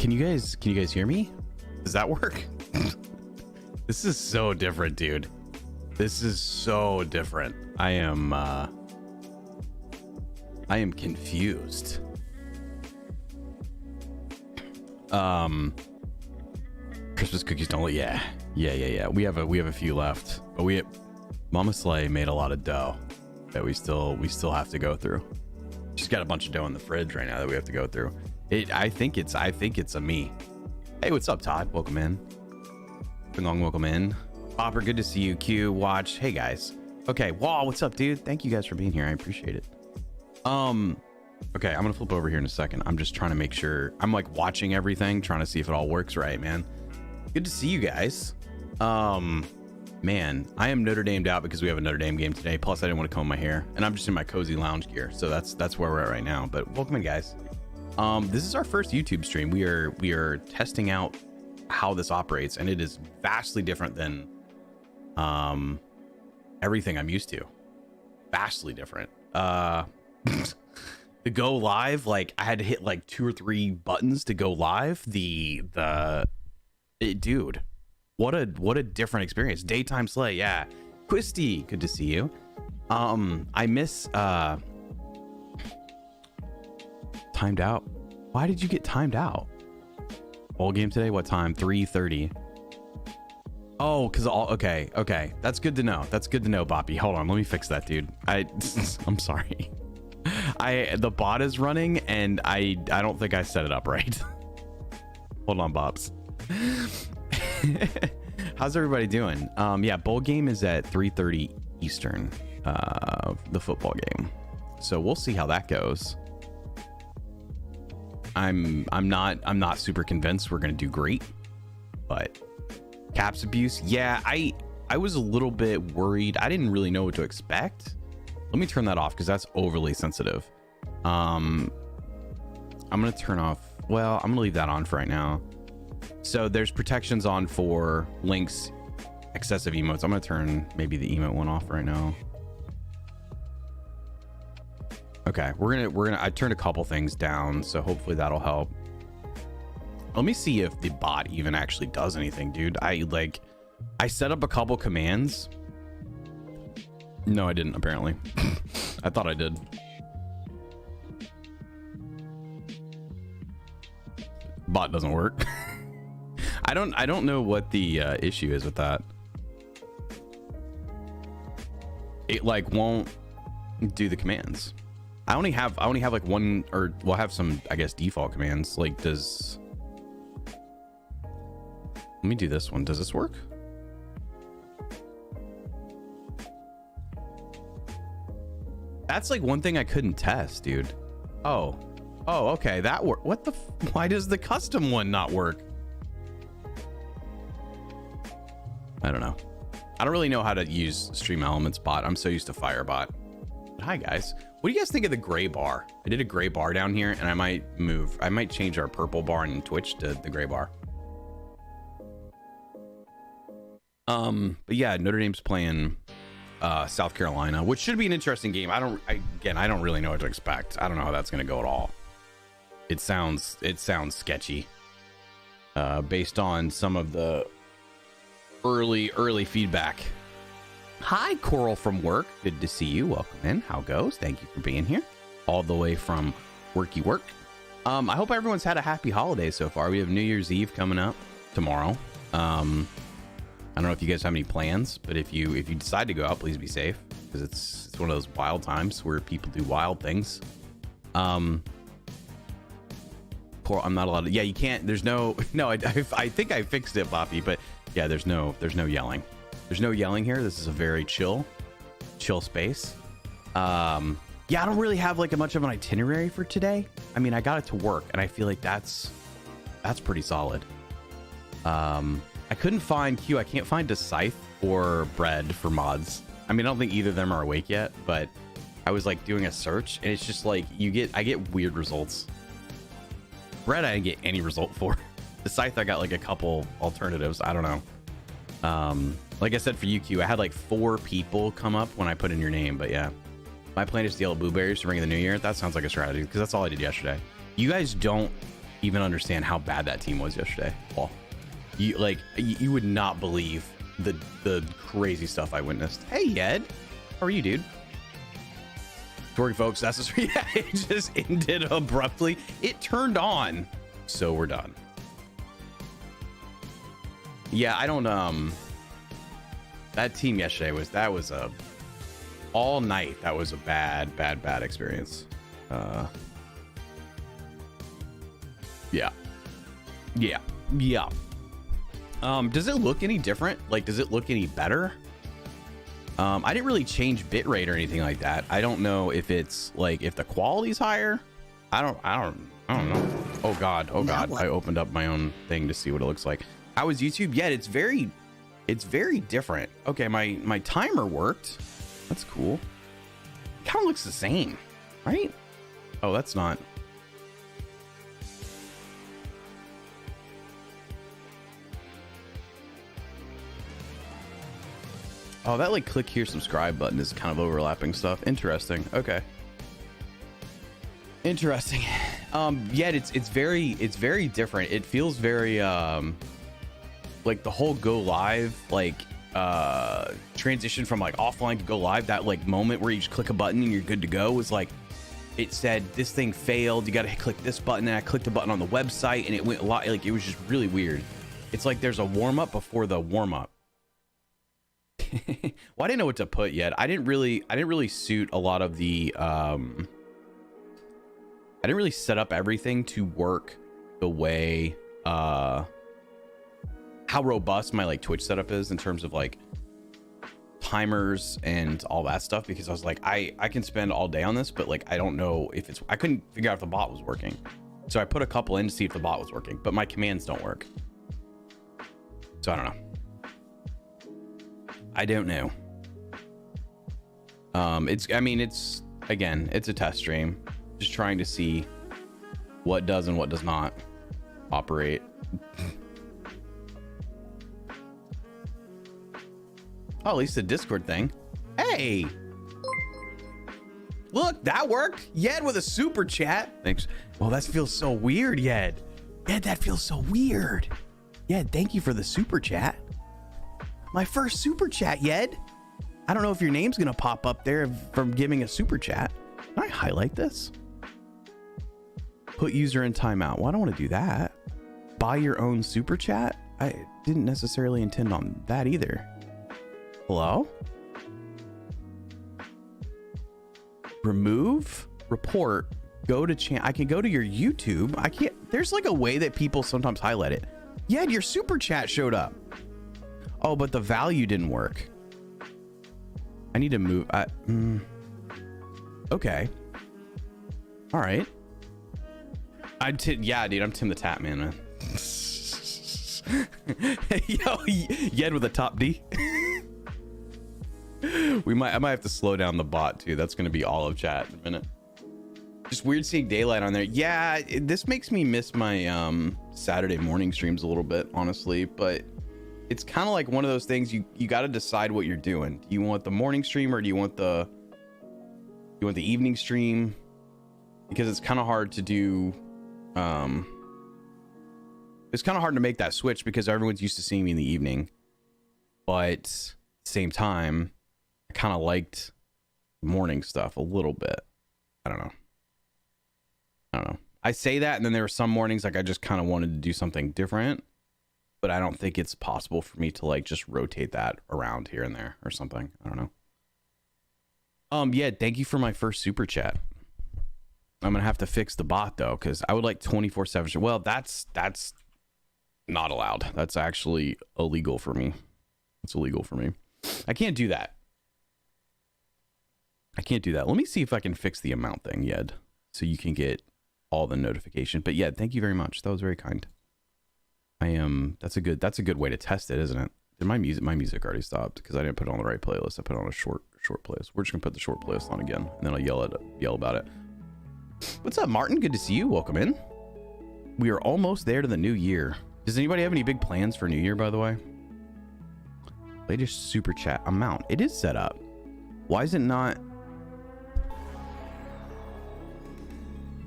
Can you guys hear me? Does that work? This is so different, dude. This is so different. I am confused. Christmas cookies don't. Yeah. We have a few left, but Mama Slay made a lot of dough that we still have to go through. She's got a bunch of dough in the fridge right now that we have to go through. I think it's a me. Hey, what's up, Todd? Welcome in. Long, welcome in. Popper, good to see you. Q, Watch. Hey guys. Okay, Wall, what's up, dude? Thank you guys for being here. I appreciate it. Okay, I'm gonna flip over here in a second. I'm just trying to make sure. I'm like watching everything, trying to see if it all works right, man. Good to see you guys. Man, I am Notre Damed out because we have a Notre Dame game today. Plus, I didn't want to comb my hair, and I'm just in my cozy lounge gear. So that's where we're at right now. But welcome in, guys. This is our first YouTube stream. We are testing out how this operates, and it is vastly different than everything I'm used to. Vastly different. To go live, like I had to hit like 2 or 3 buttons to go live. Dude, what a different experience. Daytime Slay, yeah. Quisty, good to see you. I miss timed out. Why did you get timed out? Bowl game today, what time? 3:30. Oh, because okay, that's good to know. That's good to know, Boppy. Hold on, let me fix that, dude. I'm sorry. The bot is running and I don't think I set it up right. Hold on, Bobs. How's everybody doing? Yeah, bowl game is at 3:30 Eastern, the football game. So we'll see how that goes. I'm not super convinced we're gonna do great, but caps abuse, yeah, I was a little bit worried. I didn't really know what to expect. Let me turn that off because that's overly sensitive. I'm gonna turn off, well, I'm gonna leave that on for right now. So there's protections on for links, excessive emotes. I'm gonna turn maybe the emote one off right now. Okay, we're gonna I turned a couple things down, so hopefully that'll help. Let me see if the bot even actually does anything, dude. I set up a couple commands. No, I didn't, apparently. I thought I did. Bot doesn't work. I don't know what the issue is with that. It like won't do the commands. I only have like one, or we'll have some, I guess, default commands. Like let me do this one. Does this work? That's like one thing I couldn't test, dude. Oh, okay, that work. What the? Why does the custom one not work? I don't know. I don't really know how to use Stream Elements bot. I'm so used to Firebot. But hi guys. What do you guys think of the gray bar? I did a gray bar down here, and I might change our purple bar in Twitch to the gray bar. But yeah, Notre Dame's playing South Carolina, which should be an interesting game. I don't really know what to expect. I don't know how that's gonna go at all. It sounds sketchy, based on some of the early feedback. Hi, Coral from work. Good to see you. Welcome in. How goes? Thank you for being here, all the way from worky work. I hope everyone's had a happy holiday so far. We have New Year's Eve coming up tomorrow. I don't know if you guys have any plans, but if you decide to go out, please be safe, because it's one of those wild times where people do wild things. Coral, I'm not allowed to. Yeah, you can't. There's no. I think I fixed it, Boppy. But yeah, there's no yelling. There's no yelling here. This is a very chill space. Yeah, I don't really have like much of an itinerary for today. I mean, I got it to work, and I feel like that's pretty solid. I couldn't find Q. I can't find a Scythe or Bread for mods. I mean, I don't think either of them are awake yet, but I was like doing a search, and it's just like I get weird results. Bread, I didn't get any result for. The Scythe, I got like a couple alternatives. I don't know. Like I said for UQ, I had like 4 people come up when I put in your name, but yeah. My plan is to yell at blueberries to ring in the new year. That sounds like a strategy, because that's all I did yesterday. You guys don't even understand how bad that team was yesterday. Well, you would not believe the crazy stuff I witnessed. Hey, Yed, how are you, dude? Sorry, folks. That's just, yeah, it just ended abruptly. It turned on, so we're done. Yeah, I don't. That team yesterday was a all night. That was a bad experience. Yeah. Does it look any different? Like, does it look any better? I didn't really change bitrate or anything like that. I don't know if it's like if the quality's higher. I don't know. Oh god. I opened up my own thing to see what it looks like. How is YouTube? Yeah, it's very different. Okay, my timer worked. That's cool. It kind of looks the same, right? Oh, that's not. Oh, that like click here, subscribe button is kind of overlapping stuff. Interesting. Okay. Interesting. Yeah, it's very different. It feels very like the whole go live, like transition from like offline to go live, that like moment where you just click a button and you're good to go was like, it said this thing failed, you got to click this button, and I clicked the button on the website and it went a lot, like it was just really weird. It's like there's a warm-up before the warm-up. Well, I didn't know what to put yet. I didn't really suit a lot of the I didn't really set up everything to work the way how robust my like Twitch setup is in terms of like timers and all that stuff, because I was like, I can spend all day on this, but like I don't know if it's, I couldn't figure out if the bot was working. So I put a couple in to see if the bot was working, but my commands don't work. So I don't know. I don't know. It's again, it's a test stream. Just trying to see what does and what does not operate. Oh, at least the Discord thing. Hey! Look, that worked. Yed with a super chat. Thanks. Well, that feels so weird, Yed. Yed, that feels so weird. Yed, thank you for the super chat. My first super chat, Yed. I don't know if your name's gonna pop up there from giving a super chat. Can I highlight this? Put user in timeout. Well, I don't want to do that. Buy your own super chat? I didn't necessarily intend on that either. Hello? Remove report. Go to I can go to your YouTube. I can't. There's like a way that people sometimes highlight it. Yeah, your super chat showed up. Oh, but the value didn't work. I need to move. Okay. All right. Yeah, dude, I'm Tim the Tap Man, man. Yo, Yed with a top D. I might have to slow down the bot too. That's going to be all of chat in a minute. Just weird seeing daylight on there. Yeah, this makes me miss my Saturday morning streams a little bit, honestly, but it's kind of like one of those things you got to decide what you're doing. Do you want the morning stream or do you want the evening stream? Because it's kind of hard to do. It's kind of hard to make that switch because everyone's used to seeing me in the evening, but at the same time, I kind of liked morning stuff a little bit. I don't know. I say that, and then there were some mornings like I just kind of wanted to do something different, but I don't think it's possible for me to like just rotate that around here and there or something. I don't know. Yeah, thank you for my first super chat. I'm gonna have to fix the bot though, because I would like 24/7. Well, that's not allowed. That's actually illegal for me. It's illegal for me. I can't do that. Let me see if I can fix the amount thing, Yed, so you can get all the notification. But yeah, thank you very much. That was very kind. That's a good way to test it, isn't it? Did my music already stopped because I didn't put it on the right playlist. I put it on a short playlist. We're just gonna put the short playlist on again, and then I'll yell about it. What's up, Martin? Good to see you. Welcome in. We are almost there to the new year. Does anybody have any big plans for New Year, by the way? Latest super chat amount. It is set up. Why is it not?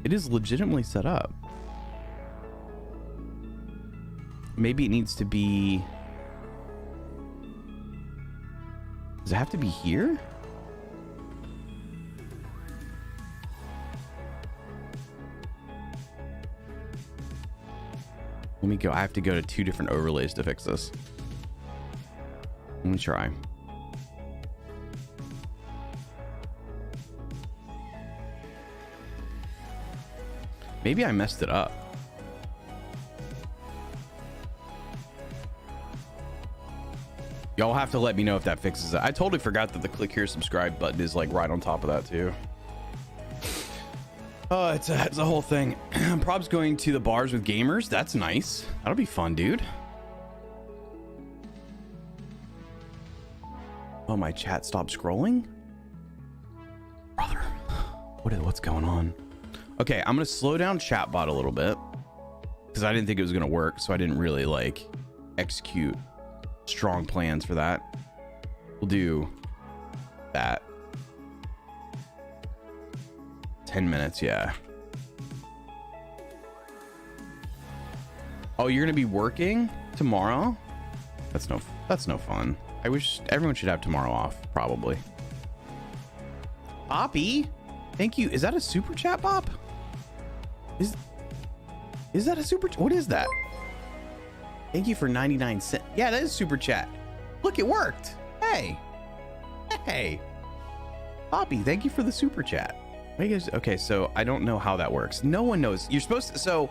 It is legitimately set up. maybe it needs to be... Does it have to be here? Let me go. I have to go to 2 different overlays to fix this. Let me try. Maybe I messed it up. Y'all have to let me know if that fixes it. I totally forgot that the click here subscribe button is like right on top of that too. Oh, it's a whole thing. Prob's going to the bars with gamers. That's nice. That'll be fun, dude. Oh, my chat stopped scrolling? Brother, what's going on? Okay, I'm gonna slow down chatbot a little bit because I didn't think it was gonna work, so I didn't really like execute strong plans for that. We'll do that. 10 minutes, yeah. Oh, you're gonna be working tomorrow? That's no fun. I wish everyone should have tomorrow off, probably. Poppy, thank you. Is that a super chat, Bop? Is that a super? What is that? Thank you for 99 cents. Yeah, that is super chat. Look, it worked. Hey, Poppy, thank you for the super chat. What you guys? Okay, so I don't know how that works. No one knows. You're supposed to. So,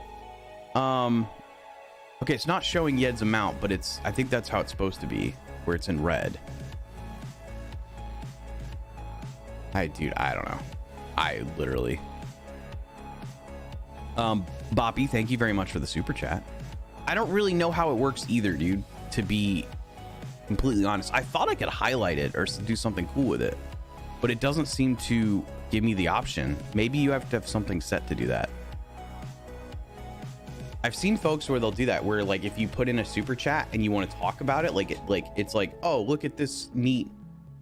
okay, it's not showing Yed's amount, but it's. I think that's how it's supposed to be, where it's in red. Dude, I don't know. I literally. Boppy, thank you very much for the super chat. I don't really know how it works either, dude, to be completely honest. I thought I could highlight it or do something cool with it, but it doesn't seem to give me the option. Maybe you have to have something set to do that. I've seen folks where they'll do that, where like if you put in a super chat and you want to talk about it, it's like, oh, look at this neat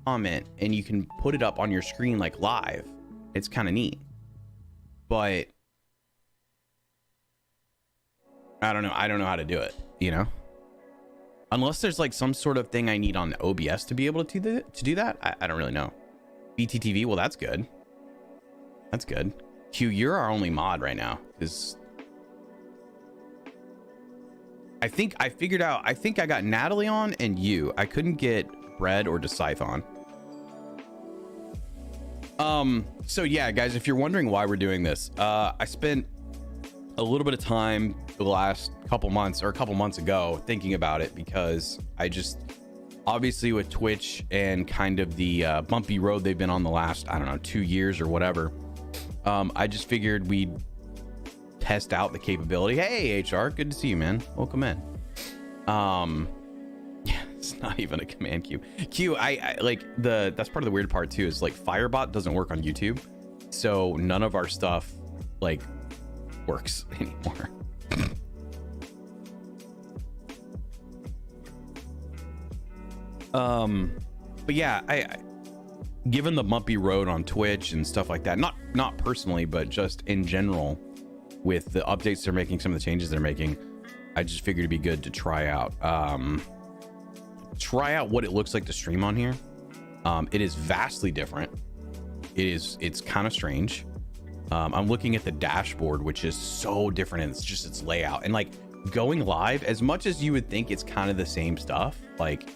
comment, and you can put it up on your screen like live. It's kind of neat, but I don't know how to do it, you know, unless there's like some sort of thing I need on OBS to be able to do that. I don't really know. BTTV, well, that's good. That's good. Q, you're our only mod right now, because I think I figured out, I think I got Natalie on and you. I couldn't get Bread or Decythe on. So yeah, guys, if you're wondering why we're doing this, I spent a little bit of time the last couple months or a couple months ago thinking about it, because I just, obviously with Twitch and kind of the bumpy road they've been on the last, I don't know, 2 years or whatever, I just figured we'd test out the capability. Hey, HR, good to see you, man. Welcome in. Yeah, it's not even a command queue. I like that's part of the weird part too, is like Firebot doesn't work on YouTube, so none of our stuff like works anymore. But yeah, I given the bumpy road on Twitch and stuff like that, not personally, but just in general, with the updates they're making, some of the changes they're making, I just figured it'd be good to try out what it looks like to stream on here. It is vastly different. It's kind of strange. I'm looking at the dashboard, which is so different, and it's just its layout, and like going live, as much as you would think it's kind of the same stuff, like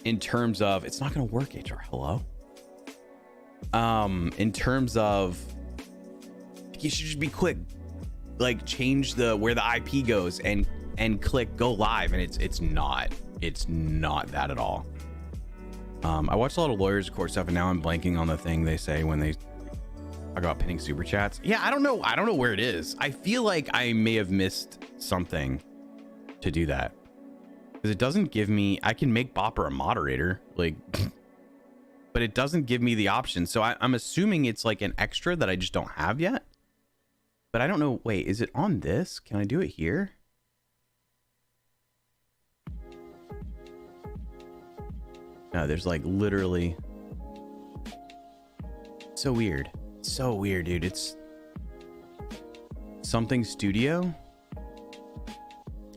in terms of, it's not going to work, HR, hello. In terms of, you should just be quick, like change where the IP goes and click go live, and it's not that at all. I watched a lot of Lawyers Court stuff, and now I'm blanking on the thing they say when they talk about pinning super chats. Yeah, I don't know where it is. I feel like I may have missed something to do that, because it doesn't give me, I can make Bopper a moderator, like but it doesn't give me the option, so I'm assuming it's like an extra that I just don't have yet. But I don't know. Wait, is it on this? Can I do it here? No, there's like literally. So weird. So weird, dude. It's something studio.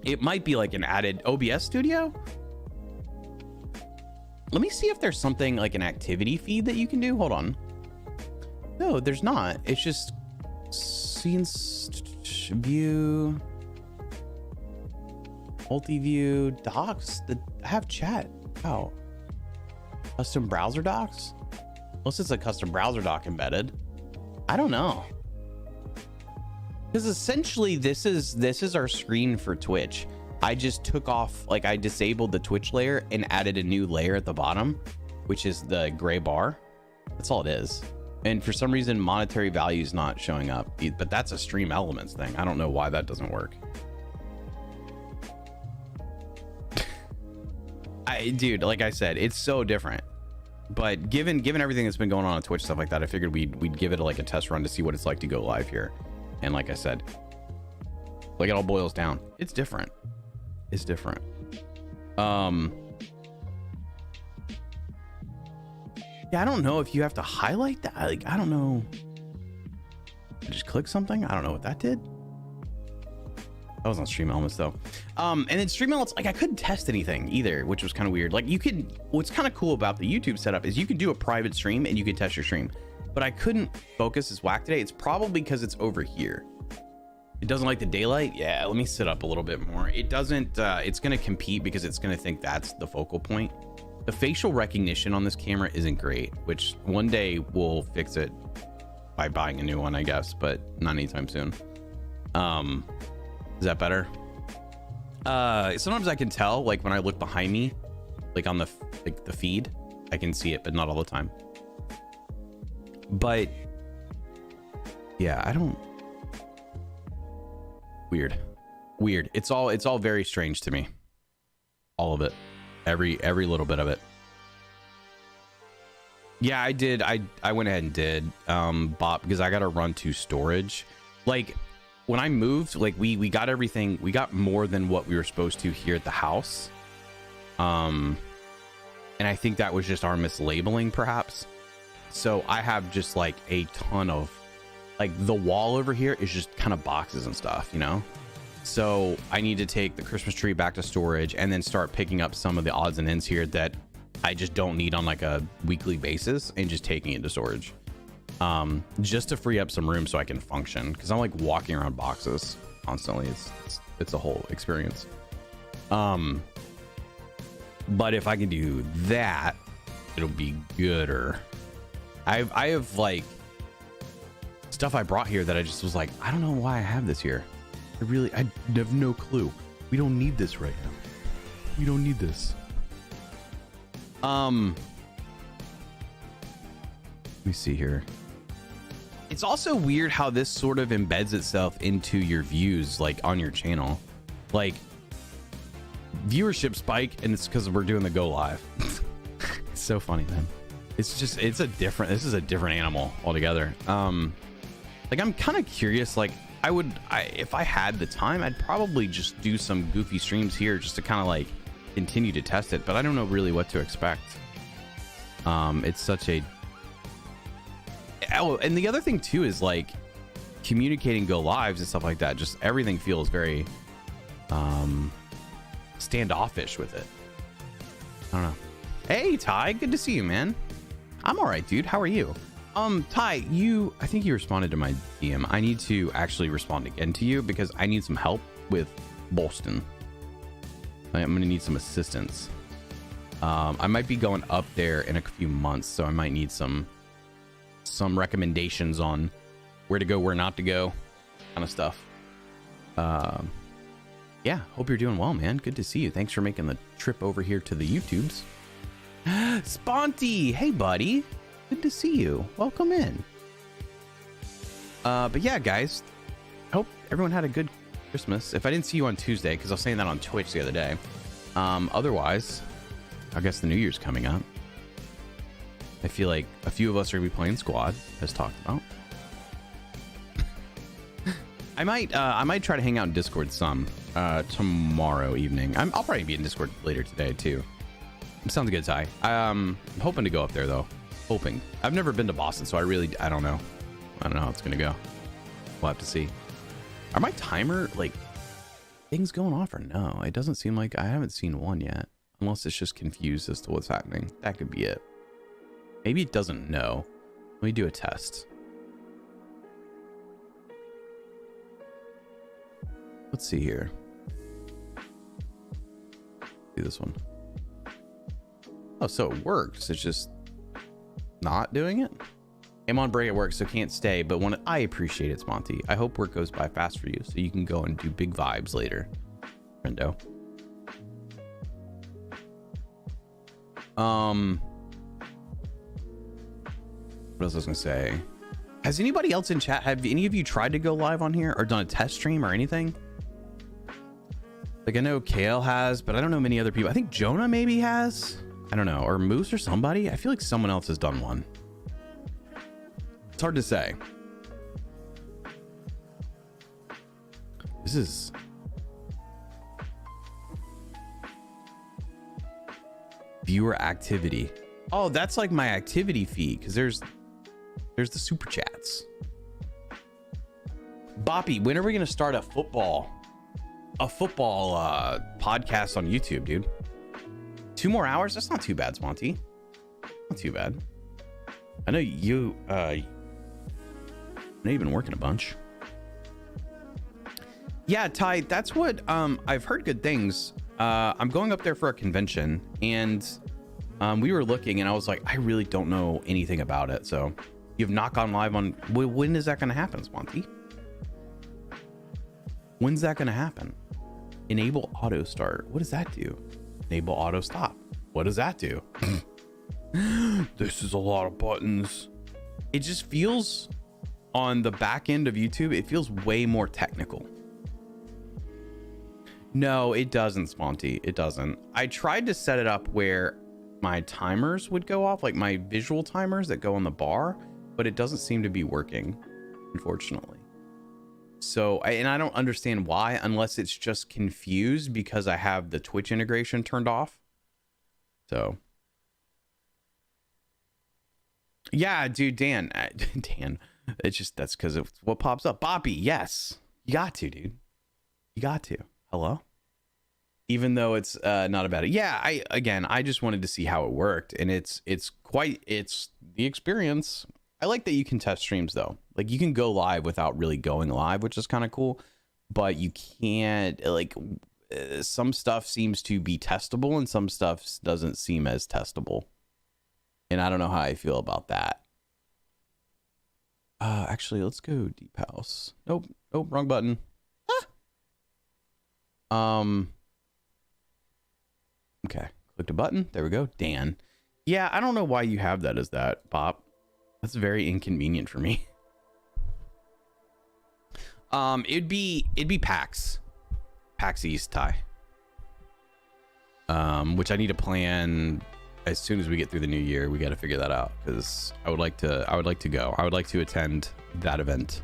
It might be like an added OBS studio. Let me see if there's something like an activity feed that you can do. Hold on. No, there's not. It's just scenes, view, multi-view, docs that have chat. Wow. Custom browser docs? Unless it's a custom browser doc embedded. I don't know. Because essentially this is our screen for Twitch. I just took off, like I disabled the Twitch layer and added a new layer at the bottom, which is the gray bar. That's all it is. And for some reason, monetary value is not showing up, but that's a stream elements thing. I don't know why that doesn't work. Dude, like I said, it's so different. But given everything that's been going on Twitch, stuff like that, I figured we'd give it like a test run to see what it's like to go live here. And like I said, like it all boils down. It's different. It's different. Yeah, I don't know if you have to highlight that. Like, I don't know. I just click something. I don't know what that did. That was on Stream Elements though. And then Stream Elements, like I couldn't test anything either, which was kind of weird. Like you could, what's kind of cool about the YouTube setup is you could do a private stream and you could test your stream, but I couldn't focus as whack today. It's probably because it's over here. It doesn't like the daylight. Yeah, let me sit up a little bit more. It doesn't, it's going to compete because it's going to think that's the focal point. The facial recognition on this camera isn't great, which one day we'll fix it by buying a new one, I guess, but not anytime soon. Is that better? Sometimes I can tell, like when I look behind me, like on the feed, I can see it, but not all the time. But yeah, I don't. Weird. It's all very strange to me. All of it, every little bit of it. Yeah, I did. I went ahead and did bot because I got to run to storage. Like when I moved, like we got everything. We got more than what we were supposed to here at the house. And I think that was just our mislabeling, perhaps. So I have just like a ton of, like the wall over here is just kind of boxes and stuff, you know? So I need to take the Christmas tree back to storage and then start picking up some of the odds and ends here that I just don't need on like a weekly basis and just taking it to storage. Just to free up some room so I can function, because I'm like walking around boxes constantly. It's a whole experience. But if I can do that, it'll be gooder. I have like stuff I brought here that I just was like, I don't know why I have this here. I have no clue. We don't need this right now. We don't need this. Let me see here. It's also weird how this sort of embeds itself into your views, like on your channel. Like viewership spike, and it's because we're doing the go live. It's so funny, man. This is a different animal altogether. Like I'm kind of curious, like if I had the time, I'd probably just do some goofy streams here just to kind of like continue to test it, but I don't know really what to expect. It's such a, oh, and the other thing too is like communicating go lives and stuff like that. Just everything feels very standoffish with it. I don't know. Hey Ty, good to see you, man. I'm all right, dude. How are you? Ty, I think you responded to my DM. I need to actually respond again to you because I need some help with Boston. I'm gonna need some assistance. I might be going up there in a few months, so I might need some recommendations on where to go, where not to go, kind of stuff. Yeah, hope you're doing well, man. Good to see you. Thanks for making the trip over here to the YouTubes. Sponty, hey buddy, good to see you. Welcome in. But yeah, guys, hope everyone had a good Christmas. If I didn't see you on Tuesday, because I was saying that on Twitch the other day. Otherwise, I guess the New Year's coming up. I feel like a few of us are gonna be playing Squad, as talked about. I might try to hang out in Discord some tomorrow evening. I'll probably be in Discord later today too. Sounds good, Ty. I'm hoping to go up there though. Hoping. I've never been to Boston, so I don't know. I don't know how it's gonna go. We'll have to see. Are my timer like things going off or no? It doesn't seem like I haven't seen one yet. Unless it's just confused as to what's happening. That could be it. Maybe it doesn't know. Let me do a test. Let's see here. Do this one. Oh, so it works. It's just not doing it. I'm on break at work, so can't stay. But when I appreciate it, Monty. I hope work goes by fast for you, so you can go and do big vibes later, friendo. What else was I gonna say? Has anybody else in chat? Have any of you tried to go live on here or done a test stream or anything? Like I know Kale has, but I don't know many other people. I think Jonah maybe has. I don't know, or Moose or somebody. I feel like someone else has done one. It's hard to say. This is viewer activity. Oh, that's like my activity feed because there's the super chats. Boppy, when are we gonna start a football podcast on YouTube, dude? 2 more hours? That's not too bad, Swanty. Not too bad. I know you've been working a bunch. Yeah, Ty, that's what I've heard good things. I'm going up there for a convention, and we were looking, and I was like, I really don't know anything about it. So you have Knock On Live on. When is that going to happen, Swanty? When's that going to happen? Enable auto start. What does that do? Enable auto stop. What does that do? This is a lot of buttons. It just feels on the back end of YouTube, it feels way more technical. No, it doesn't, Sponty. It doesn't. I tried to set it up where my timers would go off, like my visual timers that go on the bar, but it doesn't seem to be working, unfortunately. So, and I don't understand why, unless it's just confused because I have the Twitch integration turned off. So, yeah, dude, Dan, it's just, that's because of what pops up. Boppy, yes, you got to, dude. You got to. Hello? Even though it's not about it. Yeah, I just wanted to see how it worked, and it's the experience. I like that you can test streams though. Like you can go live without really going live, which is kind of cool, but you can't, like, some stuff seems to be testable and some stuff doesn't seem as testable. And I don't know how I feel about that. Actually, let's go deep house. Nope, wrong button. Okay, clicked a button. There we go. Dan. Yeah, I don't know why you have that as that, Pop. That's very inconvenient for me. It'd be PAX East, Ty. Which I need to plan as soon as we get through the new year. We got to figure that out because I would like to go. I would like to attend that event.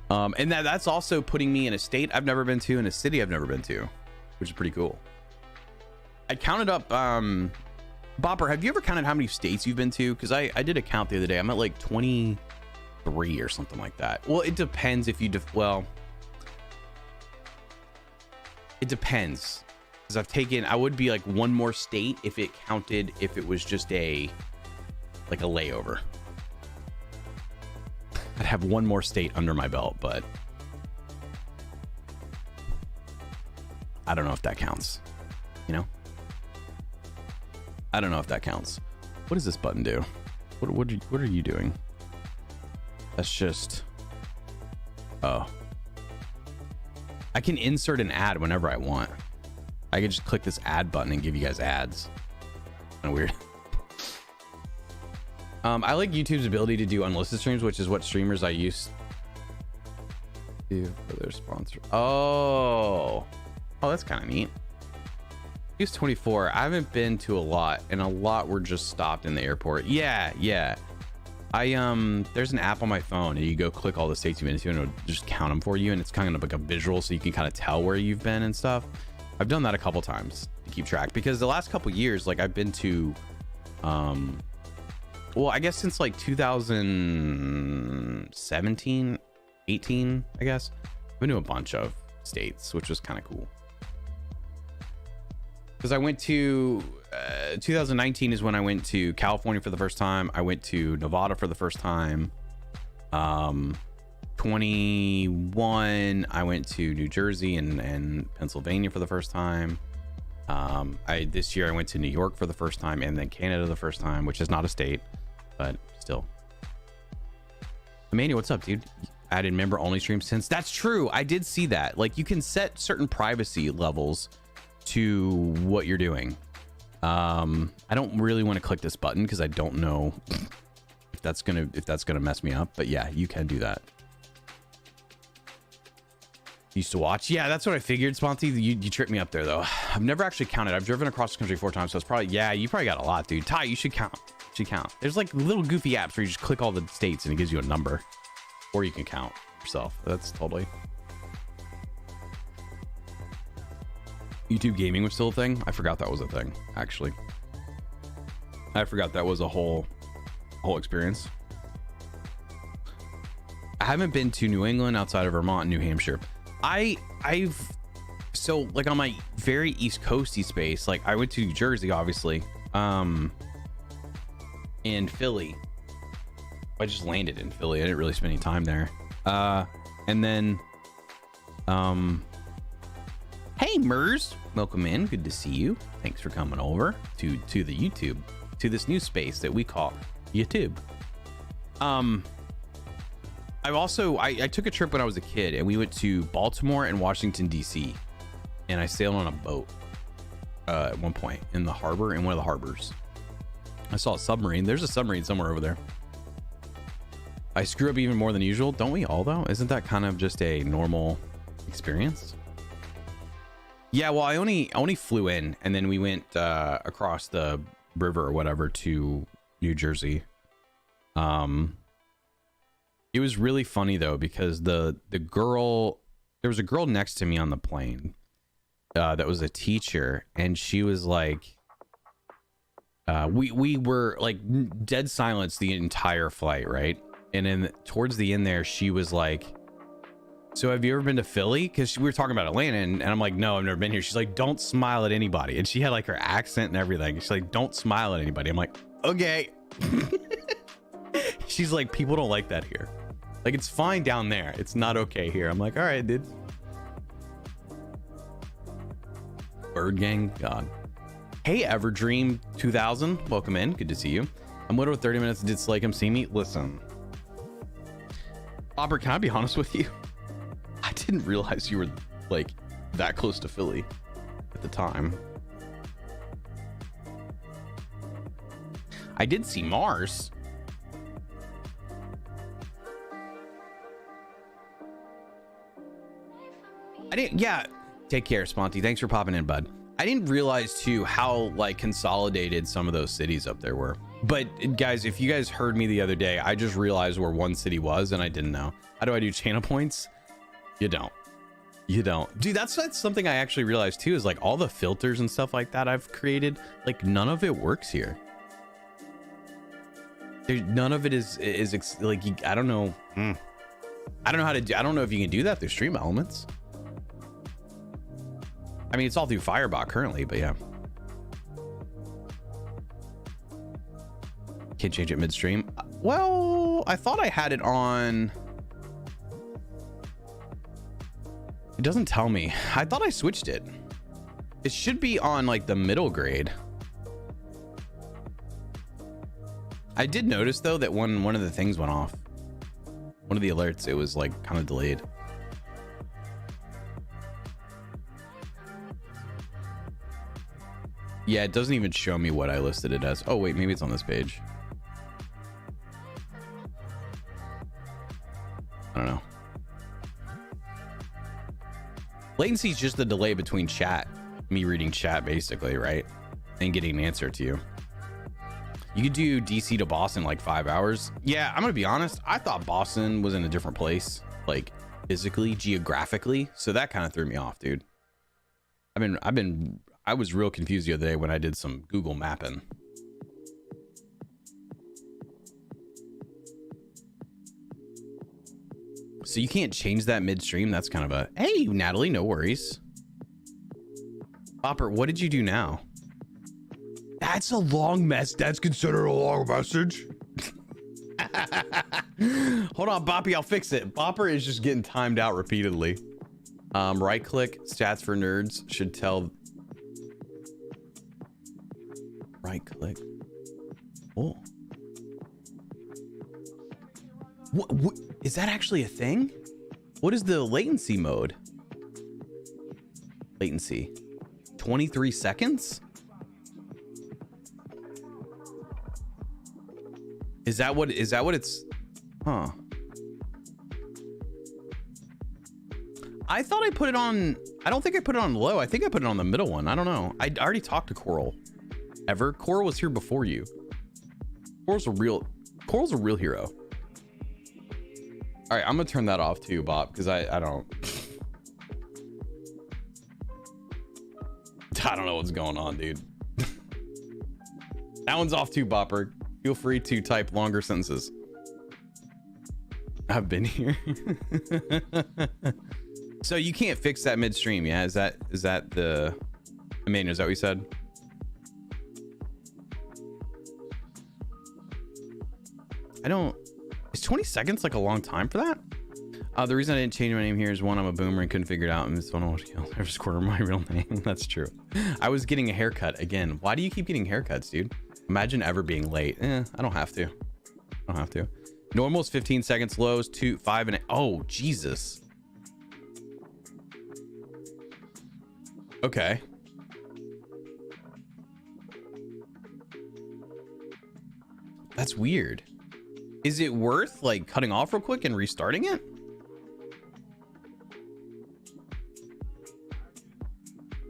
And that's also putting me in a state I've never been to, in a city I've never been to, which is pretty cool. I counted up, Bopper, have you ever counted how many states you've been to? Because I did a count the other day. I'm at like 23 or something like that. Well, it depends if you, well, it depends. Because I would be like one more state if it counted, if it was just like a layover. I'd have one more state under my belt, but I don't know if that counts, you know? I don't know if that counts. What does this button do? What are you doing? That's just, oh. I can insert an ad whenever I want. I can just click this ad button and give you guys ads. Kind of weird. I like YouTube's ability to do unlisted streams, which is what streamers I used to do for their sponsor. Oh, that's kind of neat. Use 24. I haven't been to a lot, and a lot were just stopped in the airport. Yeah. There's an app on my phone, and you go click all the states you've been to, and it'll just count them for you, and it's kind of like a visual, so you can kind of tell where you've been and stuff. I've done that a couple times to keep track, because the last couple years, like I've been to, well, I guess since like 2017, 18, I guess, I've been to a bunch of states, which was kind of cool. Because I went to 2019 is when I went to California for the first time. I went to Nevada for the first time. 21 I went to New Jersey and Pennsylvania for the first time. This year I went to New York for the first time, and then Canada the first time, which is not a state, but still. Emmanuel, what's up, dude? Added member only stream since. That's true. I did see that. Like, you can set certain privacy levels to what you're doing. I don't really want to click this button because I don't know if that's gonna mess me up, but yeah, you can do that. Used to watch. Yeah, that's what I figured, Sponty. You tripped me up there, though. I've never actually counted. I've driven across the country 4 times, so it's probably, yeah, you probably got a lot, dude. Ty, you should count. There's like little goofy apps where you just click all the states and it gives you a number, or you can count yourself. That's totally. YouTube gaming was still a thing. I forgot that was a thing, actually. I forgot that was a whole experience. I haven't been to New England outside of Vermont and New Hampshire. So like on my very East Coasty space, like I went to New Jersey, obviously, and Philly. I just landed in Philly. I didn't really spend any time there. And then, hey Mers, welcome in. Good to see you. Thanks for coming over to the YouTube, to this new space that we call YouTube. I took a trip when I was a kid, and we went to Baltimore and Washington DC, and I sailed on a boat at one point in the harbor, in one of the harbors. I saw a submarine. There's a submarine somewhere over there. I screw up even more than usual. Don't we all, though? Isn't that kind of just a normal experience? Yeah, well, I only flew in, and then we went across the river or whatever to New Jersey. It was really funny though, because there was a girl next to me on the plane that was a teacher, and she was like, we were like dead silence the entire flight, right? And then towards the end there, she was like, so have you ever been to Philly? Because we were talking about Atlanta, and I'm like, no, I've never been here. She's like, don't smile at anybody. And she had like her accent and everything. She's like, don't smile at anybody. I'm like, okay. She's like, people don't like that here. Like, it's fine down there. It's not okay here. I'm like, all right, dude. Bird Gang, God. Hey, Everdream 2000, welcome in. Good to see you. I'm waiting for 30 minutes. Did Slay come see me? Listen, Robert, can I be honest with you? I didn't realize you were like that close to Philly at the time. I did see Mars. I didn't, yeah, take care, Sponty. Thanks for popping in, bud. I didn't realize too how like consolidated some of those cities up there were. But guys, if you guys heard me the other day, I just realized where one city was and I didn't know. How do I do channel points? You don't. Dude, that's something I actually realized too, is like all the filters and stuff like that I've created, like none of it works here. None of it is like, I don't know. I don't know how to do, I don't know if you can do that through Stream Elements. I mean, it's all through Firebot currently, but yeah. Can't change it midstream. Well, I thought I had it on. It doesn't tell me. I thought I switched it. It should be on like the middle grade. I did notice though that one of the things went off. One of the alerts, it was like kind of delayed. Yeah, it doesn't even show me what I listed it as. Oh wait, maybe it's on this page. I don't know. Latency is just the delay between chat, me reading chat basically, right? And getting an answer to you. You could do DC to Boston in like 5 hours. Yeah, I'm gonna be honest. I thought Boston was in a different place, like physically, geographically. So that kind of threw me off, dude. I was real confused the other day when I did some Google mapping. So you can't change that midstream. That's kind of a, hey, Natalie, no worries. Bopper, what did you do now? That's a long mess. That's considered a long message. Hold on, Boppy, I'll fix it. Bopper is just getting timed out repeatedly. Right click, stats for nerds should tell. Right click. Oh. What is that actually a thing? What is the latency mode? Latency. 23 seconds? Is that what it's, huh? I thought I put it on, I don't think I put it on low. I think I put it on the middle one. I don't know. I already talked to Coral. Coral was here before you. Coral's a real hero. All right, I'm gonna turn that off too, Bob, because I don't know what's going on, dude. That one's off too, Bopper. Feel free to type longer sentences. I've been here. So you can't fix that midstream, yeah? Is that the main? Is that what you said? Is 20 seconds like a long time for that? The reason I didn't change my name here is one, I'm a boomer and couldn't figure it out, and this one I want to kill every quarter of my real name. That's true. I was getting a haircut again. Why do you keep getting haircuts, dude? Imagine ever being late. I don't have to. I don't have to. Normal's 15 seconds, lows 2, 5, and oh Jesus. Okay. That's weird. Is it worth like cutting off real quick and restarting it?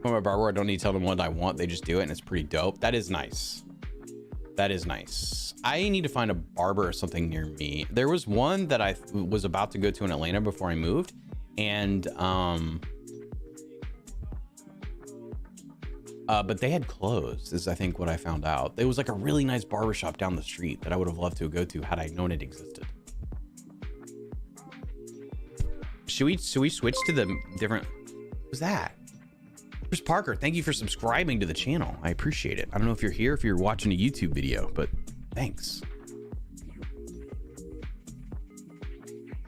For my barber, I don't need to tell them what I want. They just do it, and it's pretty dope. That is nice. That is nice. I need to find a barber or something near me. There was one that I was about to go to in Atlanta before I moved, and but they had closed, is I think what I found out. It was like a really nice barbershop down the street that I would have loved to go to had I known it existed. Should we switch to the different? What was that? Chris Parker, thank you for subscribing to the channel. I appreciate it. I don't know if you're here, if you're watching a YouTube video, but thanks.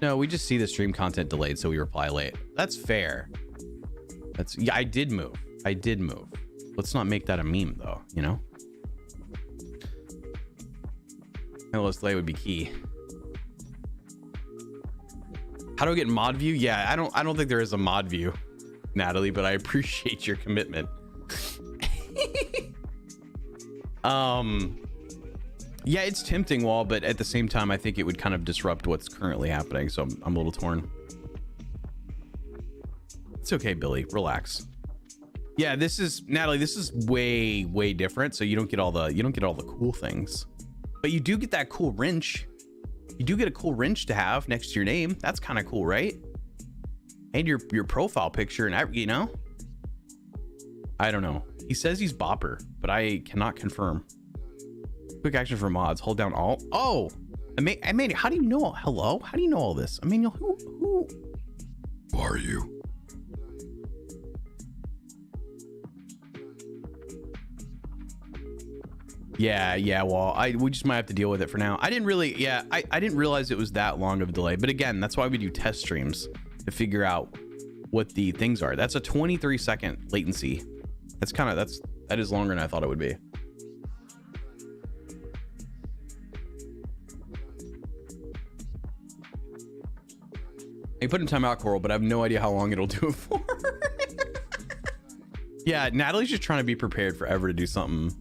No, we just see the stream content delayed, so we reply late. That's fair. Yeah, I did move. Let's not make that a meme though, you know? A little delay would be key. How do I get mod view? Yeah, I don't think there is a mod view, Natalie, but I appreciate your commitment. Yeah, it's tempting, Wall, but at the same time, I think it would kind of disrupt what's currently happening, so I'm a little torn. It's okay, Billy, relax. Yeah, this is Natalie. This is way different. So you don't get all the cool things, but you do get that cool wrench. You do get a cool wrench to have next to your name. That's kind of cool, right? And your profile picture and you know. I don't know. He says he's Bopper, but I cannot confirm. Quick action for mods. Hold down Alt. Oh, Emmanuel, how do you know? Hello, how do you know all this? Emmanuel, who are you? Yeah, well, we just might have to deal with it for now. I didn't realize it was that long of a delay, but again, that's why we do test streams to figure out what the things are. That's a 23 second latency. That is longer than I thought it would be. I put in timeout, Coral, but I have no idea how long it'll do it for. Yeah, Natalie's just trying to be prepared forever to do something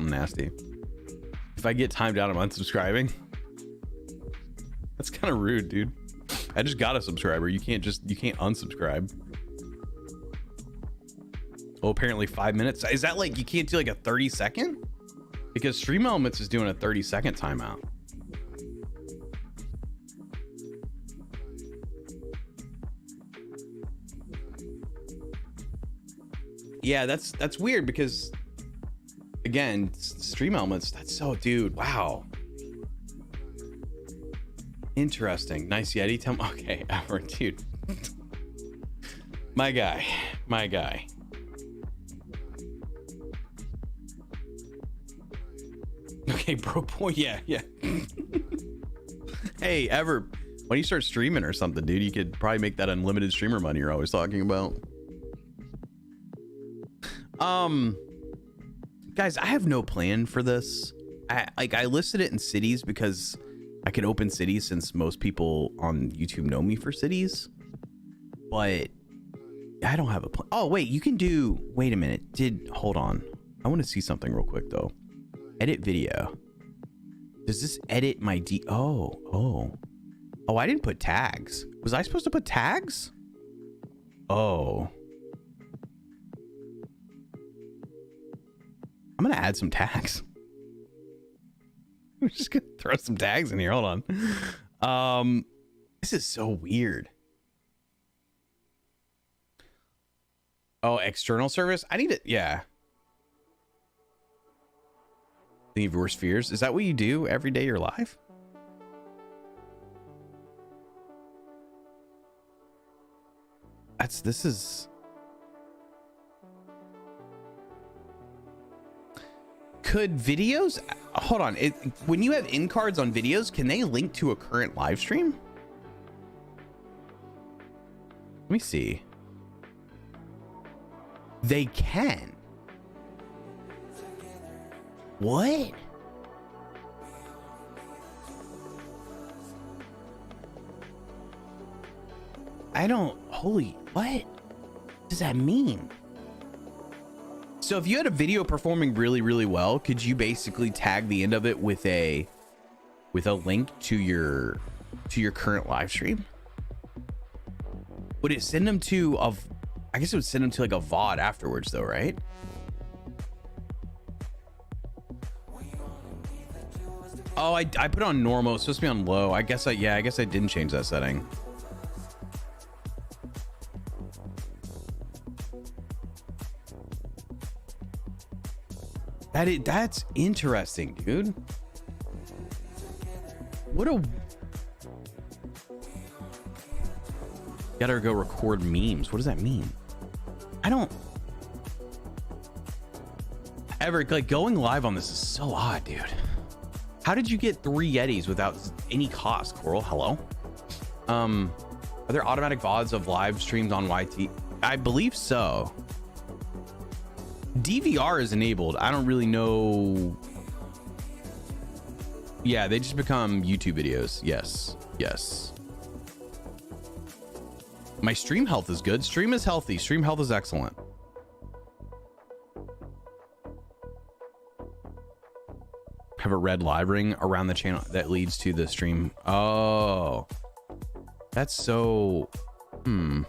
nasty. If I get timed out, I'm unsubscribing. That's kind of rude, dude. I just got a subscriber. You can't unsubscribe. Oh, apparently 5 minutes. Is that like, you can't do like a 30-second? Because Stream Elements is doing a 30-second timeout. Yeah, that's weird because again, Stream Elements, that's so, dude, wow. Interesting. Nice Yeti. Okay, Albert, dude. My guy. Okay, bro, boy, yeah. Hey, Ever, when you start streaming or something, dude, you could probably make that unlimited streamer money you're always talking about. Guys, I have no plan for this. I listed it in cities because I can open cities since most people on YouTube know me for cities, but I don't have a plan. Oh, wait, you can do, wait a minute. Hold on. I want to see something real quick though. Edit video. Does this edit my Oh, I didn't put tags. Was I supposed to put tags? Oh. I'm gonna add some tags. I'm just gonna throw some tags in here. Hold on. This is so weird. Oh, external service? I need it. Yeah. Think of your worst fears. Is that what you do every day you're live? This is. Could videos, hold on, when you have in cards on videos, can they link to a current live stream? Let me see. They can. What? I don't, what does that mean? So if you had a video performing really, really well, could you basically tag the end of it with a link to your current live stream? Would it send them to I guess it would send them to like a VOD afterwards though, right? Oh, I put it on normal. It's supposed to be on low. I guess I didn't change that setting. That's interesting, dude. Gotta go record memes. What does that mean? I don't ever, like, going live on this is so odd, dude. How did you get 3 Yetis without any cost, Coral? Hello? Are there automatic VODs of live streams on YT? I believe so. DVR is enabled. I don't really know. Yeah, they just become YouTube videos. Yes. My stream health is good. Stream is healthy. Stream health is excellent. Have a red live ring around the channel that leads to the stream. Oh, that's so. I'm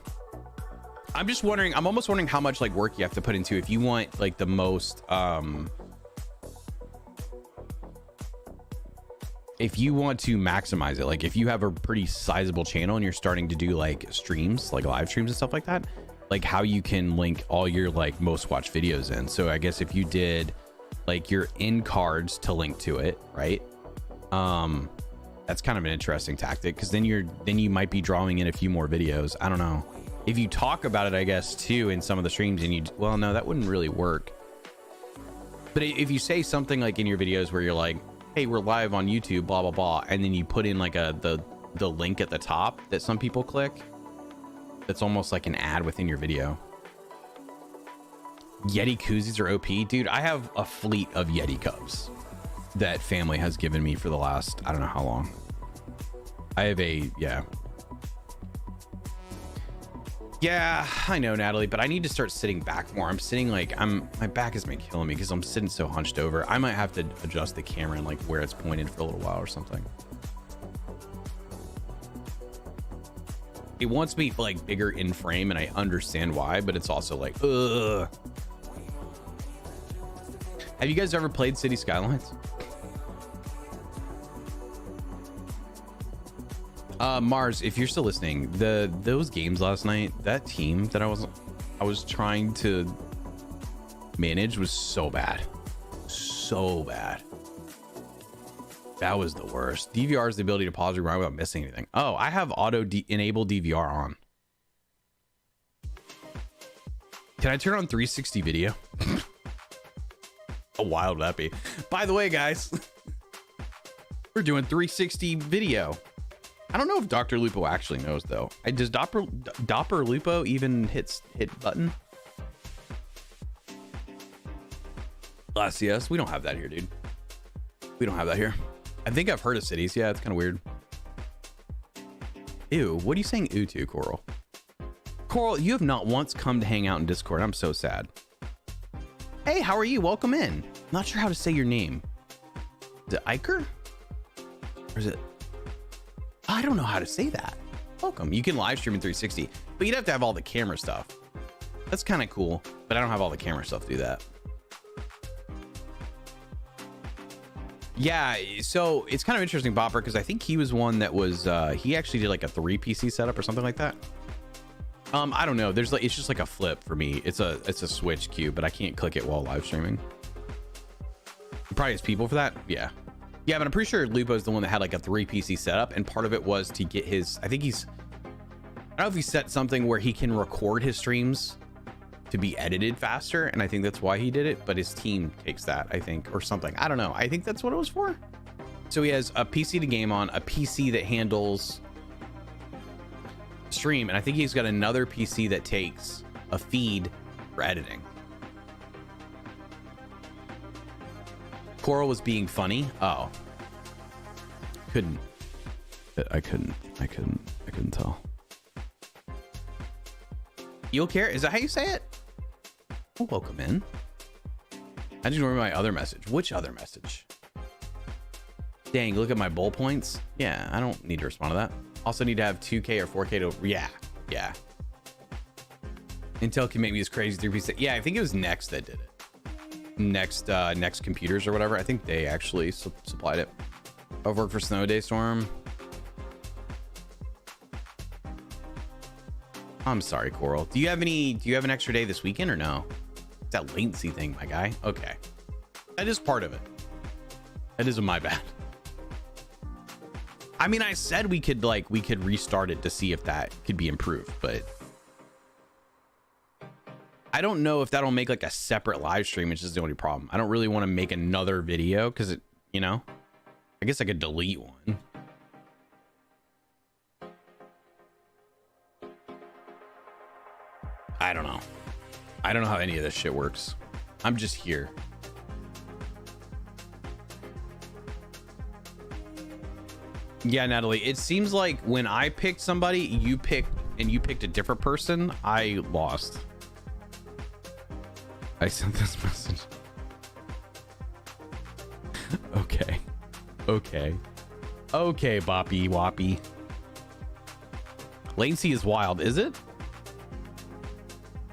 just wondering. I'm almost wondering how much like work you have to put into if you want like the most. If you want to maximize it, like if you have a pretty sizable channel and you're starting to do like streams, like live streams and stuff like that, like how you can link all your like most watched videos in. So I guess if you did like your in cards to link to it, right? That's kind of an interesting tactic because then you might be drawing in a few more videos. I don't know. If you talk about it, I guess too in some of the streams, and well, no, that wouldn't really work. But if you say something like in your videos where you're like, hey, we're live on YouTube, blah blah blah, and then you put in like the link at the top that some people click, that's almost like an ad within your video. Yeti koozies are OP, dude. I have a fleet of Yeti cups that family has given me for the last, I don't know how long. I have yeah, I know, Natalie, but I need to start sitting back more. I'm sitting like my back has been killing me because I'm sitting so hunched over. I might have to adjust the camera and like where it's pointed for a little while or something. It wants me like bigger in frame, and I understand why, but it's also like, ugh. Have you guys ever played City Skylines? Mars, if you're still listening, those games last night, that team that I was trying to manage was so bad. That was the worst. DVR is the ability to pause rewind without missing anything. Oh, I have enable DVR on. Can I turn on 360 video? How wild would that be? By the way, guys, we're doing 360 video. I don't know if Dr. Lupo actually knows though. Does Dopper Lupo even hit button? Last CS, we don't have that here, dude. We don't have that here. I think I've heard of cities. Yeah, it's kind of weird. Ew, what are you saying ew to, Coral? Coral, you have not once come to hang out in Discord. I'm so sad. Hey, how are you? Welcome in. Not sure how to say your name. Is it Iker? Or is it? I don't know how to say that. Welcome. You can live stream in 360, but you'd have to have all the camera stuff. That's kind of cool, but I don't have all the camera stuff to do that. Yeah, so it's kind of interesting, Bopper, because I think he was one that was he actually did like a 3 PC setup or something like that. I don't know. There's like, it's just like a flip for me. It's a Switch cube, but I can't click it while live streaming. Probably has people for that. Yeah, but I'm pretty sure Lupo's the one that had like a 3 PC setup, and part of it was to get his. I don't know if he set something where he can record his streams to be edited faster, and I think that's why he did it, but his team takes that, I think, or something. I don't know. I think that's what it was for. So he has a PC to game on, a PC that handles stream, and I think he's got another PC that takes a feed for editing. Coral was being funny. Oh, I couldn't tell. You'll care? Is that how you say it? Oh, welcome in. I just remember my other message. Which other message? Dang, look at my bull points. Yeah, I don't need to respond to that. Also need to have 2K or 4K to, yeah. Intel can make me this crazy 3PC. Yeah, I think it was Next that did it. Next Computers or whatever. I think they actually supplied it. I've worked for Snow Day Storm. I'm sorry, Coral. Do you have an extra day this weekend or no? It's that latency thing, my guy. Okay. That is part of it. That is my bad. I mean, I said we could restart it to see if that could be improved, but I don't know if that'll make like a separate live stream, which is the only problem. I don't really want to make another video because it, I guess I could delete one. I don't know. I don't know how any of this shit works. I'm just here. Yeah, Natalie, it seems like when I picked somebody, you picked a different person, I lost. I sent this message. Okay, Boppy Woppy. Latency is wild, is it?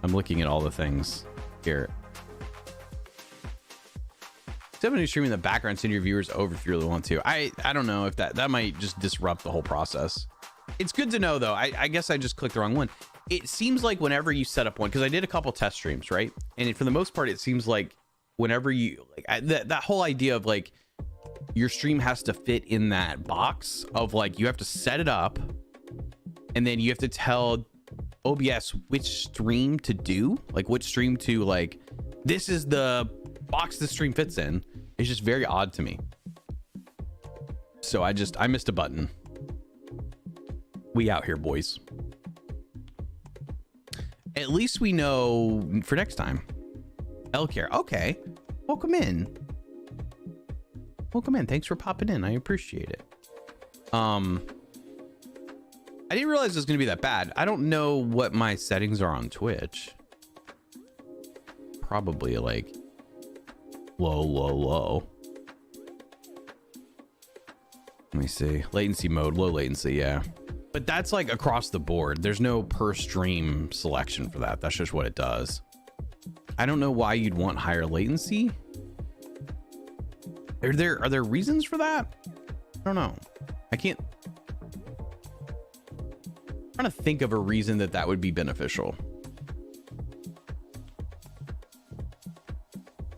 I'm looking at all the things here. Somebody streaming in the background, send your viewers over if you really want to. I don't know if that might just disrupt the whole process. It's good to know though. I guess I just clicked the wrong one. It seems like whenever you set up one, because I did a couple test streams, right? And for the most part, it seems like whenever you that whole idea of like your stream has to fit in that box of like you have to set it up, and then you have to tell OBS which stream to do, like which stream to like. This is the box the stream fits in. It's just very odd to me. So I missed a button. We out here, boys. At least we know for next time. Elcare. Okay. Welcome in. Welcome in. Thanks for popping in. I appreciate it. I didn't realize it was going to be that bad. I don't know what my settings are on Twitch. Probably like low. Let me see. Latency mode, low latency, yeah. But that's like across the board. There's no per stream selection for that. That's just what it does. I don't know why you'd want higher latency. Are there reasons for that? I don't know. I'm trying to think of a reason that would be beneficial.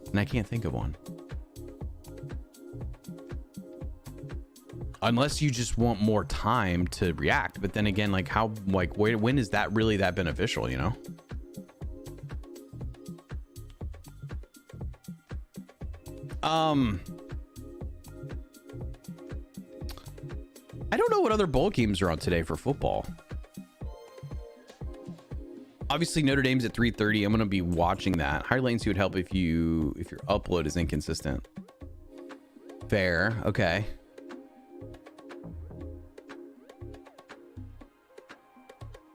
And I can't think of one. unless you just want more time to react. But then again, like how, like when is that really that beneficial, you know? I don't know what other bowl games are on today for football. Obviously Notre Dame's at 3:30. I'm going to be watching that. Higher latency would help if your upload is inconsistent. Fair. Okay.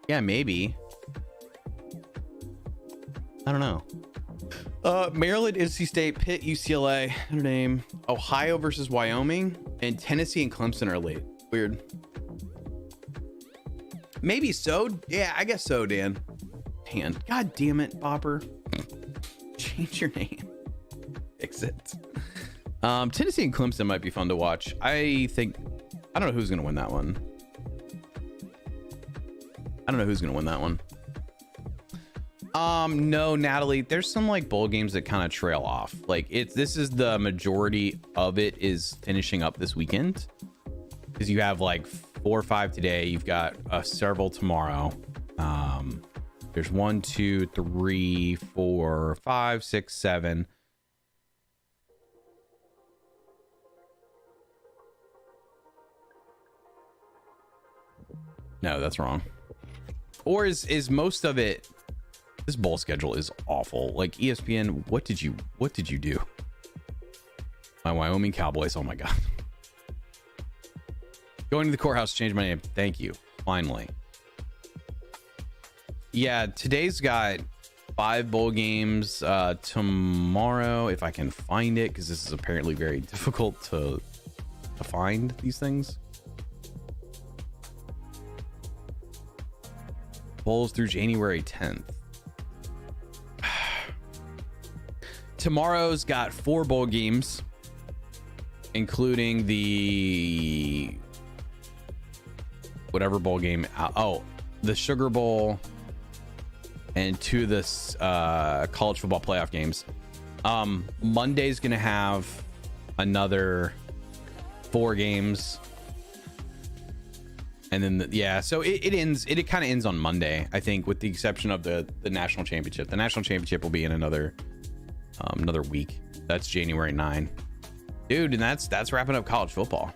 Yeah, maybe. I don't know. Maryland, NC State, Pitt, UCLA, Notre Dame, Ohio versus Wyoming, and Tennessee and Clemson are late. Weird. Maybe so. Yeah, I guess so, Dan. God damn it, Bopper. Change your name. Fix it. Tennessee and Clemson might be fun to watch. I don't know who's going to win that one. No, Natalie, there's some like bowl games that kind of trail off. Like this is the majority of it is finishing up this weekend. Because you have like 4 or 5 today. You've got several tomorrow. There's 1, 2, 3, 4, 5, 6, 7. No, that's wrong. Or is most of it? This bowl schedule is awful. Like ESPN, what did you do? My Wyoming Cowboys. Oh my god. Going to the courthouse, change my name. Thank you. Finally. Yeah, today's got 5 bowl games. Tomorrow, if I can find it, because this is apparently very difficult to find these things. Bowls through January 10th. Tomorrow's got 4 bowl games, including the whatever bowl game. The Sugar Bowl and 2 of the college football playoff games. Monday's gonna have another 4 games, and then so it ends. It kind of ends on Monday, I think, with the exception of the national championship. The national championship will be in another week. That's January 9, dude, and that's wrapping up college football.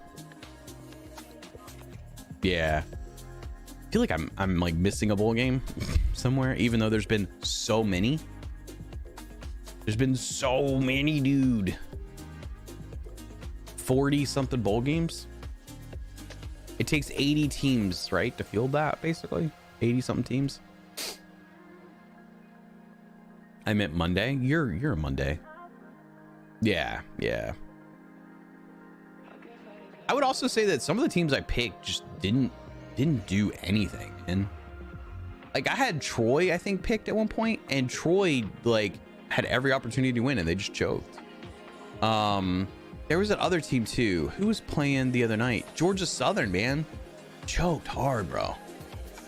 Yeah, I feel like I'm like missing a bowl game somewhere, even though there's been so many. Dude. 40 something bowl games. It takes 80 teams, right, to field that, basically 80 something teams. I meant Monday. You're a Monday. Yeah. I would also say that some of the teams I picked just didn't do anything. And like I had Troy, I think, picked at one point, and Troy like had every opportunity to win and they just choked. There was that other team too. Who was playing the other night? Georgia Southern, man. Choked hard, bro.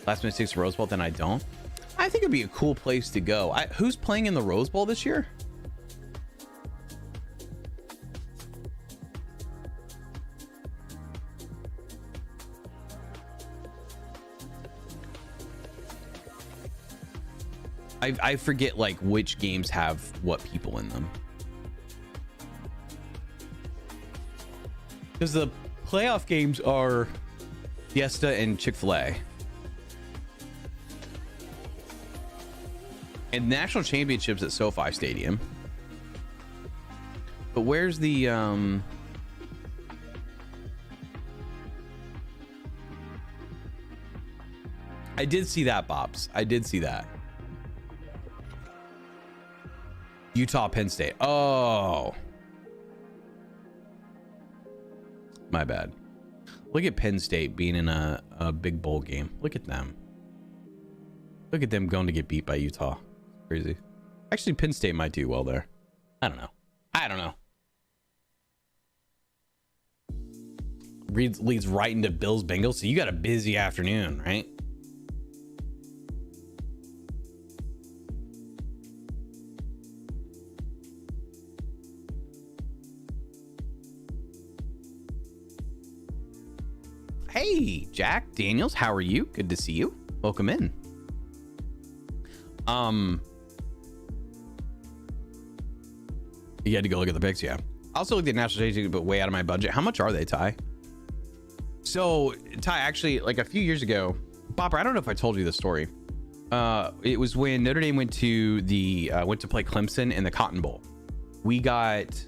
Last minute 6 Rose Bowl, then I don't. I think it'd be a cool place to go. Who's playing in the Rose Bowl this year? I forget like which games have what people in them. Because the playoff games are Fiesta and Chick-fil-A. And national championships at SoFi Stadium. But where's the I did see that, Bobs. I did see that. Utah, Penn State. Oh, my bad. Look at Penn State being in a big bowl game. Look at them. Look at them going to get beat by Utah. Crazy. Actually, Penn State might do well there. I don't know. Leads right into Bills Bengals. So you got a busy afternoon, right? Hey, Jack Daniels, how are you? Good to see you. Welcome in. You had to go look at the picks, yeah. I also looked at national championship, but way out of my budget. How much are they, Ty? So, Ty, actually, like a few years ago, Bopper, I don't know if I told you the story. It was when Notre Dame went to play Clemson in the Cotton Bowl. We got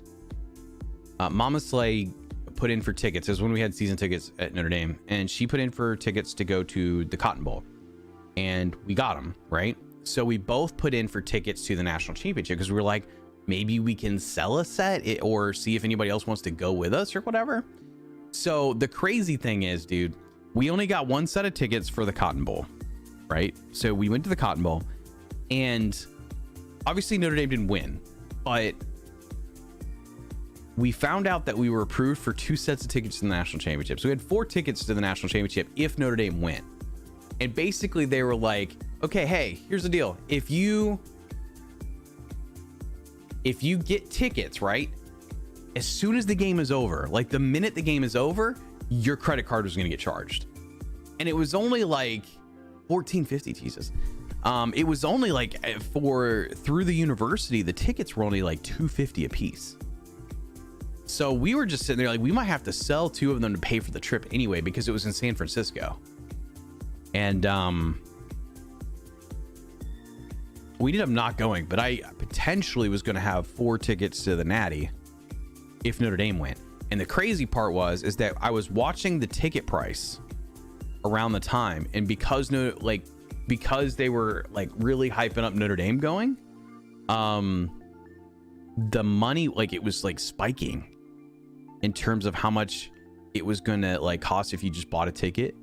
Mama Slay put in for tickets. It was when we had season tickets at Notre Dame, and she put in for tickets to go to the Cotton Bowl, and we got them, right? So we both put in for tickets to the national championship because we were like, maybe we can sell a set or see if anybody else wants to go with us or whatever. So the crazy thing is, dude, we only got one set of tickets for the Cotton Bowl, right? So we went to the Cotton Bowl, and obviously Notre Dame didn't win, but we found out that we were approved for 2 sets of tickets to the national championship. So we had 4 tickets to the national championship if Notre Dame win. And basically they were like, okay, hey, here's the deal. If you get tickets, right, as soon as the game is over, like the minute the game is over, your credit card was going to get charged. And it was only like $14.50, Jesus. It was only like through the university, the tickets were only like $2.50 a piece. So we were just sitting there like, we might have to sell 2 of them to pay for the trip anyway, because it was in San Francisco. And we ended up not going, but I potentially was going to have 4 tickets to the Natty if Notre Dame went. And the crazy part is that I was watching the ticket price around the time, and because they were like really hyping up Notre Dame going, the money, like, it was like spiking in terms of how much it was gonna like cost if you just bought a ticket.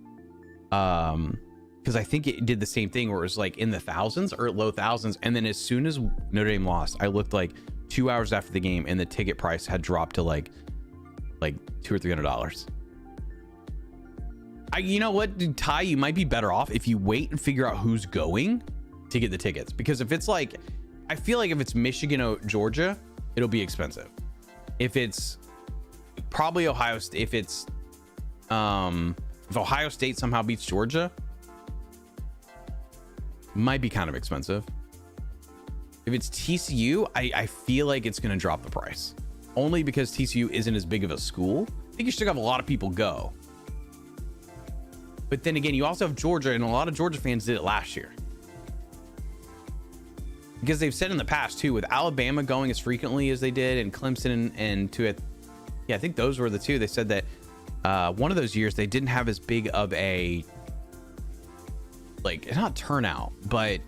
Because I think it did the same thing where it was like in the thousands or low thousands, and then as soon as Notre Dame lost, I looked like 2 hours after the game, and the ticket price had dropped to like $200 or $300. You know what, dude, Ty, you might be better off if you wait and figure out who's going to get the tickets, because if it's like, I feel like if it's Michigan or Georgia, it'll be expensive. If it's probably Ohio State, if Ohio State somehow beats Georgia, might be kind of expensive. If it's TCU, I feel like it's going to drop the price, only because TCU isn't as big of a school. I think you still have a lot of people go. But then again, you also have Georgia, and a lot of Georgia fans did it last year. Because they've said in the past too, with Alabama going as frequently as they did, and Clemson and to it, yeah, I think those were the 2. They said that one of those years they didn't have as big of a, like, not turnout, but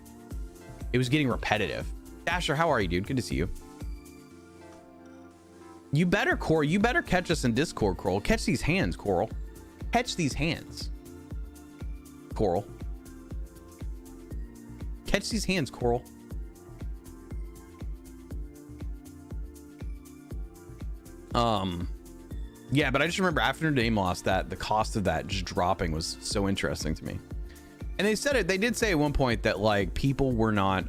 it was getting repetitive. Dasher, how are you, dude? Good to see you. You better, Coral. You better catch us in Discord, Coral. Catch these hands, Coral. Catch these hands, Coral. Catch these hands, Coral. Yeah, but I just remember after Notre Dame lost, that the cost of that just dropping was so interesting to me. And they said it, they did say at one point that like people were not,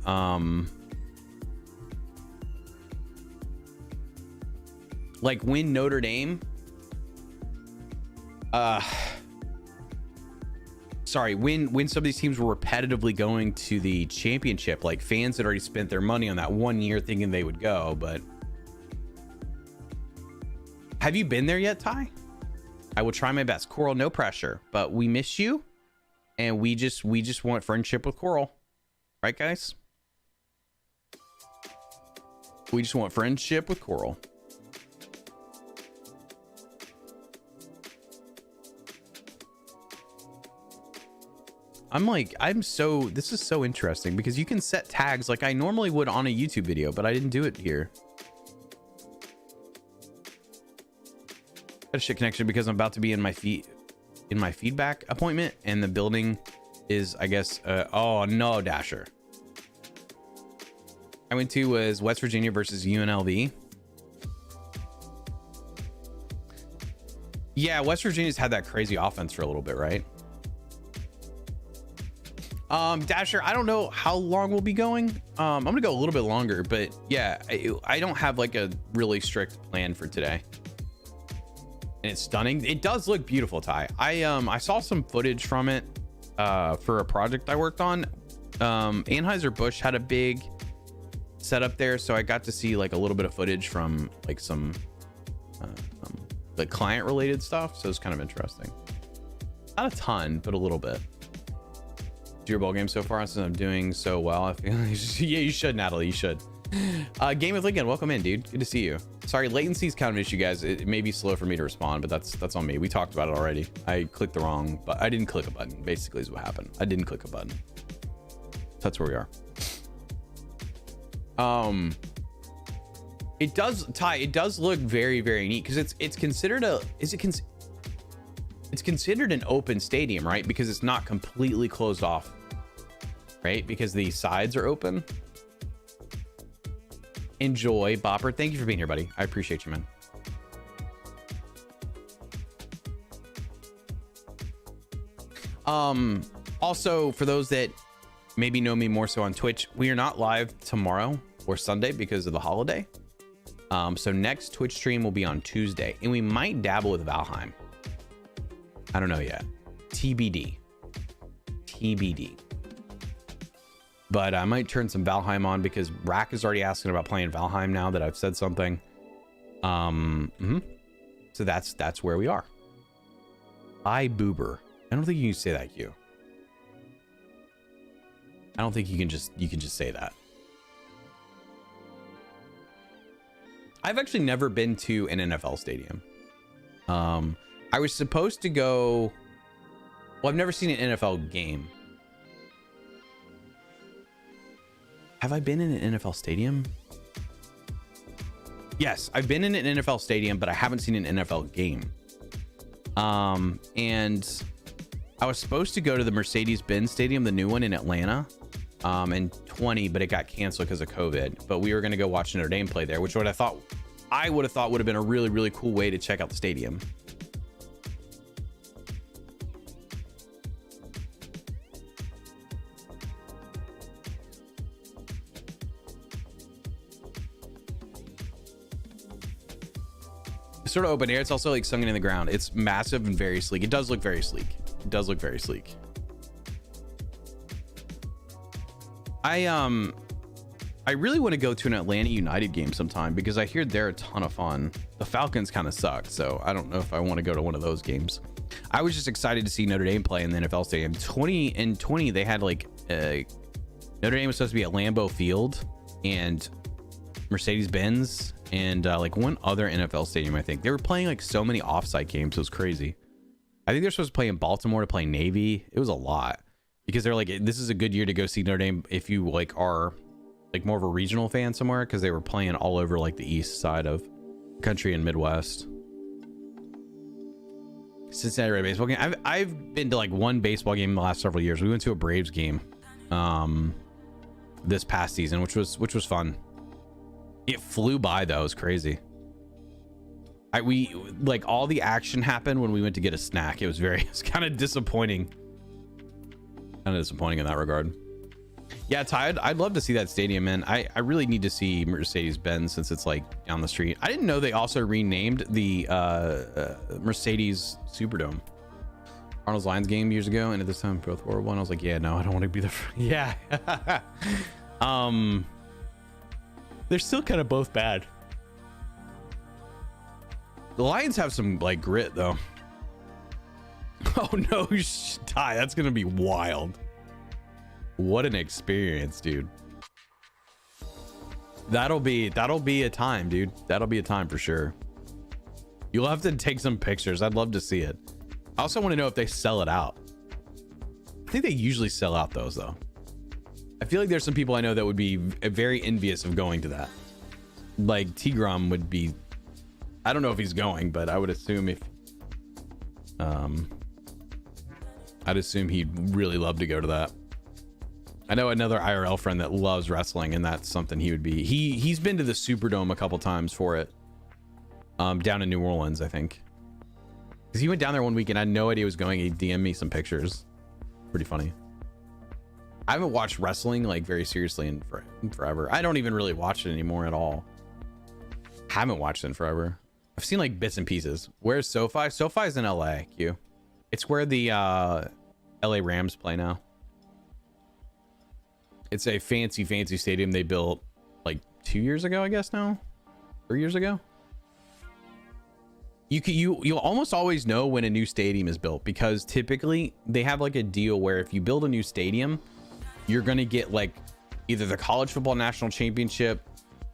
like when Notre Dame, sorry, when some of these teams were repetitively going to the championship, like fans had already spent their money on that one year thinking they would go. But have you been there yet, Ty? I will try my best. Coral, no pressure, but we miss you, and we just want friendship with Coral, right, guys? We just want friendship with Coral. This is so interesting because you can set tags like I normally would on a YouTube video, but I didn't do it here. Got a shit connection because I'm about to be in my feedback appointment, and the building is, I guess, oh no, Dasher. I went to was West Virginia versus UNLV. Yeah, West Virginia's had that crazy offense for a little bit, right? Dasher, I don't know how long we'll be going. I'm gonna go a little bit longer, but yeah, I don't have like a really strict plan for today. and it's stunning. It does look beautiful, Ty. I saw some footage from it for a project I worked on. Anheuser-Busch had a big setup there, so I got to see like a little bit of footage from like some like client related stuff, so it's kind of interesting. Not a ton, but a little bit. Do your ball game so far? Since I'm doing so well, I feel yeah, you should, Natalie, you should. Game of Lincoln, welcome in, dude. Good to see you. Sorry, latency is kind of an issue, guys. It may be slow for me to respond, but that's on me. We talked about it already. I clicked the wrong, but I didn't click a button, basically is what happened. I didn't click a button. That's where we are. It does, Ty, it does look very, very neat because it's considered a, it's considered an open stadium, right? Because it's not completely closed off, right? Because the sides are open. Enjoy, Bopper. Thank you for being here, buddy. I appreciate you, man. Also, for those that maybe know me more so on Twitch, we are not live tomorrow or Sunday because of the holiday. So next Twitch stream will be on Tuesday, and we might dabble with Valheim. I don't know yet. TBD. But I might turn some Valheim on because Rack is already asking about playing Valheim now that I've said something. So that's where we are. Boober. I don't think you can say that, Q. I don't think you can just say that. I've actually never been to an NFL stadium. I was supposed to go. Well, I've never seen an NFL game. Have I been in an NFL stadium? Yes, I've been in an NFL stadium, but I haven't seen an NFL game. And I was supposed to go to the Mercedes-Benz Stadium, the new one in Atlanta, in 20, but it got canceled because of COVID. But we were going to go watch Notre Dame play there, which I would have thought would have been a really, really cool way to check out the stadium. Sort of open air. It's also like sunk in the ground. It's massive and very sleek. It does look very sleek. It does look very sleek. I really want to go to an Atlanta United game sometime because I hear they're a ton of fun. The Falcons kind of suck, so I don't know if I want to go to one of those games. I was just excited to see Notre Dame play in the NFL stadium. 2020 they had like Notre Dame was supposed to be at Lambeau Field and Mercedes-Benz and like one other NFL stadium. I think they were playing like so many offsite games. It was crazy. I think they're supposed to play in Baltimore to play Navy. It was a lot because they're like, this is a good year to go see Notre Dame if you like are like more of a regional fan somewhere, because they were playing all over like the east side of country and Midwest. Cincinnati Red baseball game. I've been to like one baseball game in the last several years. We went to a Braves game this past season, which was fun. It flew by though. It was crazy. We like all the action happened when we went to get a snack. It was kind of disappointing. Kind of disappointing in that regard. Yeah, Ty, I'd love to see that stadium, man. I really need to see Mercedes-Benz since it's like down the street. I didn't know they also renamed the Mercedes Superdome. Arnold's Lions game years ago, and at this time both were one. I was like, yeah, no, I don't want to be the yeah. They're still kind of both bad. The Lions have some like grit though. Oh no, Ty, that's gonna be wild. What an experience, dude. That'll be a time, dude. That'll be a time for sure. You'll have to take some pictures. I'd love to see it. I also want to know if they sell it out. I think they usually sell out those though. I feel like there's some people I know that would be very envious of going to that. Like Tigram would be, I don't know if he's going, but I would assume if I'd assume he'd really love to go to that. I know another IRL friend that loves wrestling, and that's something he would be. He's been to the Superdome a couple times for it. Down in New Orleans, I think. Because he went down there one week and I had no idea he was going. He DM'd me some pictures. Pretty funny. I haven't watched wrestling like very seriously in forever. I don't even really watch it anymore at all. Haven't watched it in forever. I've seen like bits and pieces. Where's SoFi? SoFi's in LA, Q. It's where the LA Rams play now. It's a fancy stadium they built like 2 years ago, I guess now. 3 years ago. You'll almost always know when a new stadium is built, because typically they have like a deal where if you build a new stadium, you're gonna get like either the college football national championship,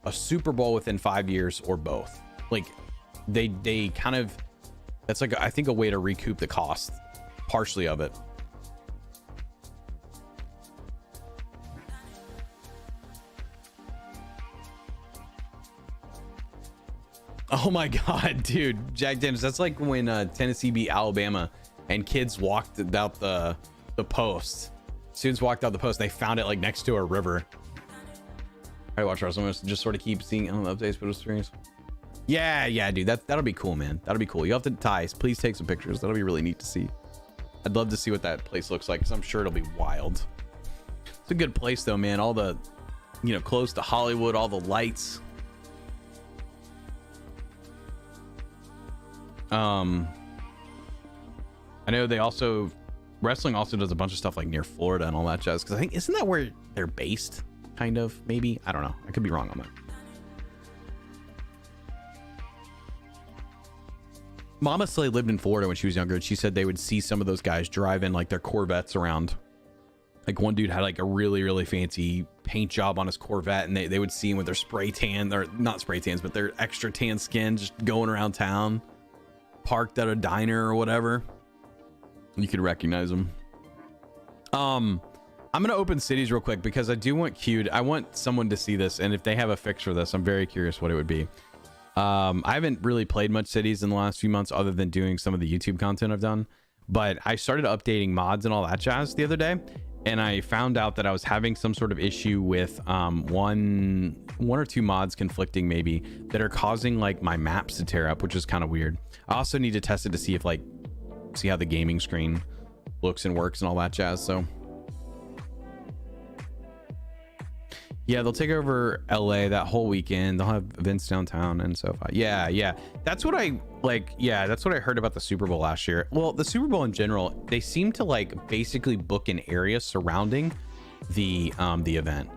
a Super Bowl within 5 years, or both. Like they kind of, that's like I think a way to recoup the cost partially of it. Oh my god, dude, Jack Daniels, that's like when Tennessee beat Alabama and kids walked out the post. Students walked out the post, they found it like next to a river. I watch wrestling, just sort of keep seeing updates, but streams. Yeah, dude, that'll be cool, man. That'll be cool. You have to Ties, please take some pictures. That'll be really neat to see. I'd love to see what that place looks like, because I'm sure it'll be wild. It's a good place though, man. All the, you know, close to Hollywood, all the lights. I know they also, wrestling also does a bunch of stuff like near Florida and all that jazz, because I think, isn't that where they're based, kind of, maybe? I don't know, I could be wrong on that. Mama Slay lived in Florida when she was younger, and she said they would see some of those guys driving like their Corvettes around. Like one dude had like a really fancy paint job on his Corvette, and they would see him with their spray tan, or not spray tans, but their extra tan skin, just going around town, parked at a diner or whatever. You could recognize them. I'm gonna open cities real quick because I do want I want someone to see this, and if they have a fix for this, I'm very curious what it would be. I haven't really played much cities in the last few months other than doing some of the YouTube content I've done, but I started updating mods and all that jazz the other day, and I found out that I was having some sort of issue with one or two mods conflicting maybe that are causing like my maps to tear up, which is kind of weird. I also need to test it to see if like, see how the gaming screen looks and works and all that jazz. So yeah, they'll take over LA that whole weekend. They'll have events downtown and so forth. Yeah, that's what I like. Yeah, that's what I heard about the Super Bowl last year. Well, the Super Bowl in general, they seem to like basically book an area surrounding the event.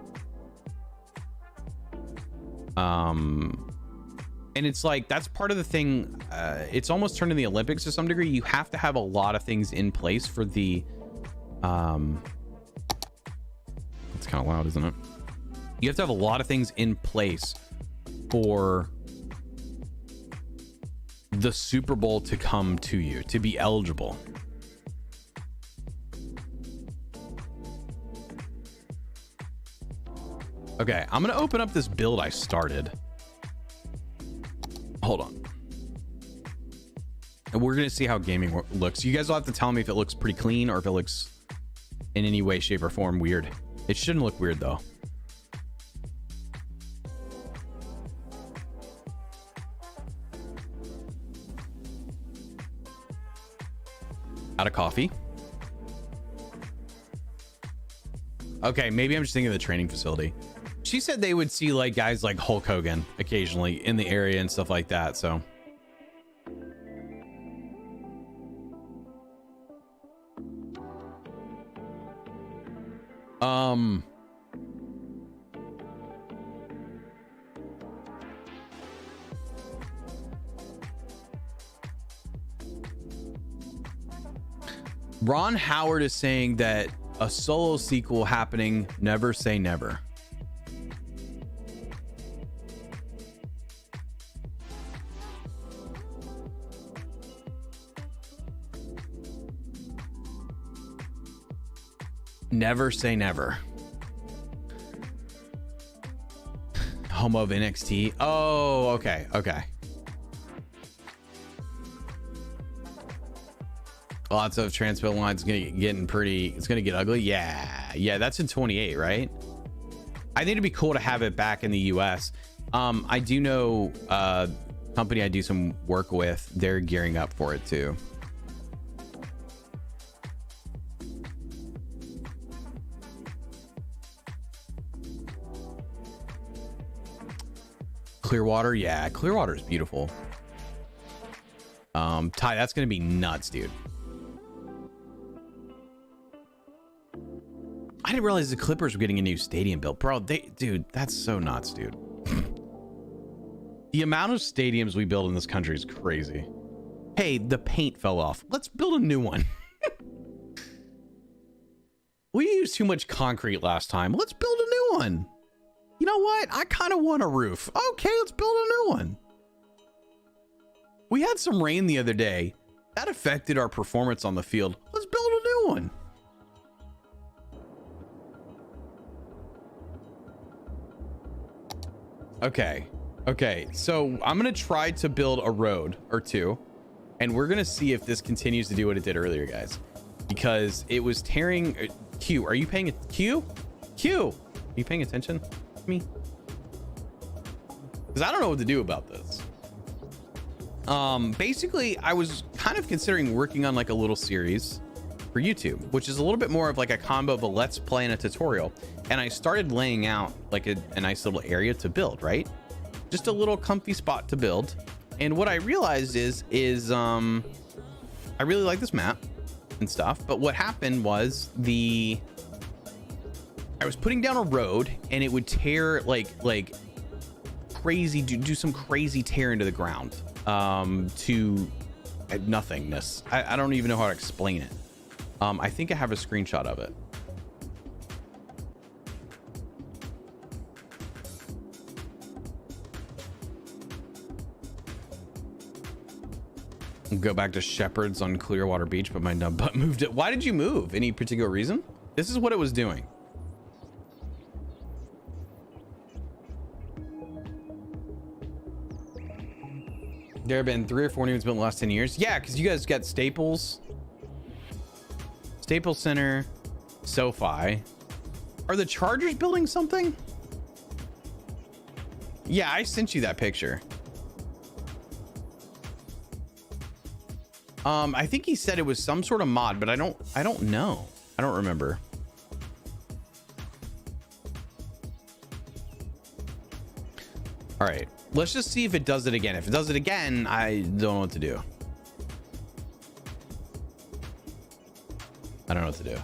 And it's like, that's part of the thing. It's almost turned in the Olympics to some degree. You have to have a lot of things in place for the it's kind of loud, isn't it? You have to have a lot of things in place for the Super Bowl to come to you, to be eligible. Okay, I'm gonna open up this build I started. Hold on. And we're gonna see how gaming looks. You guys will have to tell me if it looks pretty clean or if it looks in any way, shape, or form weird. It shouldn't look weird though. Out of coffee. Okay, maybe I'm just thinking of the training facility. She said they would see like guys like Hulk Hogan occasionally in the area and stuff like that, so. Ron Howard is saying that a Solo sequel happening, never say never. Never say never. Home of NXT. Oh, okay. Lots of transfer lines getting pretty, it's gonna get ugly. Yeah, that's in 28, right? I think it'd be cool to have it back in the US. I do know company I do some work with, they're gearing up for it too. Clearwater, yeah, Clearwater is beautiful. Ty, that's gonna be nuts, dude. I didn't realize the Clippers were getting a new stadium built, bro. Dude, that's so nuts, dude. The amount of stadiums we build in this country is crazy. Hey, the paint fell off. Let's build a new one. We used too much concrete last time. Let's build a new one. You know what? I kind of want a roof. Okay, let's build a new one. We had some rain the other day. That affected our performance on the field. Let's build a new one. Okay, so I'm gonna try to build a road or two, and we're gonna see if this continues to do what it did earlier, guys, because it was tearing. Q, are you paying Q? Are you paying attention to me? Because I don't know what to do about this. Basically, I was kind of considering working on like a little series for YouTube, which is a little bit more of like a combo of a let's play and a tutorial. And I started laying out like a nice little area to build, right? Just a little comfy spot to build. And what I realized is I really like this map and stuff, but what happened was I was putting down a road and it would tear like crazy, do some crazy tear into the ground to nothingness. I don't even know how to explain it. I think I have a screenshot of it. Go back to Shepherd's on Clearwater Beach, but my dumb butt moved it. Why did you move? Any particular reason? This is what it was doing. There have been 3 or 4 new ones built in the last 10 years. Yeah, because you guys got Staples Center, SoFi. Are the Chargers building something? Yeah, I sent you that picture. I think he said it was some sort of mod, but I don't know. I don't remember. All right, let's just see if it does it again. If it does it again, I don't know what to do. I don't know what to do.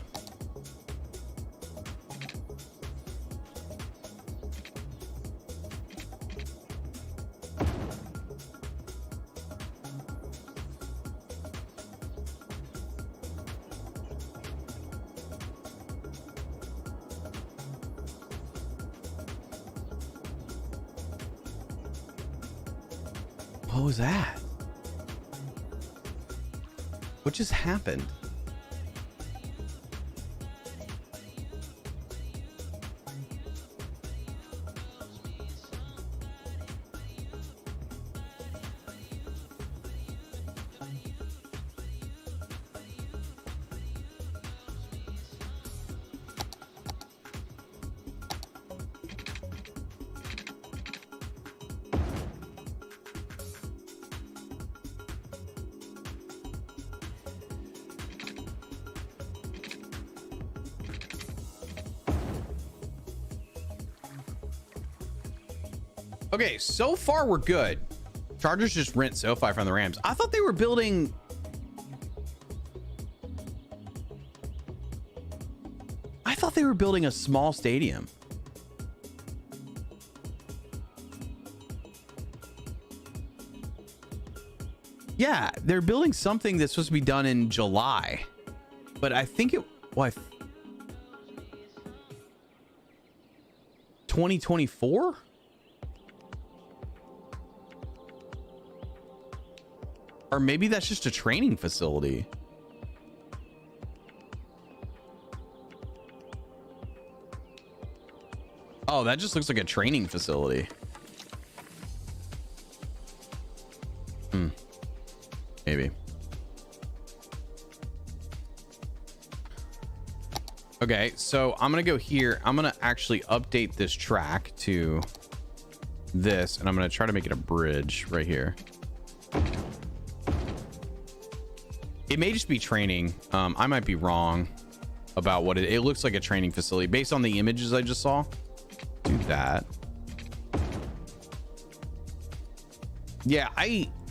What was that? What just happened? Okay, so far we're good. Chargers just rent SoFi from the Rams. I thought they were building... a small stadium. Yeah, they're building something that's supposed to be done in July. But I think it... What? 2024? Or maybe that's just a training facility. Oh, that just looks like a training facility. Maybe. Okay, so I'm gonna go here. I'm gonna actually update this track to this, and I'm gonna try to make it a bridge right here. It may just be training. I might be wrong about what it looks like. A training facility based on the images I just saw. Do that. Yeah,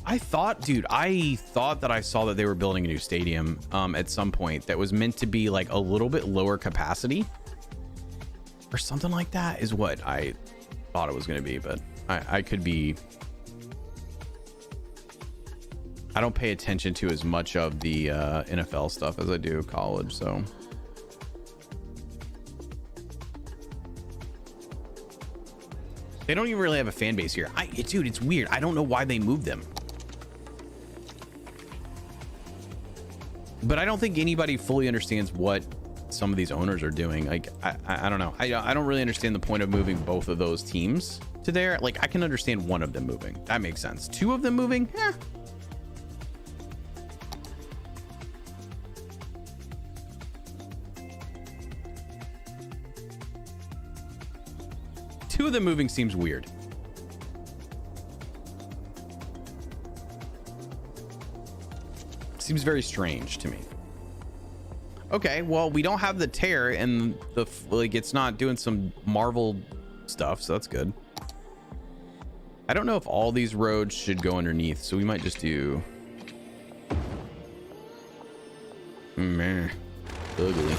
I thought, dude, I thought that I saw that they were building a new stadium at some point that was meant to be like a little bit lower capacity or something like that is what I thought it was going to be, but I could be. I don't pay attention to as much of the NFL stuff as I do college, so. They don't even really have a fan base here. Dude, it's weird. I don't know why they moved them. But I don't think anybody fully understands what some of these owners are doing. Like, I don't know. I don't really understand the point of moving both of those teams to there. Like, I can understand one of them moving. That makes sense. Two of them moving? Eh. Two of them moving seems weird. Seems very strange to me. Okay, well, we don't have the tear and the like it's not doing some Marvel stuff, so that's good. I don't know if all these roads should go underneath, so we might just do meh. Ugly.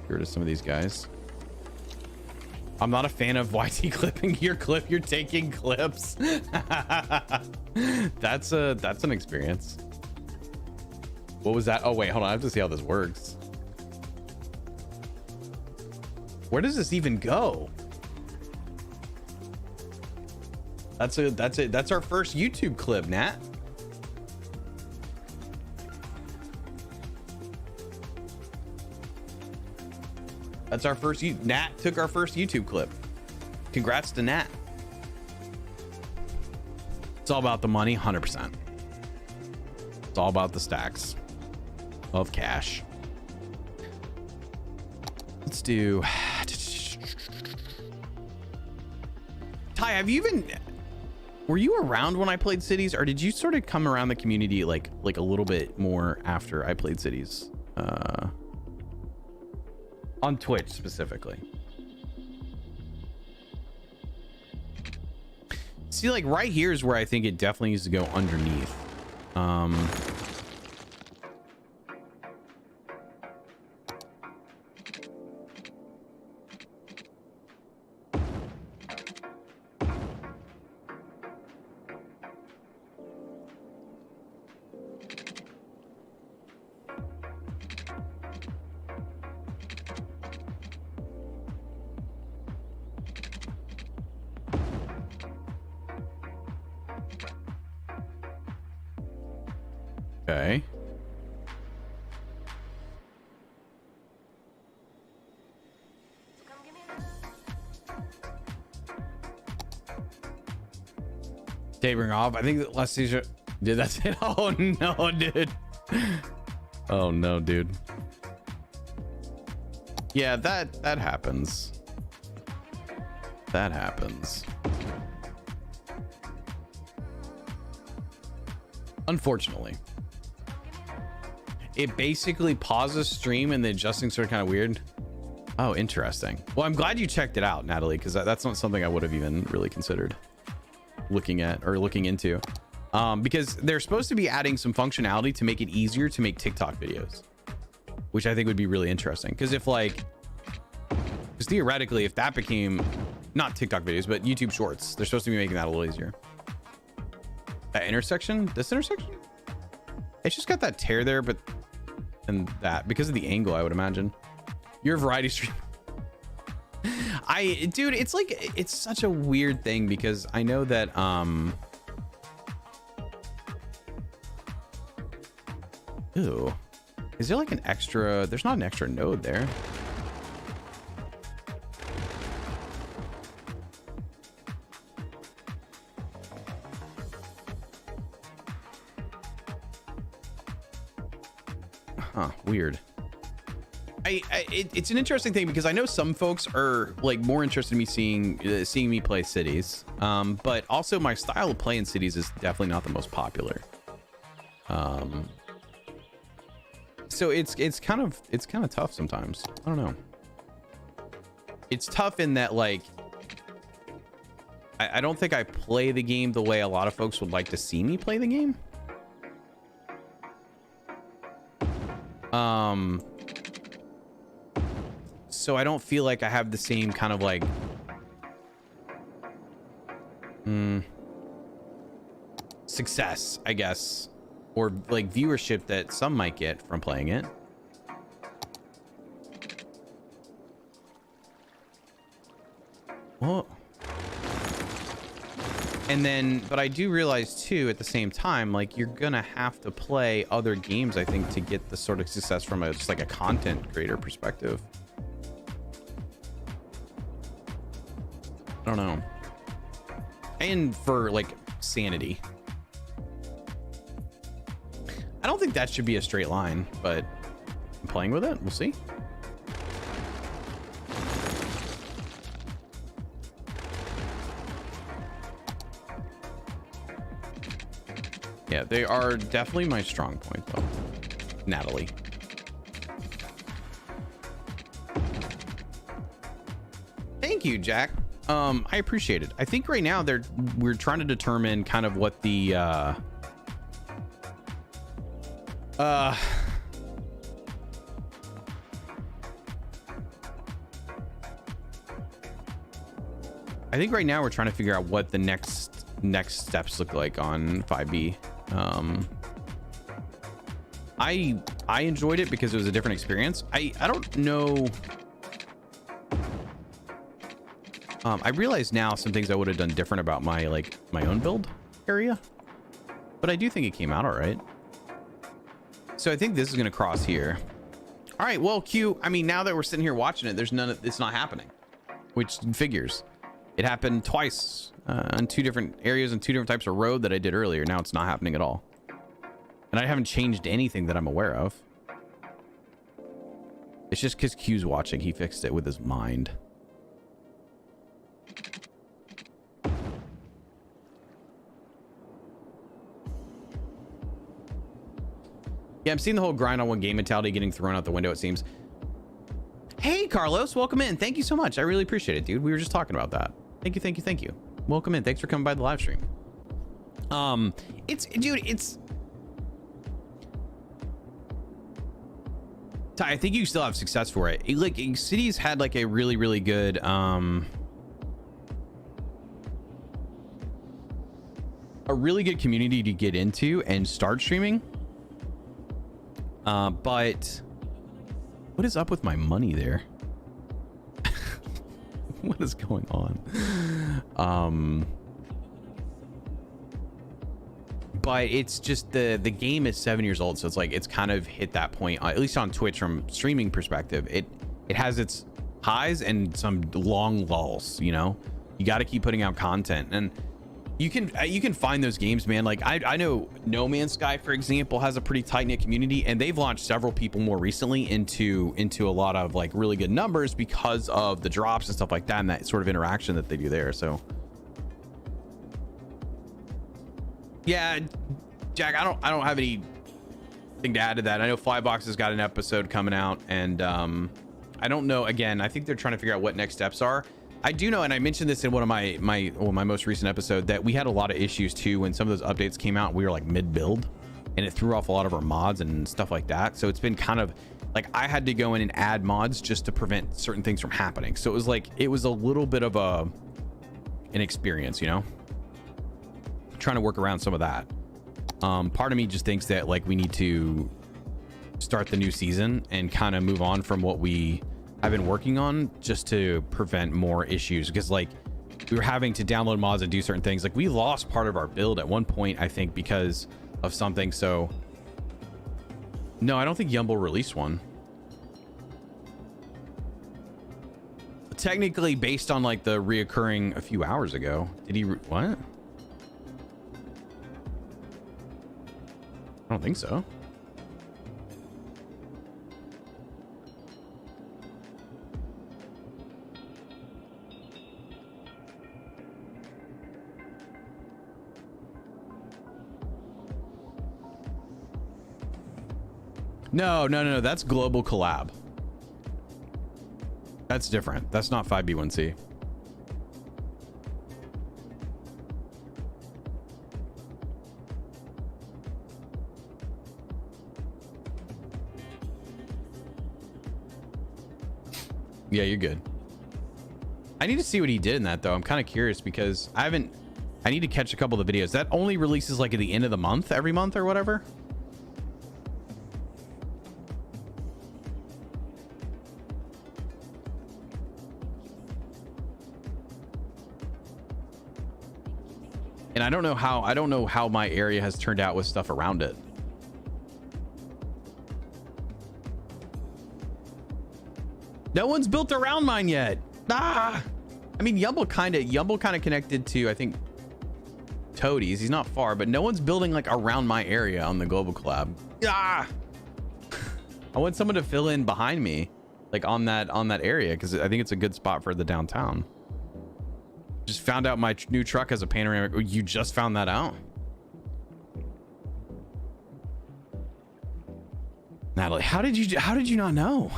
Get rid of some of these guys. I'm not a fan of YT clipping your clip. You're taking clips. That's an experience. What was that? Oh wait, hold on. I have to see how this works. Where does this even go? That's it. That's our first YouTube clip, Nat. That's our first. Nat took our first YouTube clip. Congrats to Nat. It's all about the money, 100%. It's all about the stacks of cash. Let's do. Ty, have you even? Were you around when I played Cities, or did you sort of come around the community like a little bit more after I played Cities? On Twitch specifically. See, like right here is where I think it definitely needs to go underneath. Okay. Tapering off. I think that last season. Dude, that's it. Oh no, dude. Oh no, dude. Yeah, that happens. That happens. Unfortunately. It basically pauses stream and the adjusting sort of kind of weird. Oh, interesting. Well, I'm glad you checked it out, Natalie, because that's not something I would have even really considered looking at or looking into. Because they're supposed to be adding some functionality to make it easier to make TikTok videos, which I think would be really interesting. Because because theoretically, if that became not TikTok videos, but YouTube Shorts, they're supposed to be making that a little easier. That intersection, this intersection, it's just got that tear there, but. And that because of the angle, I would imagine. Your variety stream. Dude, it's like it's such a weird thing because I know that Ooh. Is there like an extra? There's not an extra node there. Huh, weird. It's an interesting thing because I know some folks are like more interested in me seeing me play Cities, but also my style of play in Cities is definitely not the most popular. So it's kind of tough sometimes. I don't know. It's tough in that, like, I don't think I play the game the way a lot of folks would like to see me play the game. So I don't feel like I have the same kind of like success, I guess, or like viewership that some might get from playing it. Well, and then, but I do realize too, at the same time, like you're gonna have to play other games, I think, to get the sort of success from a, just like a content creator perspective. I don't know. And for like sanity. I don't think that should be a straight line, but I'm playing with it. We'll see. Yeah, they are definitely my strong point, though. Natalie. Thank you, Jack. I appreciate it. I think right now we're trying to determine kind of what the I think right now we're trying to figure out what the next steps look like on 5B. I enjoyed it because it was a different experience. I don't know. I realize now some things I would have done different about my own build area, but I do think it came out all right. So I think this is going to cross here. All right, well, Q, I mean, now that we're sitting here watching it, it's not happening, which figures. It happened twice on 2 different areas and 2 different types of road that I did earlier. Now it's not happening at all. And I haven't changed anything that I'm aware of. It's just because Q's watching. He fixed it with his mind. Yeah, I'm seeing the whole grind on one game mentality getting thrown out the window, it seems. Hey, Carlos, welcome in. Thank you so much. I really appreciate it, dude. We were just talking about that. Thank you, thank you, thank you. Welcome in. Thanks for coming by the live stream. I think you still have success for it. Like, Cities had like a really, really good, a really good community to get into and start streaming. But what is up with my money there? What is going on? But it's just the game is 7 years old, so it's like it's kind of hit that point, at least on Twitch from streaming perspective. It has its highs and some long lulls, you know. You got to keep putting out content, and you can find those games, man. Like I know No Man's Sky, for example, has a pretty tight-knit community, and they've launched several people more recently into a lot of like really good numbers because of the drops and stuff like that, and that sort of interaction that they do there. So yeah, Jack, I don't have anything to add to that. I know Flybox has got an episode coming out, and I don't know. Again, I think they're trying to figure out what next steps are. I do know, and I mentioned this in one of my most recent episode, that we had a lot of issues too when some of those updates came out. We were like mid-build, and it threw off a lot of our mods and stuff like that. So it's been kind of like I had to go in and add mods just to prevent certain things from happening. So it was a little bit of an experience, you know, trying to work around some of that. Part of me just thinks that like we need to start the new season and kind of move on from what we have been working on, just to prevent more issues, because like we were having to download mods and do certain things. Like we lost part of our build at one point, I think, because of something. So no, I don't think Yumble released one. Technically, based on like the reoccurring a few hours ago. Did he what? I don't think so. No. That's global collab. That's different. That's not 5B1C. Yeah, you're good. I need to see what he did in that though. I'm kind of curious because I need to catch a couple of the videos. That only releases like at the end of the month, every month or whatever. And I don't know how my area has turned out with stuff around it. No one's built around mine yet. Ah, I mean, Yumble kind of connected to, I think, Toadies. He's not far, but no one's building like around my area on the global collab. Ah, I want someone to fill in behind me, like on that area, because I think it's a good spot for the downtown. Just found out my new truck has a panoramic. Oh, you just found that out? Natalie, how did you not know?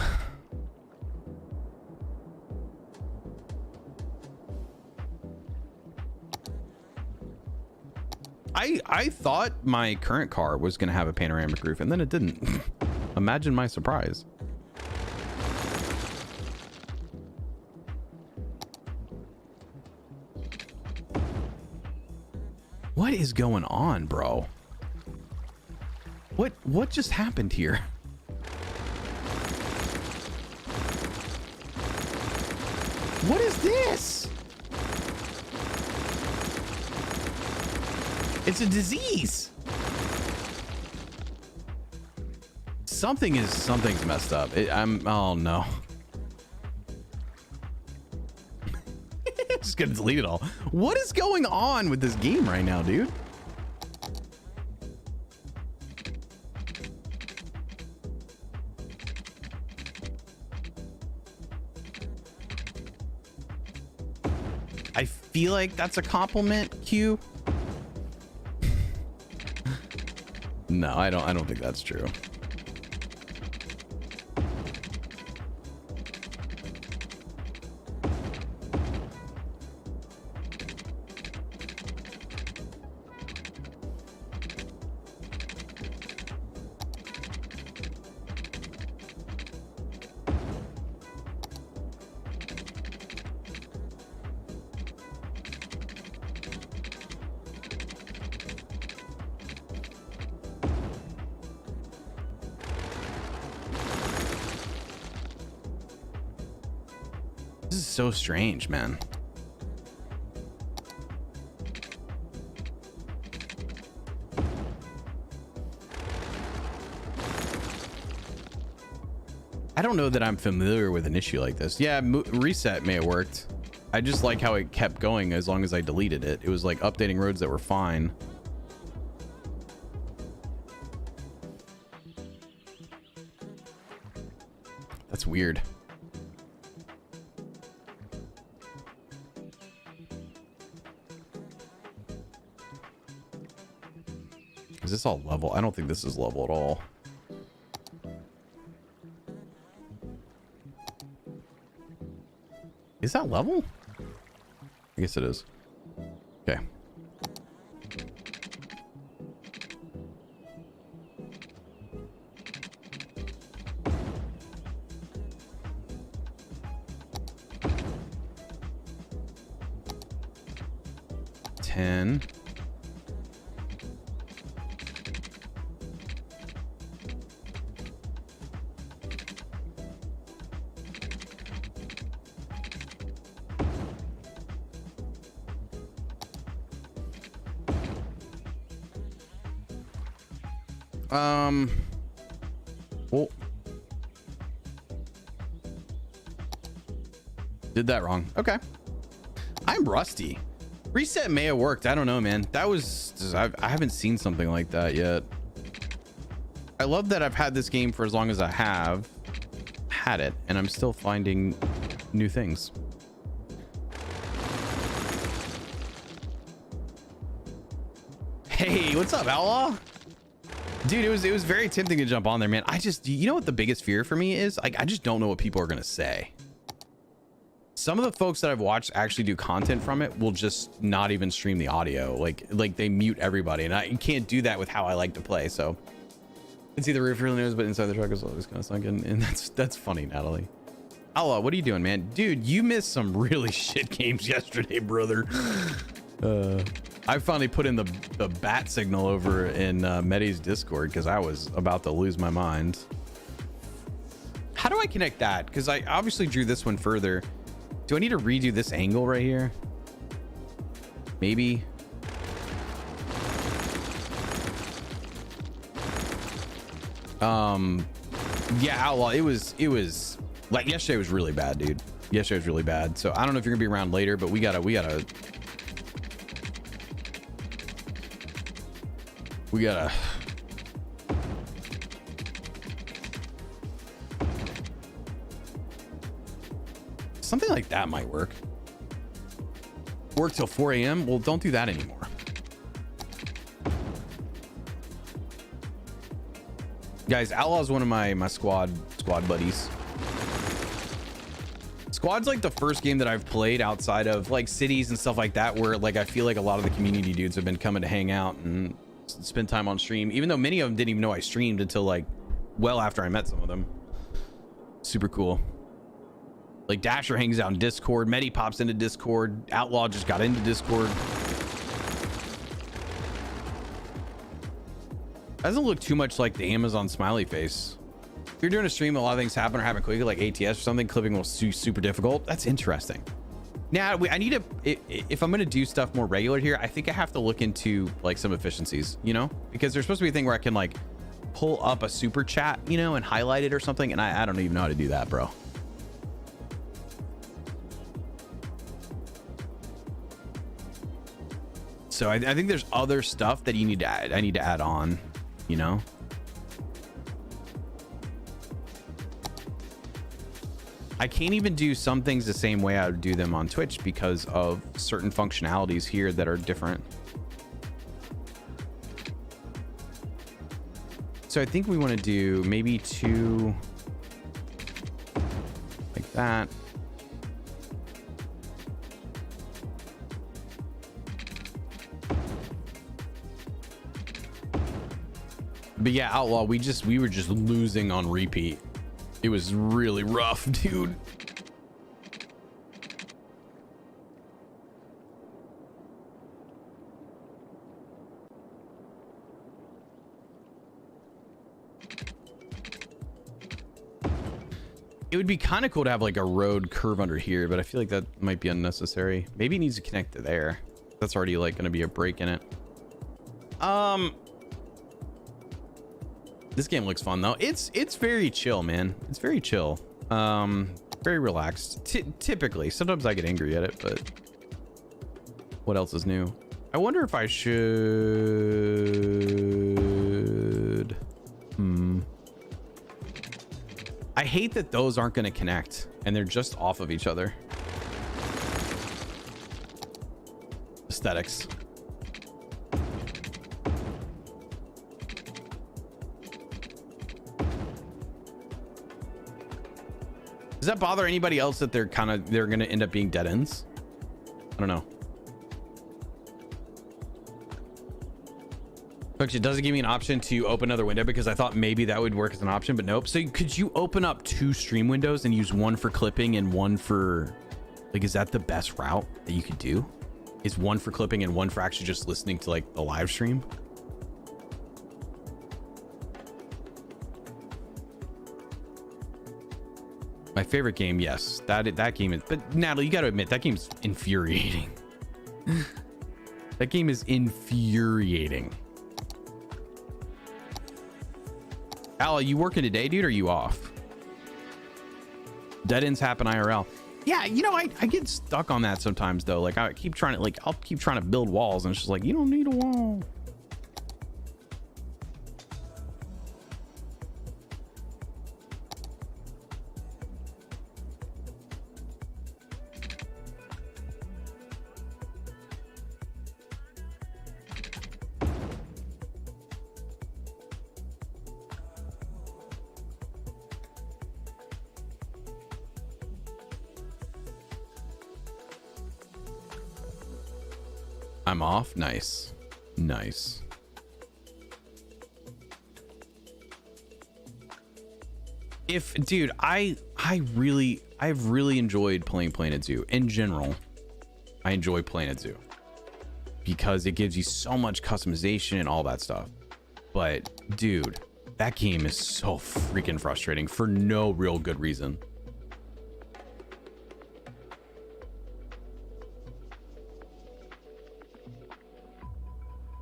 I thought my current car was going to have a panoramic roof, and then it didn't. Imagine my surprise. What is going on, bro? What just happened here? What is this? It's a disease. Something's messed up. Oh no. Just gonna delete it all. What is going on with this game right now, dude? I feel like that's a compliment, Q. No, I don't think that's true. This is so strange, man. I don't know that I'm familiar with an issue like this. Yeah, reset may have worked. I just like how it kept going as long as I deleted it. It was like updating roads that were fine. That's weird. Is this all level? I don't think this is level at all. Is that level? I guess it is. Okay. Ten. Oh. Did that wrong. Okay. I'm rusty. Reset may have worked. I don't know, man. That was... I haven't seen something like that yet. I love that I've had this game for as long as I have had it, and I'm still finding new things. Hey, what's up, Outlaw? Dude, it was very tempting to jump on there, man. I just, you know what the biggest fear for me is? Like, I just don't know what people are gonna say. Some of the folks that I've watched actually do content from it will just not even stream the audio. Like they mute everybody, and I can't do that with how I like to play. So I can see the roof really knows, but inside the truck is always kind of sunken, and that's funny, Natalie. Allah, what are you doing, man? Dude, you missed some really shit games yesterday, brother. I finally put in the bat signal over in Medi's Discord because I was about to lose my mind. How do I connect that? Because I obviously drew this one further. Do I need to redo this angle right here? Maybe. Yeah, Outlaw, it was like yesterday was really bad, dude. Yesterday was really bad. So I don't know if you're gonna be around later, but we gotta something like that might work. Work till 4 a.m. Well, don't do that anymore. Guys, Outlaw's one of my squad buddies. Squad's like the first game that I've played outside of like cities and stuff like that, where like I feel like a lot of the community dudes have been coming to hang out and spend time on stream, even though many of them didn't even know I streamed until like well after I met some of them. Super cool. Like Dasher hangs out in Discord, Medi pops into Discord, Outlaw just got into Discord. Doesn't look too much like the Amazon smiley face. If you're doing a stream, a lot of things happen or happen quickly, like ATS or something, clipping will be super difficult. That's interesting. Now, I need to, if I'm going to do stuff more regular here, I think I have to look into like some efficiencies, you know, because there's supposed to be a thing where I can like pull up a super chat, you know, and highlight it or something. And I don't even know how to do that, bro. So I think there's other stuff that you need to add. I need to add on, you know. I can't even do some things the same way I would do them on Twitch because of certain functionalities here that are different. So I think we want to do maybe 2 like that. But yeah, Outlaw, we were just losing on repeat. It was really rough, dude. It would be kind of cool to have like a road curve under here, but I feel like that might be unnecessary. Maybe it needs to connect to there. That's already like going to be a break in it. This game looks fun though. It's very chill, man. It's very chill. Very relaxed. Typically, sometimes I get angry at it, but what else is new? I wonder if I should. I hate that those aren't going to connect and they're just off of each other. Aesthetics. Does that bother anybody else that they're going to end up being dead ends? I don't know. Folks, it doesn't give me an option to open another window because I thought maybe that would work as an option, but nope. So could you open up 2 stream windows and use one for clipping and one for like, is that the best route that you could do? Is one for clipping and one for actually just listening to like the live stream? My favorite game, yes, that game is, but Natalie, you got to admit that game's infuriating. That game is infuriating. Al, you working today, dude, or are you off? Dead ends happen IRL. Yeah, you know, I get stuck on that sometimes though. Like I keep trying to I'll keep trying to build walls and it's just like, you don't need a wall. I'm off. Nice. Nice. If dude, I've really enjoyed playing Planet Zoo in general. I enjoy Planet Zoo because it gives you so much customization and all that stuff. But dude, that game is so freaking frustrating for no real good reason.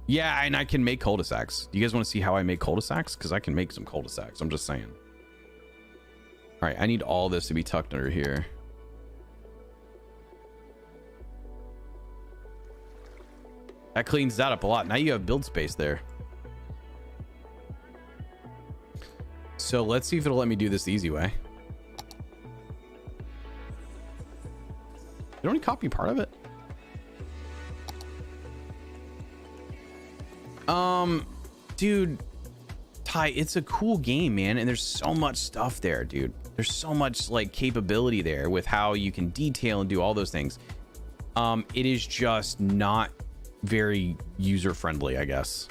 Yeah, and I can make cul-de-sacs. Do you guys want to see how I make cul-de-sacs? Because I can make some cul-de-sacs. I'm just saying. All right, I need all this to be tucked under here. That cleans that up a lot. Now you have build space there. So let's see if it'll let me do this the easy way. You only copy part of it? Dude, Ty, it's a cool game, man, and there's so much stuff there, dude. There's so much like capability there with how you can detail and do all those things. It is just not very user friendly, I guess.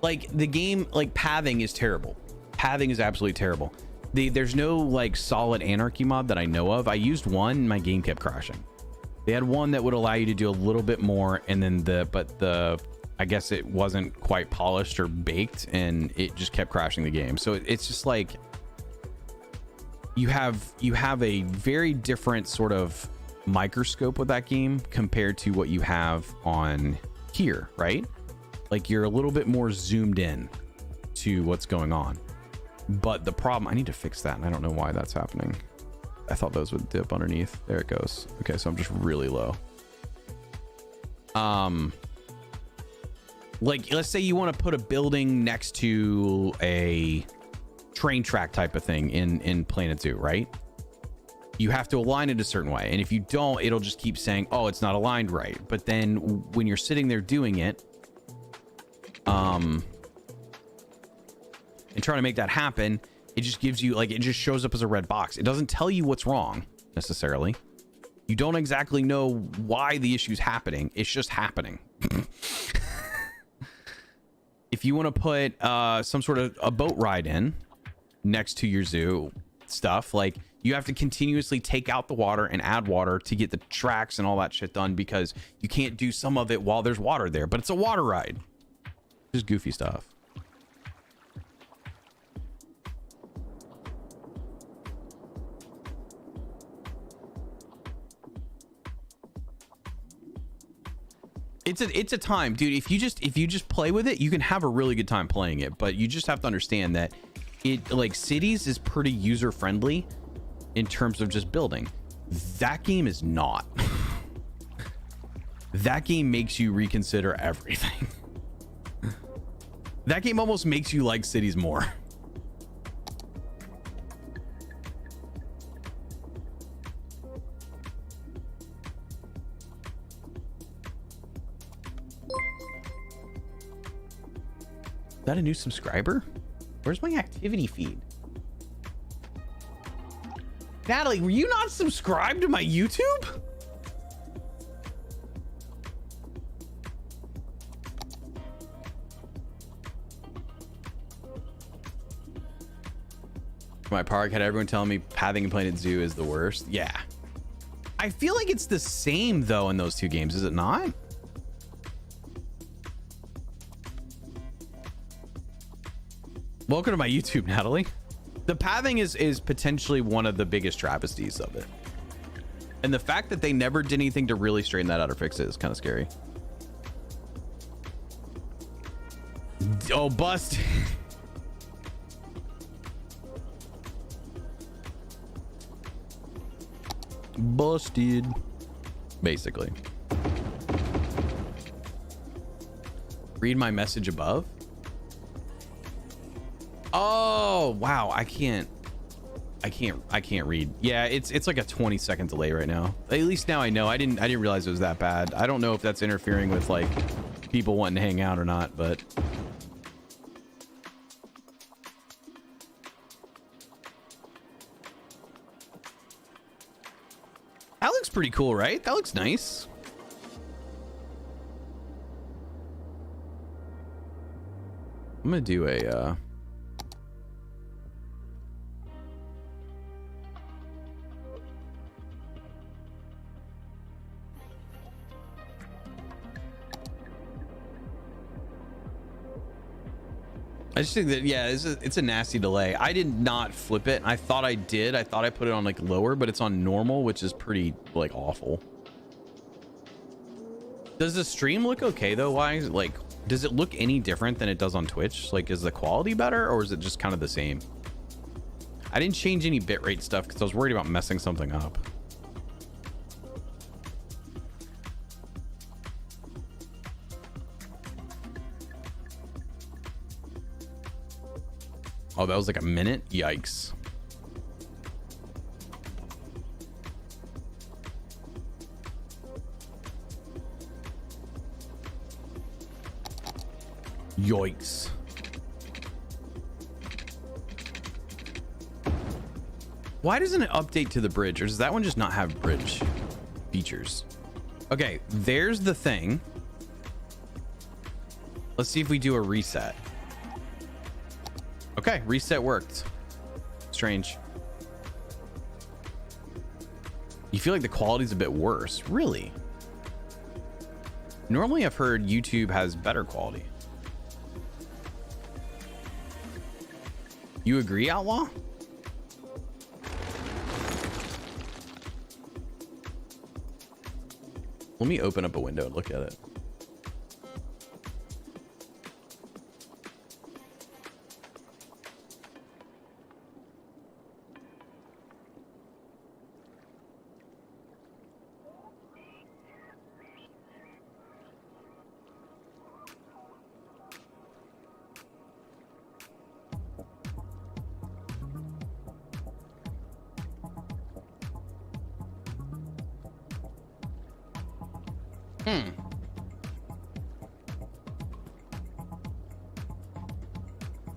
Like the game, like pathing is terrible. Pathing is absolutely terrible. There's no like solid anarchy mod that I know of. I used one and my game kept crashing. They had one that would allow you to do a little bit more, and then I guess it wasn't quite polished or baked, and it just kept crashing the game. So it's just like you have a very different sort of microscope with that game compared to what you have on here, right? Like you're a little bit more zoomed in to what's going on. But the problem, I need to fix that, and I don't know why that's happening. I thought those would dip underneath. There it goes. Okay, so I'm just really low. Like let's say you want to put a building next to a train track type of thing in Planet Zoo, right? You have to align it a certain way, and if you don't, it'll just keep saying, oh, it's not aligned right. But then when you're sitting there doing it, and trying to make that happen, it just gives you like, it just shows up as a red box. It doesn't tell you what's wrong necessarily. You don't exactly know why the issue's happening. It's just happening. If you want to put some sort of a boat ride in next to your zoo stuff, like you have to continuously take out the water and add water to get the tracks and all that shit done, because you can't do some of it while there's water there, but it's a water ride. Just goofy stuff. It's a time, dude. If you just play with it, you can have a really good time playing it, but you just have to understand that it, like, Cities is pretty user friendly in terms of just building. That game is not. That game makes you reconsider everything. That game almost makes you like Cities more. Is that a new subscriber? Where's my activity feed? Natalie, were you not subscribed to my YouTube? My park had everyone telling me pathing and Planet Zoo is the worst. Yeah. I feel like it's the same though in those two games, is it not? Welcome to my YouTube, Natalie. The pathing is potentially one of the biggest travesties of it. And the fact that they never did anything to really straighten that out or fix it is kind of scary. Oh, bust. Busted. Basically. Read my message above. Oh wow, I can't read. Yeah, it's like a 20-second delay right now. At least now I know. I didn't realize it was that bad. I don't know if that's interfering with like people wanting to hang out or not, but That looks pretty cool, right? That looks nice. I'm gonna do a I just think that, yeah, it's a nasty delay. I did not flip it. I thought I did. I thought I put it on like lower, but it's on normal, which is pretty like awful. Does the stream look okay though? Why? Like, does it look any different than it does on Twitch? Like, is the quality better or is it just kind of the same? I didn't change any bitrate stuff because I was worried about messing something up. Oh, that was like a minute? Yikes. Yikes. Why doesn't it update to the bridge? Or does that one just not have bridge features? Okay, there's the thing. Let's see if we do a reset. Okay, reset worked. Strange. You feel like the quality's a bit worse. Really? Normally I've heard YouTube has better quality. You agree, Outlaw? Let me open up a window and look at it.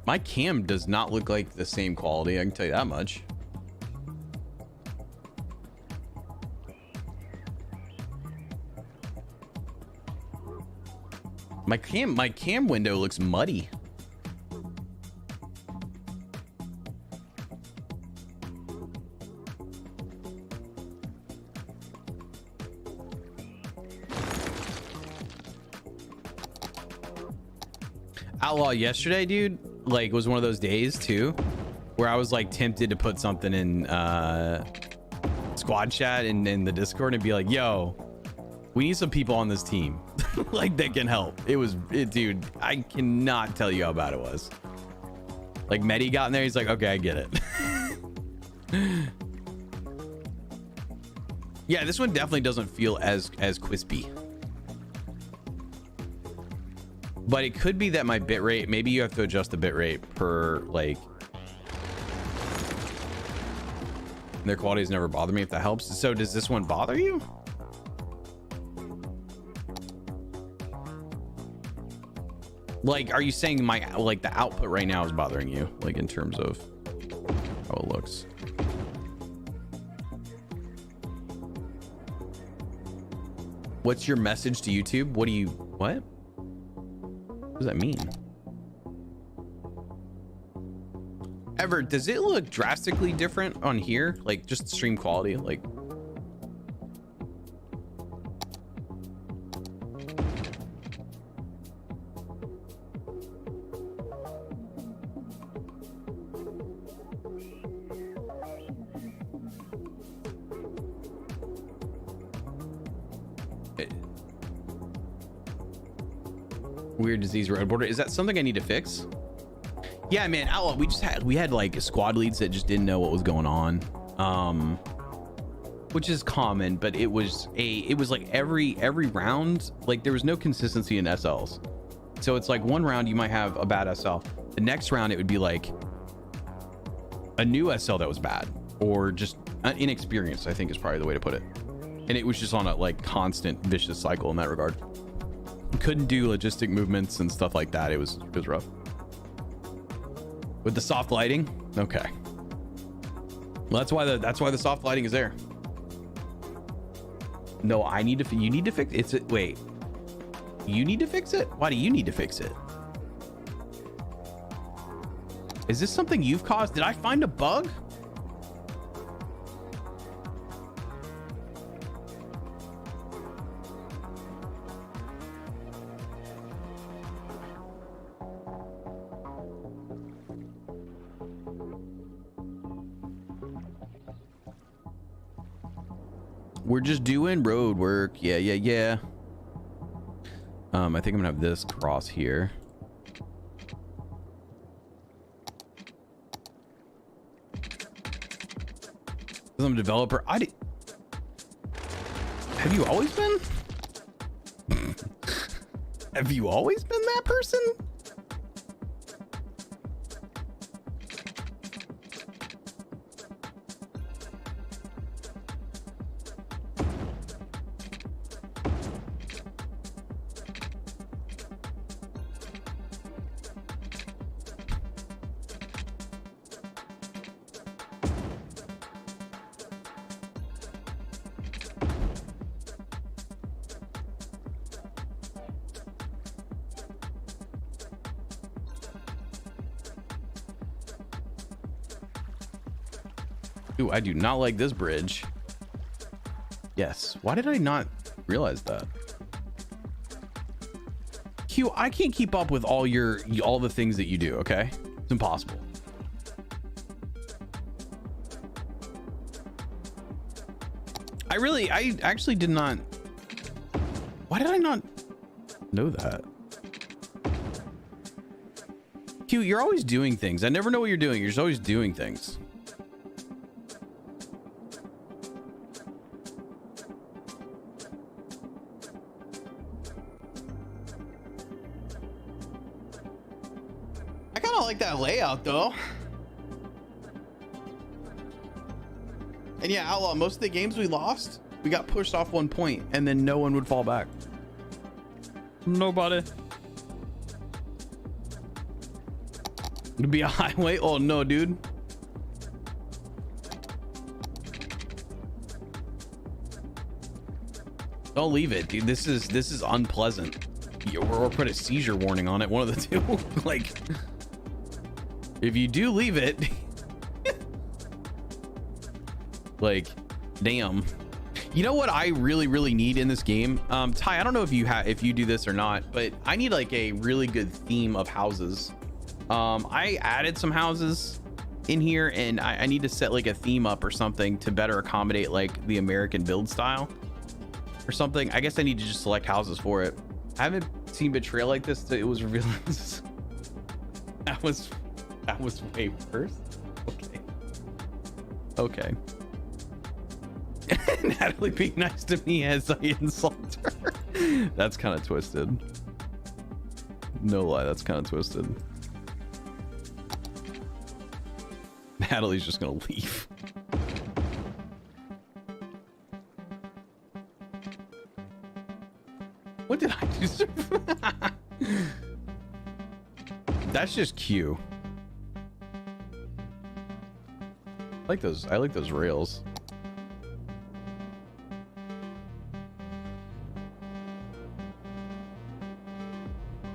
My cam does not look like the same quality, I can tell you that much. My cam window looks muddy. Outlaw, yesterday, dude, like, was one of those days too where I was like tempted to put something in squad chat and in the Discord and be like, yo, we need some people on this team like that can help. Dude, I cannot tell you how bad it was. Like, Medi got in there, he's like, okay, I get it. Yeah, this one definitely doesn't feel as crispy. But it could be that my bitrate, maybe you have to adjust the bitrate per, like, their quality has never bothered me, if that helps. So does this one bother you? Like, are you saying my, like, the output right now is bothering you, like, in terms of how it looks? What's your message to YouTube? What does that mean? Ever, does it look drastically different on here? Like, just stream quality, like. Weird disease road border. Is that something I need to fix? Yeah, man, Outlaw, we had like squad leads that just didn't know what was going on, which is common, but it was like every round, like there was no consistency in SLs. So it's like one round you might have a bad SL, the next round it would be like a new SL that was bad, or just inexperienced, I think is probably the way to put it. And it was just on a like constant vicious cycle in that regard. Couldn't do logistic movements and stuff like that. It was rough. With the soft lighting, okay. Well, that's why the soft lighting is there. No, I need to. You need to fix it. Wait. You need to fix it? Why do you need to fix it? Is this something you've caused? Did I find a bug? We're just doing road work. Yeah. I think I'm gonna have this cross here. Because I'm a developer. Have you always been? Have you always been that person? Ooh, I do not like this bridge. Yes. Why did I not realize that? Q, I can't keep up with all the things that you do, okay? It's impossible. I actually did not. Why did I not know that? Q, you're always doing things. I never know what you're doing. You're just always doing things. That layout though. And yeah, Outlaw, most of the games we lost, we got pushed off 1 point and then no one would fall back. Nobody. It'd be a highway. Oh no, dude. Don't leave it, dude. This is unpleasant. Or put a seizure warning on it, one of the two. Like, if you do leave it, like, damn. You know what I really need in this game? Ty, I don't know if you do this or not, but I need like a really good theme of houses. I added some houses in here and I need to set like a theme up or something to better accommodate like the American build style or something. I guess I need to just select houses for it. I haven't seen Betrayal like this. It was revealed. That was way worse. Okay. Natalie being nice to me as I insult her. That's kind of twisted. No lie, that's kind of twisted. Natalie's just gonna leave. What did I do? That's just Q. I like those rails.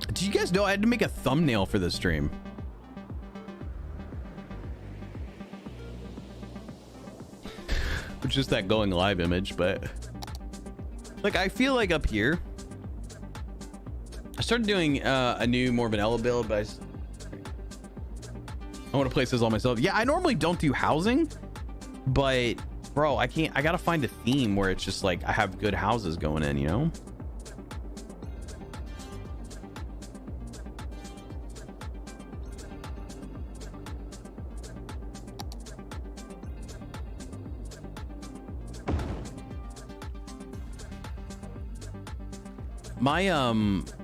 Did you guys know I had to make a thumbnail for this stream? It's just that going live image, but like I feel like up here I started doing a new more vanilla build, but I want to place this all myself. Yeah, I normally don't do housing, but bro, I gotta find a theme where it's just like I have good houses going in, you know?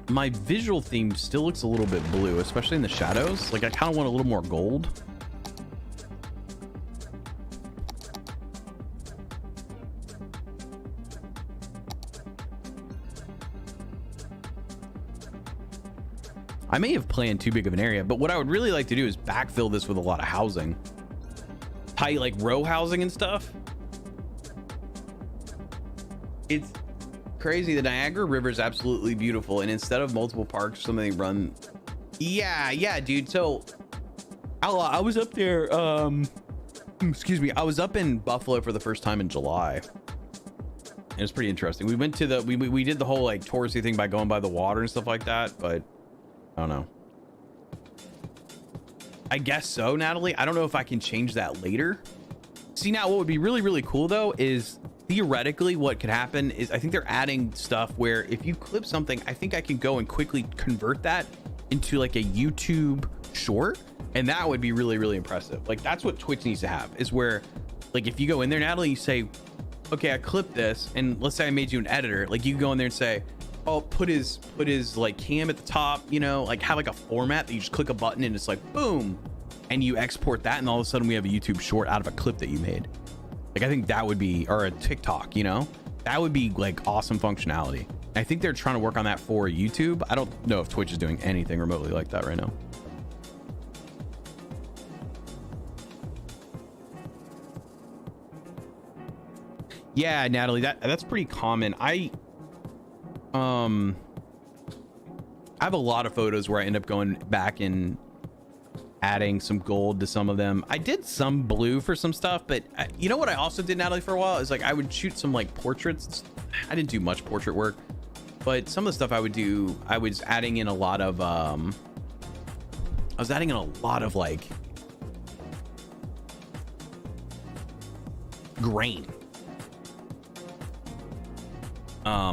My visual theme still looks a little bit blue, especially in the shadows. Like I kind of want a little more gold. I may have planned too big of an area, but what I would really like to do is backfill this with a lot of housing. How you like row housing and stuff? It's crazy. The Niagara River is absolutely beautiful, and instead of multiple parks, something run. Yeah, dude. So I was up there. Excuse me. I was up in Buffalo for the first time in July. It was pretty interesting. We went to the we did the whole like touristy thing by going by the water and stuff like that, but I don't know. I guess so, Natalie. I don't know if I can change that later. See, now what would be really, really cool though is theoretically what could happen is I think they're adding stuff where if you clip something, I think I can go and quickly convert that into like a YouTube short, and that would be really, really impressive. Like that's what Twitch needs to have, is where like if you go in there, Natalie, you say, okay, I clipped this, and let's say I made you an editor, like you can go in there and say, oh, put his like cam at the top, you know, like have like a format that you just click a button and it's like boom, and you export that, and all of a sudden we have a YouTube short out of a clip that you made. Like I think that would be, or a TikTok, you know, that would be like awesome functionality. I think they're trying to work on that for YouTube. I don't know if Twitch is doing anything remotely like that right now. Yeah, Natalie, that's pretty common. I have a lot of photos where I end up going back and adding some gold to some of them. I did some blue for some stuff, but you know what I also did, Natalie, for a while is like I would shoot some like portraits. I didn't do much portrait work, but some of the stuff I would do, I was adding in a lot of like grain.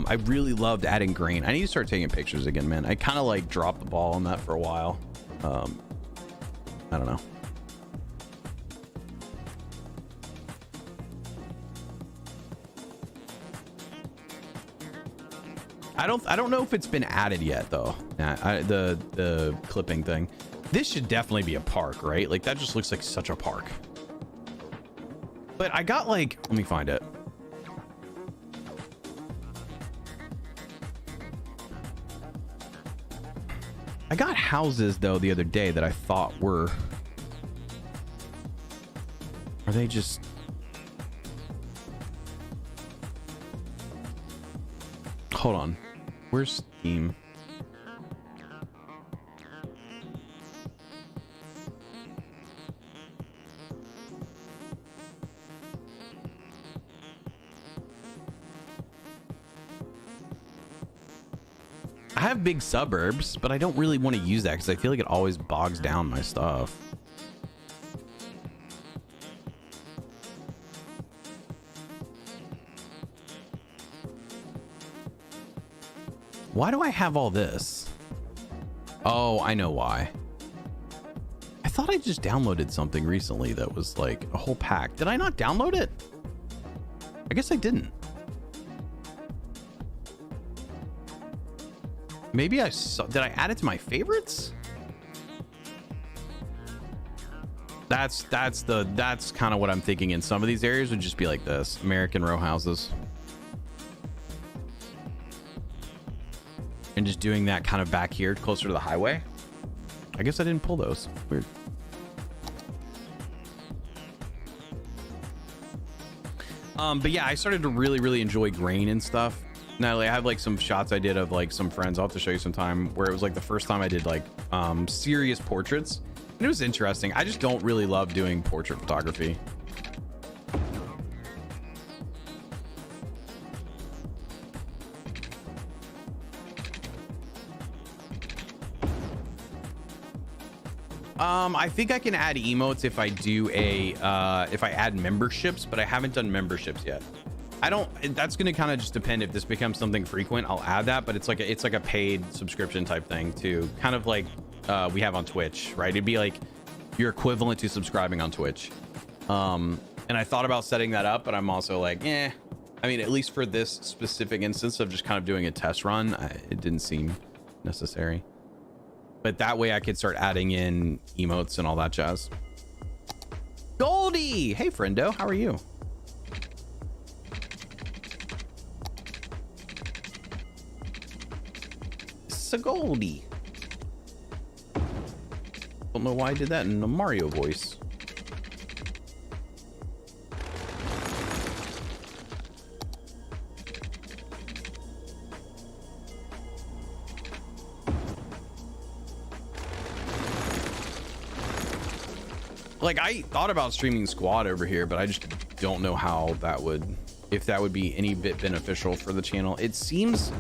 I really loved adding grain. I need to start taking pictures again, man. I kind of like dropped the ball on that for a while. I don't know. I don't know if it's been added yet though. The clipping thing. This should definitely be a park, right? Like that just looks like such a park. But I got like, let me find it. I got houses though the other day that I thought were, are they just, hold on, where's Steam? I have big suburbs, but I don't really want to use that because I feel like it always bogs down my stuff. Why do I have all this? Oh, I know why. I thought I just downloaded something recently that was like a whole pack. Did I not download it? I guess I didn't. Maybe I saw, did I add it to my favorites? That's kind of what I'm thinking. In some of these areas would just be like this, American row houses. And just doing that kind of back here closer to the highway. I guess I didn't pull those. Weird. But yeah, I started to really enjoy grain and stuff. Natalie, I have like some shots I did of like some friends. I'll have to show you sometime, where it was like the first time I did like serious portraits, and it was interesting. I just don't really love doing portrait photography. I think I can add emotes if I do a if I add memberships, but I haven't done memberships yet. I don't, that's going to kind of just depend if this becomes something frequent. I'll add that, but it's like a paid subscription type thing too, kind of like we have on Twitch, right? It'd be like your equivalent to subscribing on Twitch. And I thought about setting that up, but I'm also like, I mean, at least for this specific instance of just kind of doing a test run, it didn't seem necessary. But that way I could start adding in emotes and all that jazz. Goldie, hey friendo, how are you? Goldie. Don't know why I did that in a Mario voice. like I thought about streaming squad over here, but I just don't know how that would, if that would be any bit beneficial for the channel. It seems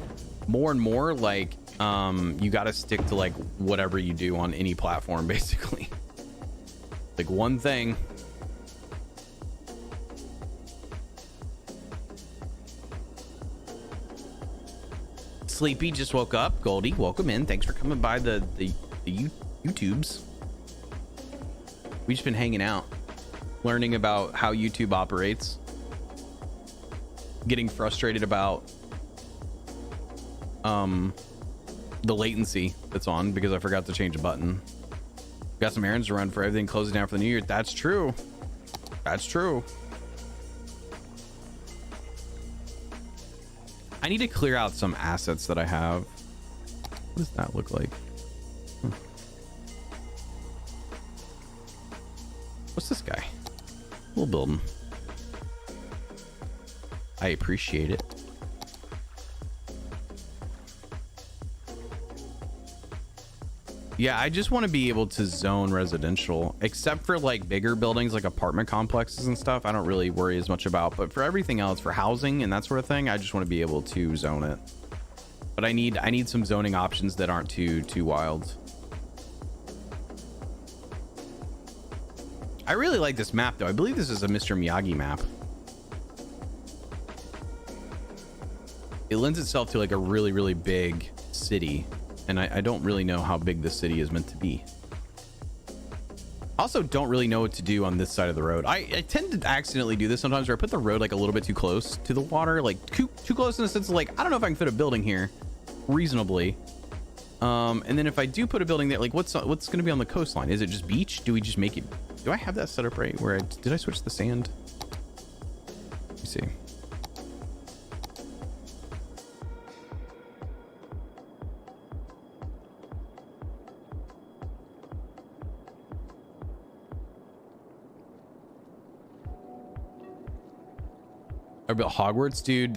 more and more like you got to stick to like whatever you do on any platform, basically. Like one thing. Sleepy just woke up. Goldie, welcome in. Thanks for coming by the YouTubes. We've just been hanging out, learning about how YouTube operates, getting frustrated about the latency that's on because I forgot to change a button. Got some errands to run for everything closing down for the new year. That's true. That's true. I need to clear out some assets that I have. What does that look like? What's this guy? Little building. I appreciate it. Yeah, I just want to be able to zone residential, except for like bigger buildings like apartment complexes and stuff. I don't really worry as much about, but for everything else, for housing and that sort of thing, I just want to be able to zone it. But I need some zoning options that aren't too wild. I really like this map though. I believe this is a Mr. Miyagi map. It lends itself to like a really big city. And I don't really know how big this city is meant to be. Also don't really know what to do on this side of the road. I tend to accidentally do this sometimes where I put the road like a little bit too close to the water, like too close in the sense of like, I don't know if I can fit a building here reasonably. And then if I do put a building there, like what's going to be on the coastline? Is it just beach? Do we just make it? Do I have that set up right where did I switch the sand? Let me see. I built Hogwarts, dude.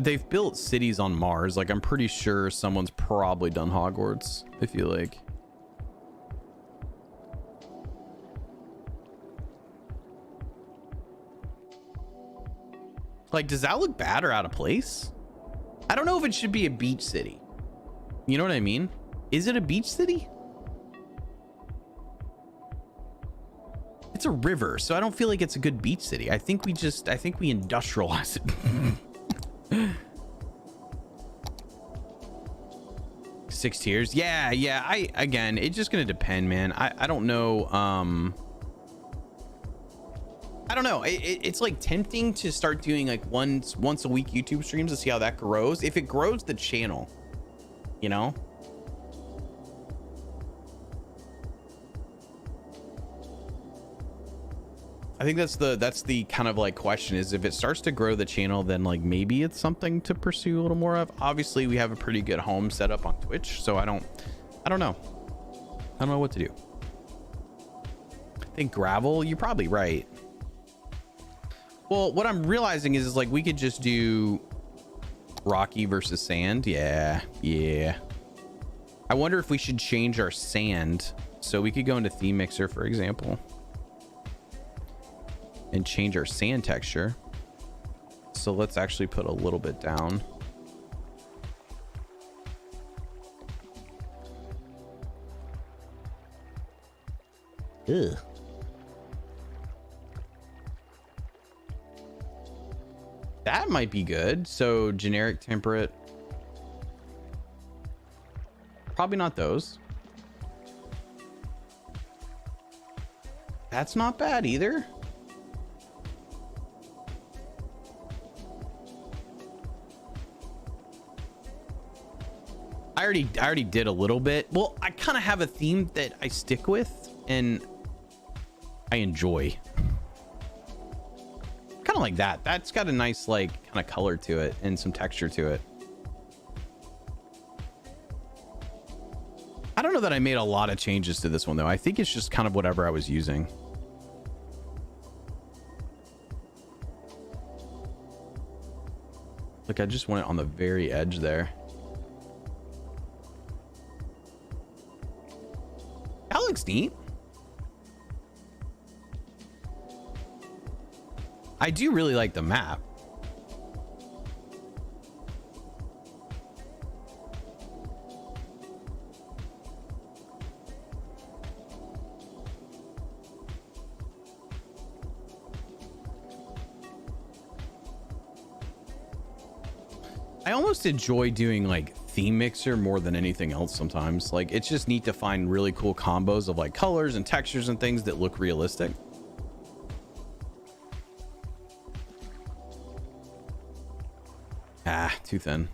They've built cities on Mars. Like I'm pretty sure someone's probably done Hogwarts. I feel like. Like, does that look bad or out of place? I don't know if it should be a beach city. You know what I mean? Is it a beach city? It's a river, so I don't feel like it's a good beach city. I think we industrialize it. 6 tiers. Yeah. Again, it's just gonna depend, man. I don't know. I don't know. It's like tempting to start doing like once a week YouTube streams to see how that grows. If it grows the channel, you know. I think that's the kind of like question is if it starts to grow the channel, then like maybe it's something to pursue a little more of. Obviously we have a pretty good home setup on Twitch, so I don't know. I don't know what to do. I think gravel, you're probably right. Well, what I'm realizing is like we could just do rocky versus sand. Yeah. I wonder if we should change our sand. So we could go into theme mixer, for example, and change our sand texture. So let's actually put a little bit down. Ugh. That might be good. So generic, temperate. Probably not those. That's not bad either. I already did a little bit. Well, I kind of have a theme that I stick with and I enjoy. Kind of like that. That's got a nice like kind of color to it and some texture to it. I don't know that I made a lot of changes to this one though. I think it's just kind of whatever I was using. Like I just want it on the very edge there. That looks neat. I do really like the map. I almost enjoy doing like theme mixer more than anything else sometimes. Like it's just neat to find really cool combos of like colors and textures and things that look realistic. Ah, too thin.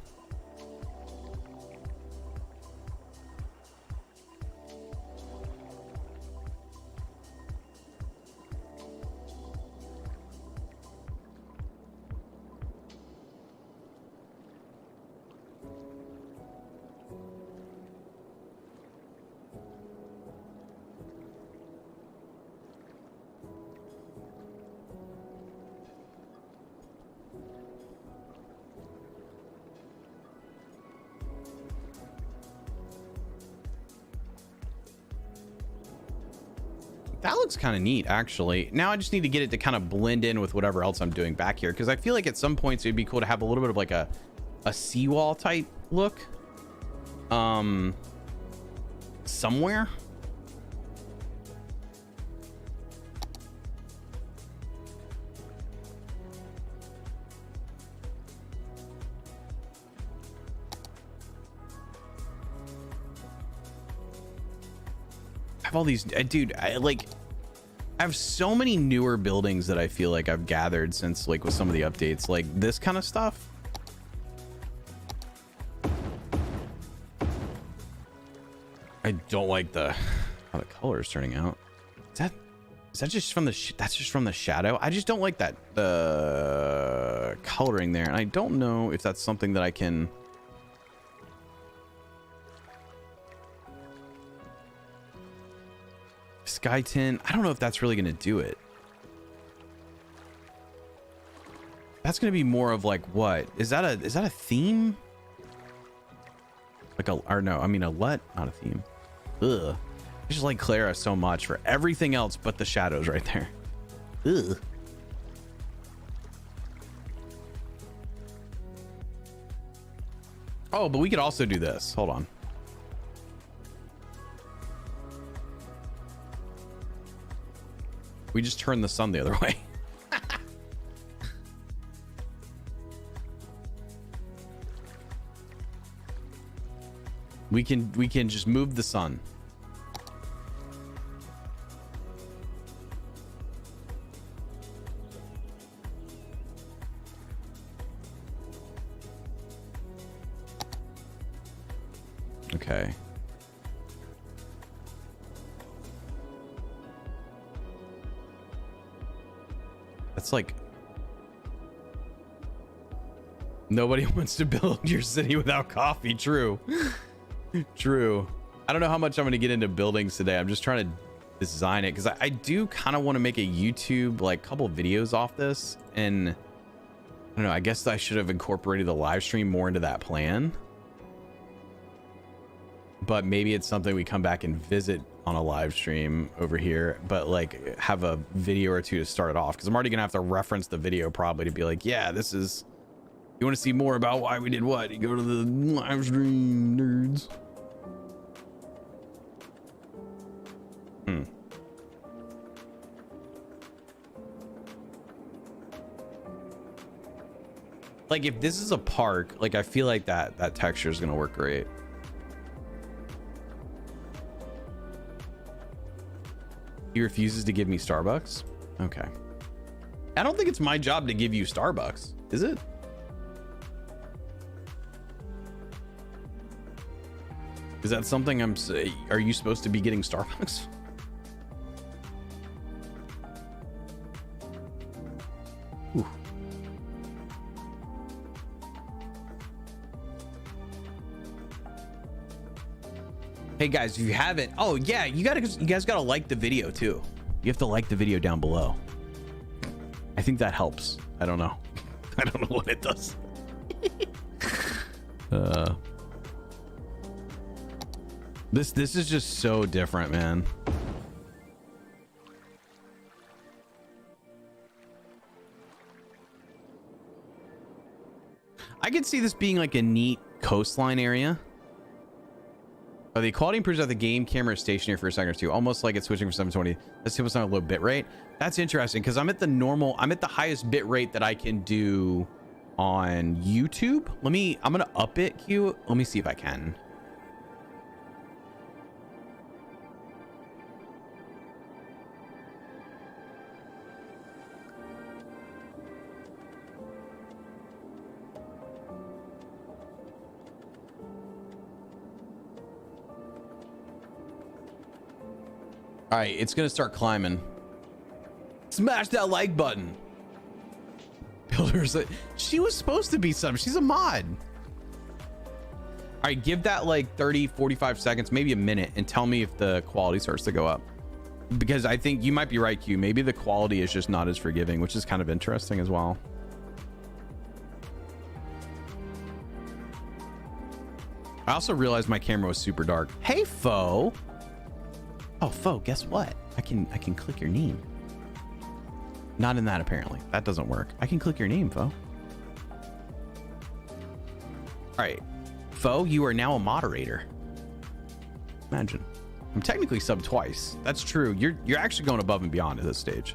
That looks kind of neat, actually. Now I just need to get it to kind of blend in with whatever else I'm doing back here, because I feel like at some points it'd be cool to have a little bit of like a seawall type look somewhere. I have all these, dude, I have so many newer buildings that I feel like I've gathered since like with some of the updates, like this kind of stuff. I don't like how the color is turning out. Is that just from that's just from the shadow? I just don't like that coloring there, and I don't know if that's something that I can. Sky tint, I don't know if that's really going to do it. That's going to be more of like, what is that a theme? Like or no, I mean a LUT, not a theme. Ugh. I just like Clara so much for everything else but the shadows right there. Ugh. Oh, but we could also do this. Hold on. We just turn the sun the other way. we can just move the sun. Okay. That's like nobody wants to build your city without coffee. True. True. I don't know how much I'm going to get into buildings today. I'm just trying to design it because I do kind of want to make a YouTube like couple videos off this, and I don't know, I guess I should have incorporated the live stream more into that plan, but maybe it's something we come back and visit on a live stream over here, but like have a video or two to start it off, because I'm already gonna have to reference the video probably to be like, yeah, this is, you want to see more about why we did what, you go to the live stream, nerds. Like if this is a park, like I feel like that texture is gonna work great. He refuses to give me Starbucks. Okay. I don't think it's my job to give you Starbucks, is it? Is that something are you supposed to be getting Starbucks? Ooh. Hey guys, if you haven't, oh yeah, you guys gotta like the video too. You have to like the video down below. I think that helps. I don't know. I don't know what it does. This is just so different, man. I could see this being like a neat coastline area. Oh, the quality improves at the game camera is stationary for a second or two, almost like it's switching from 720. Let's see what's on a low bit rate. That's interesting because I'm at the highest bit rate that I can do on YouTube. I'm gonna up it, Q. Let me see if I can. All right, it's gonna start climbing. Smash that like button. Builders, she was supposed to be something. She's a mod. All right, give that like 30, 45 seconds, maybe a minute, and tell me if the quality starts to go up. Because I think you might be right, Q. Maybe the quality is just not as forgiving, which is kind of interesting as well. I also realized my camera was super dark. Hey, Foe. Oh, Foe, guess what? I can click your name. Not in that, apparently. That doesn't work. I can click your name, Foe. All right. Foe, you are now a moderator. Imagine. I'm technically subbed twice. That's true. You're actually going above and beyond at this stage.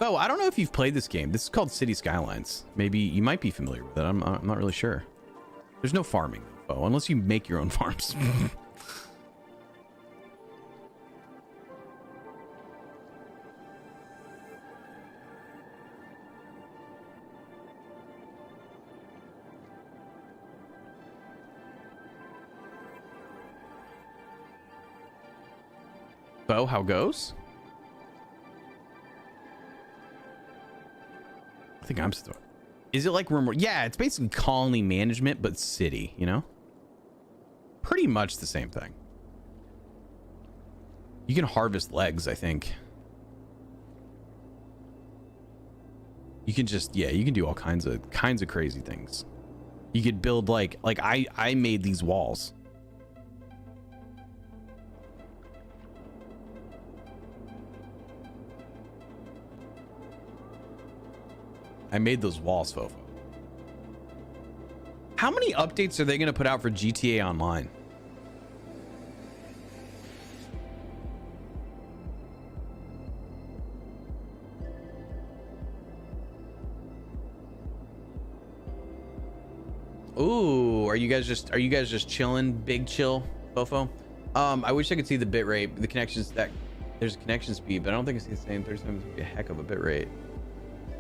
Oh, I don't know if you've played this game. This is called City Skylines. Maybe you might be familiar with it. I'm not really sure. There's no farming, though, unless you make your own farms. Bo, how goes? I think I'm still. Is it like remote? Yeah, it's basically colony management, but city, you know? Pretty much the same thing. You can harvest legs, I think. You can just, yeah, you can do all kinds of crazy things. You could build like I made these walls. I made those walls, Fofo. How many updates are they going to put out for GTA Online? Ooh, are you guys just chilling? Big chill, Fofo? I wish I could see the bit rate. The connections that there's a connection speed, but I don't think it's the same. 37 would be a heck of a bit rate.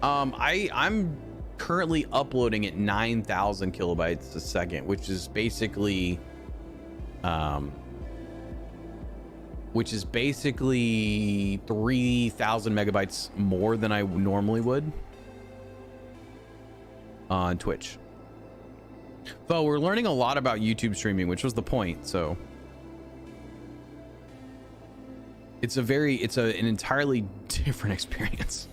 I'm currently uploading at 9,000 kilobytes a second, which is basically 3,000 megabytes more than I normally would on Twitch. Though we're learning a lot about YouTube streaming, which was the point. So it's an entirely different experience.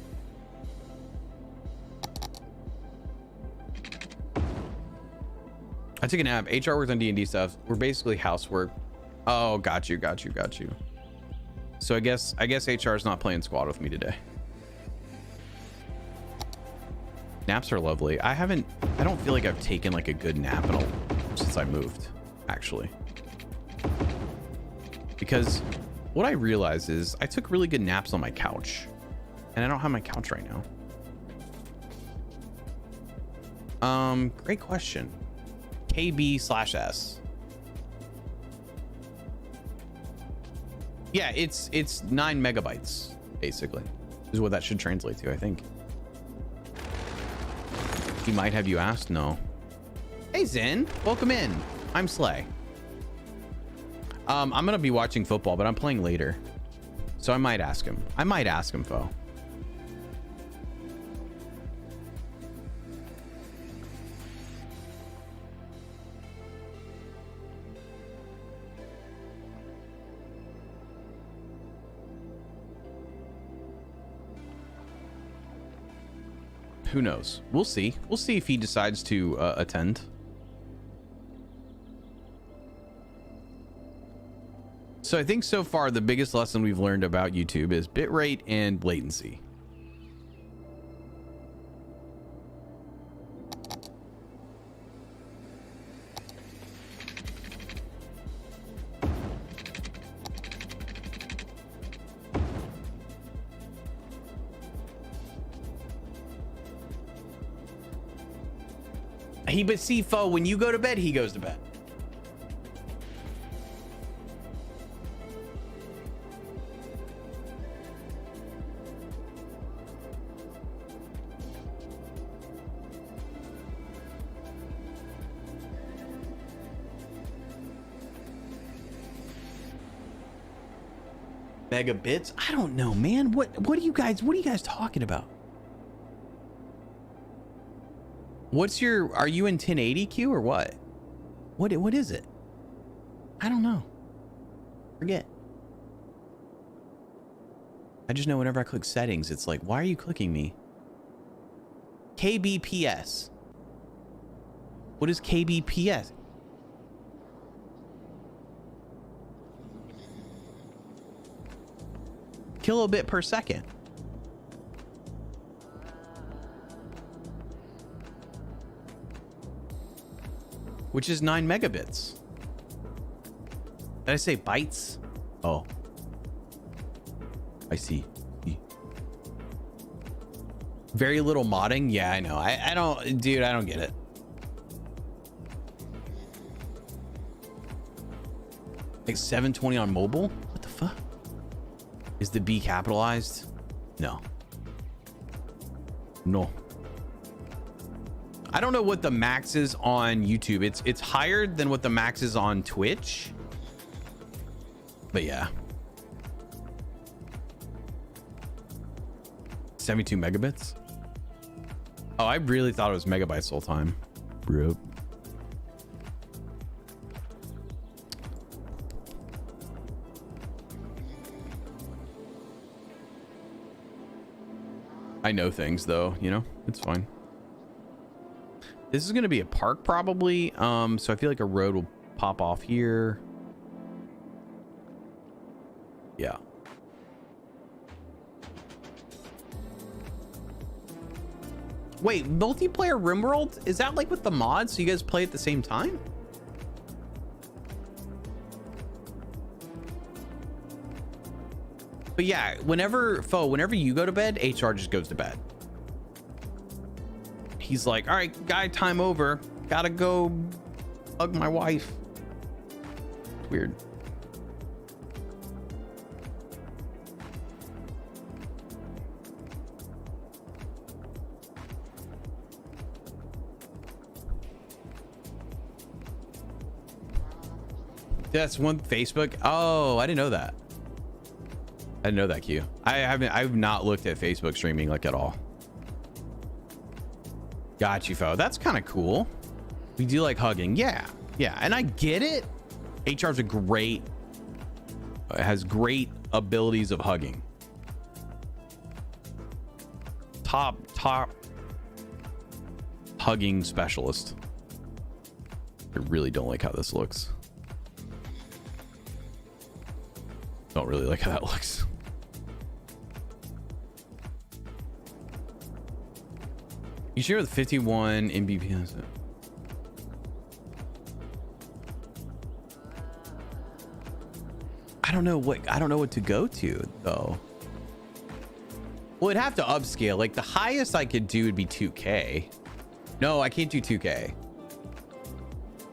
I took a nap. HR worked on D&D stuff. We're basically housework. Oh, got you. So I guess HR is not playing squad with me today. Naps are lovely. I don't feel like I've taken like a good nap since I moved, actually. Because what I realized is I took really good naps on my couch, and I don't have my couch right now. Great question. KB/S. Yeah, it's 9 megabytes basically is what that should translate to, I think. He might have you asked. No. Hey Zen, welcome in. I'm Slay. I'm gonna be watching football, but I'm playing later, so I might ask him. Fo. Who knows? We'll see. We'll see if he decides to attend. So I think so far the biggest lesson we've learned about YouTube is bitrate and latency. But see, Fo, when you go to bed, he goes to bed. Megabits? I don't know, man. What are you guys talking about? What's your, are you in 1080Q or what? What is it? I don't know. Forget. I just know whenever I click settings, it's like, why are you clicking me? KBPS. What is KBPS? Kilobit per second. Which is 9 megabits. Did I say bytes? Oh. I see. Very little modding? Yeah, I know. I don't, dude, I don't get it. Like 720 on mobile? What the fuck? Is the B capitalized? No. No. I don't know what the max is on YouTube. It's higher than what the max is on Twitch. But yeah. 72 megabits? Oh, I really thought it was megabytes the whole time. Bro. I know things though, you know, it's fine. This is going to be a park probably. So I feel like a road will pop off here. Yeah. Wait, multiplayer RimWorld? Is that like with the mods? So you guys play at the same time? But yeah, whenever you go to bed, HR just goes to bed. He's like, all right, guy, time over. Gotta go hug my wife. Weird. That's one Facebook. Oh, I didn't know that. I didn't know that, Q. I've not looked at Facebook streaming like at all. Got you, Fo. That's kind of cool. We do like hugging. Yeah. Yeah. And I get it. HR's has great abilities of hugging. Top hugging specialist. I really don't like how this looks. Don't really like how that looks. You share with 51 Mbps. I don't know what to go to though. Well, it'd have to upscale. Like the highest I could do would be 2K. No, I can't do 2K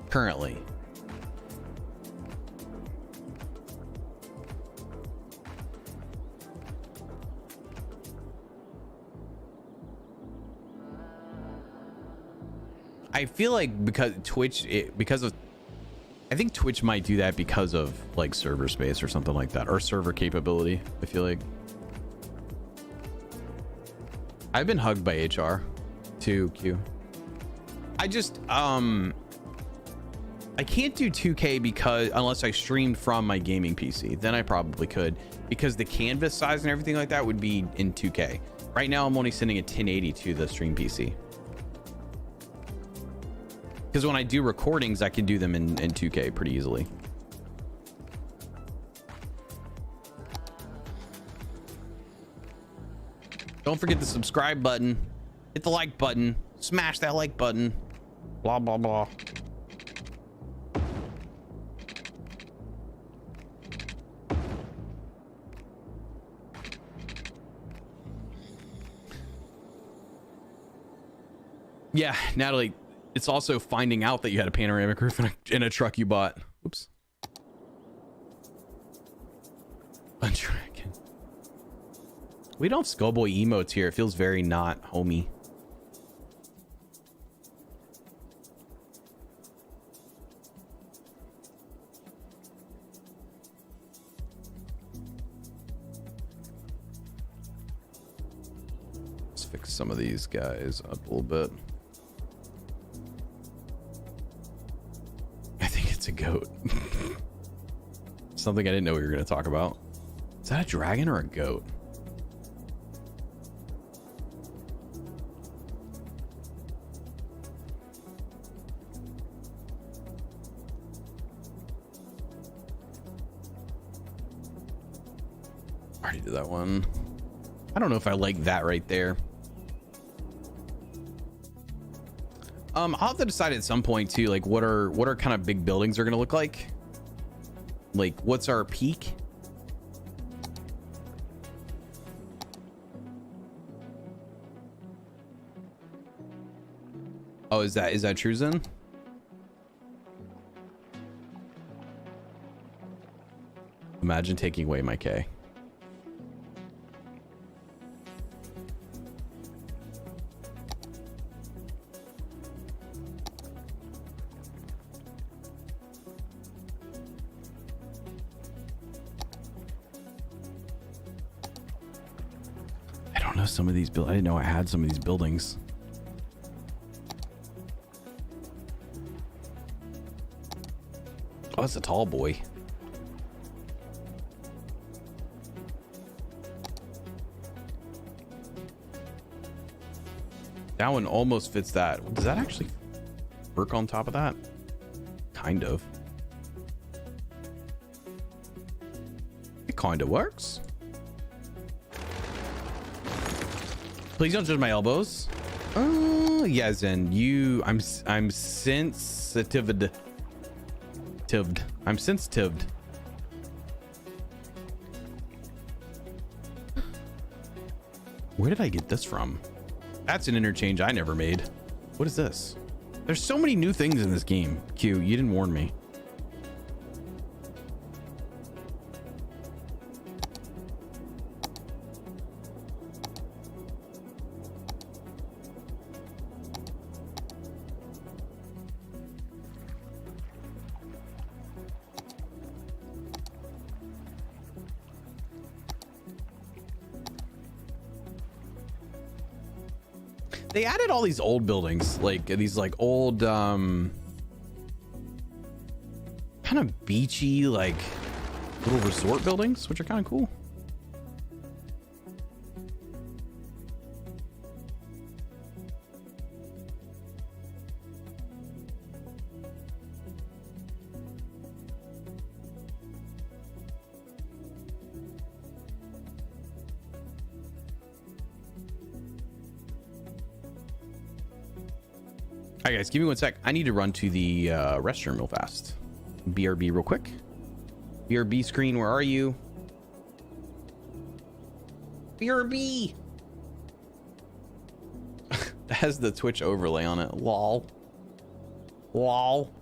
currently. I feel like because I think Twitch might do that because of like server space or something like that, or server capability. I feel like I've been hugged by HR too, Q. I just I can't do 2K because unless I streamed from my gaming PC, then I probably could, because the canvas size and everything like that would be in 2K. Right now I'm only sending a 1080 to the stream PC. Because when I do recordings, I can do them in 2K pretty easily. Don't forget the subscribe button. Hit the like button. Smash that like button. Blah, blah, blah. Yeah, Natalie, it's also finding out that you had a panoramic roof in a truck you bought. Oops. Undragon. We don't have Skullboy emotes here. It feels very not homey. Let's fix some of these guys up a little bit. I think it's a goat. Something I didn't know we were going to talk about. Is that a dragon or a goat? Already did that one. I don't know if I like that right there. I'll have to decide at some point too, like what are kind of big buildings are going to look like. Like what's our peak? Oh, is that Truzen? Imagine taking away my K. I don't know some of these I didn't know I had some of these buildings. Oh, that's a tall boy. That one almost fits that. Does that actually work on top of that? Kind of. It kind of works. Please don't judge my elbows. Oh, yeah, Zen. I'm sensitive. I'm sensitive. Where did I get this from? That's an interchange I never made. What is this? There's so many new things in this game. Q, you didn't warn me. They added all these old buildings, like these like old kind of beachy like little resort buildings, which are kind of cool. All right, guys, give me 1 sec. I need to run to the restroom real fast. BRB real quick. BRB screen, where are you? BRB! That has the Twitch overlay on it. Lol. Lol.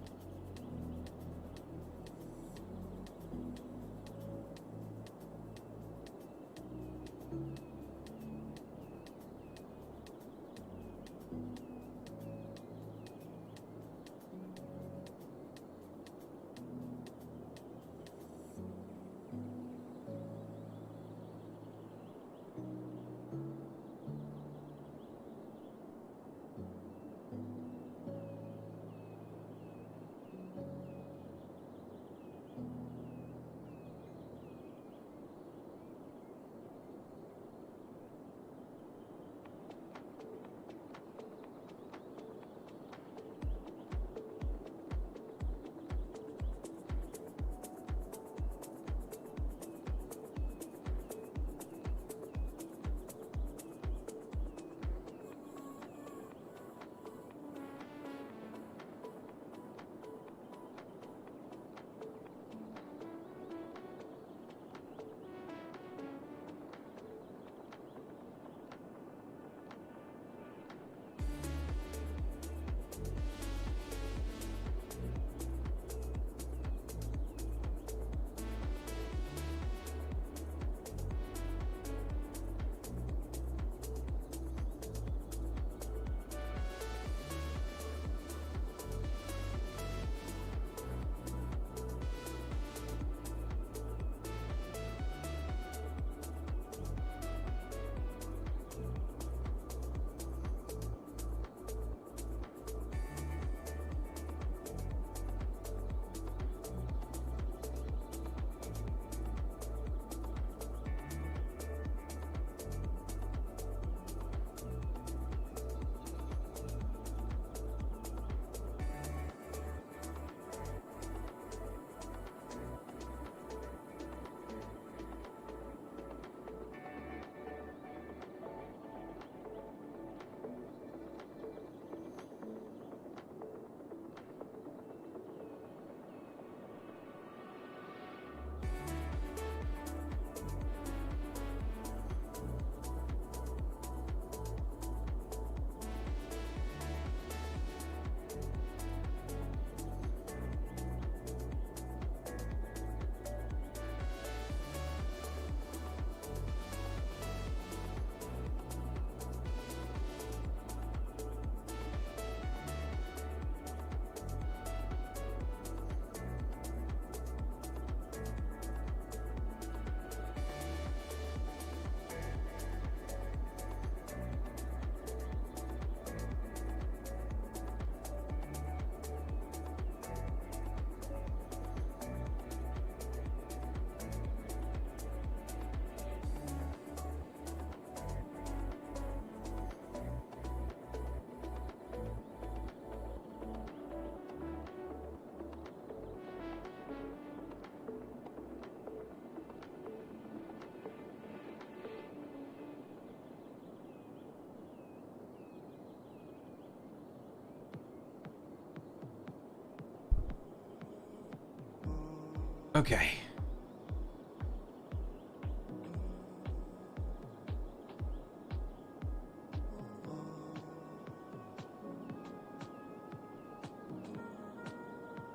Okay.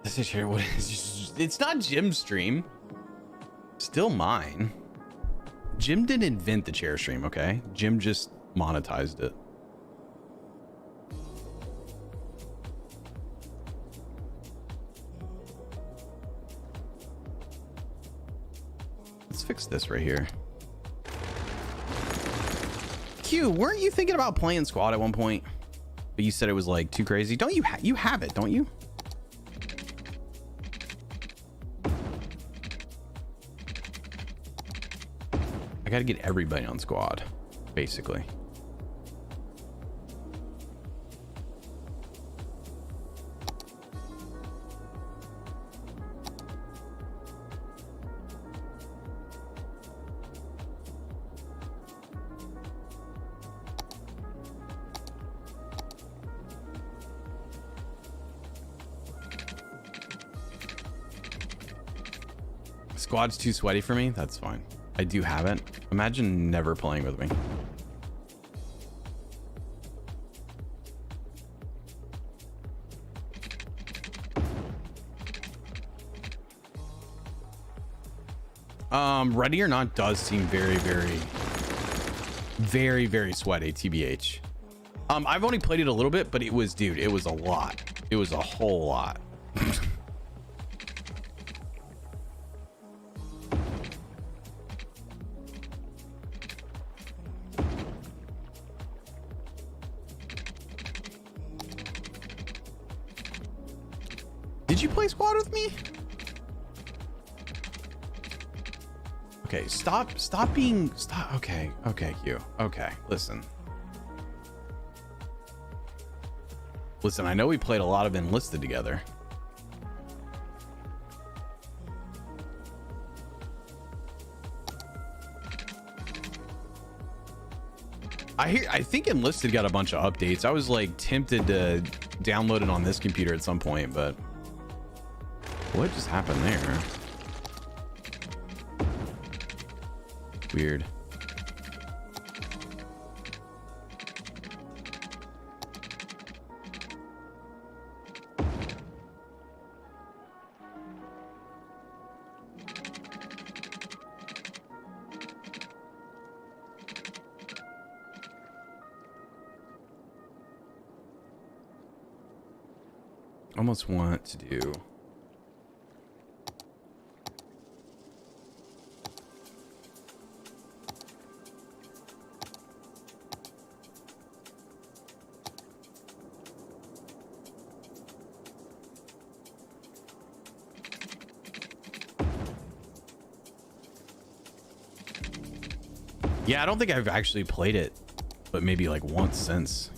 This is here. What is? It's not Jim's stream. Still mine. Jim didn't invent the chair stream. Okay, Jim just monetized it. Let's fix this right here. Q, weren't you thinking about playing squad at one point? But you said it was like too crazy. Don't you? You have it, don't you? I gotta get everybody on squad, basically. Squad's too sweaty for me. That's fine. I do have it. Imagine never playing with me. Ready or Not does seem very, very, very, very sweaty, TBH. I've only played it a little bit, but it was, dude, it was a lot. It was a whole lot. Did you play squad with me? Okay, stop being, okay, Q. Okay, listen, I know we played a lot of enlisted together. I think enlisted got a bunch of updates. I was like tempted to download it on this computer at some point, but what just happened there? Weird. Almost want to do yeah, I don't think I've actually played it, but maybe like once since.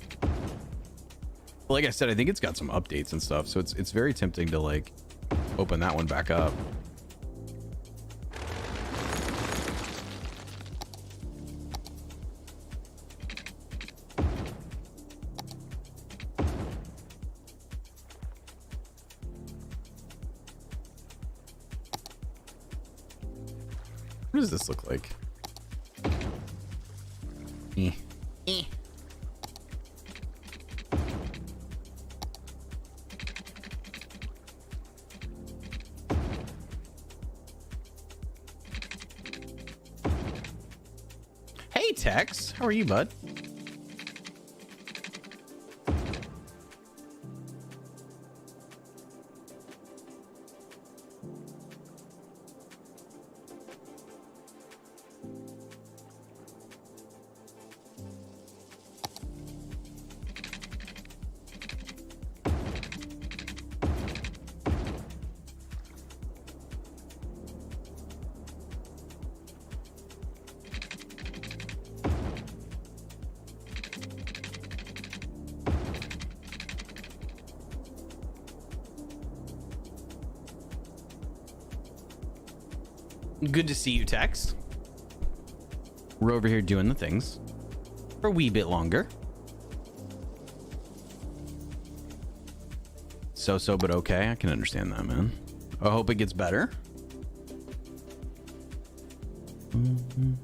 But like I said, I think it's got some updates and stuff, so it's very tempting to like open that one back up. What does this look like? Hey Tex, how are you, bud? Good to see you, Tex. We're over here doing the things for a wee bit longer. So, but okay. I can understand that, man. I hope it gets better. Can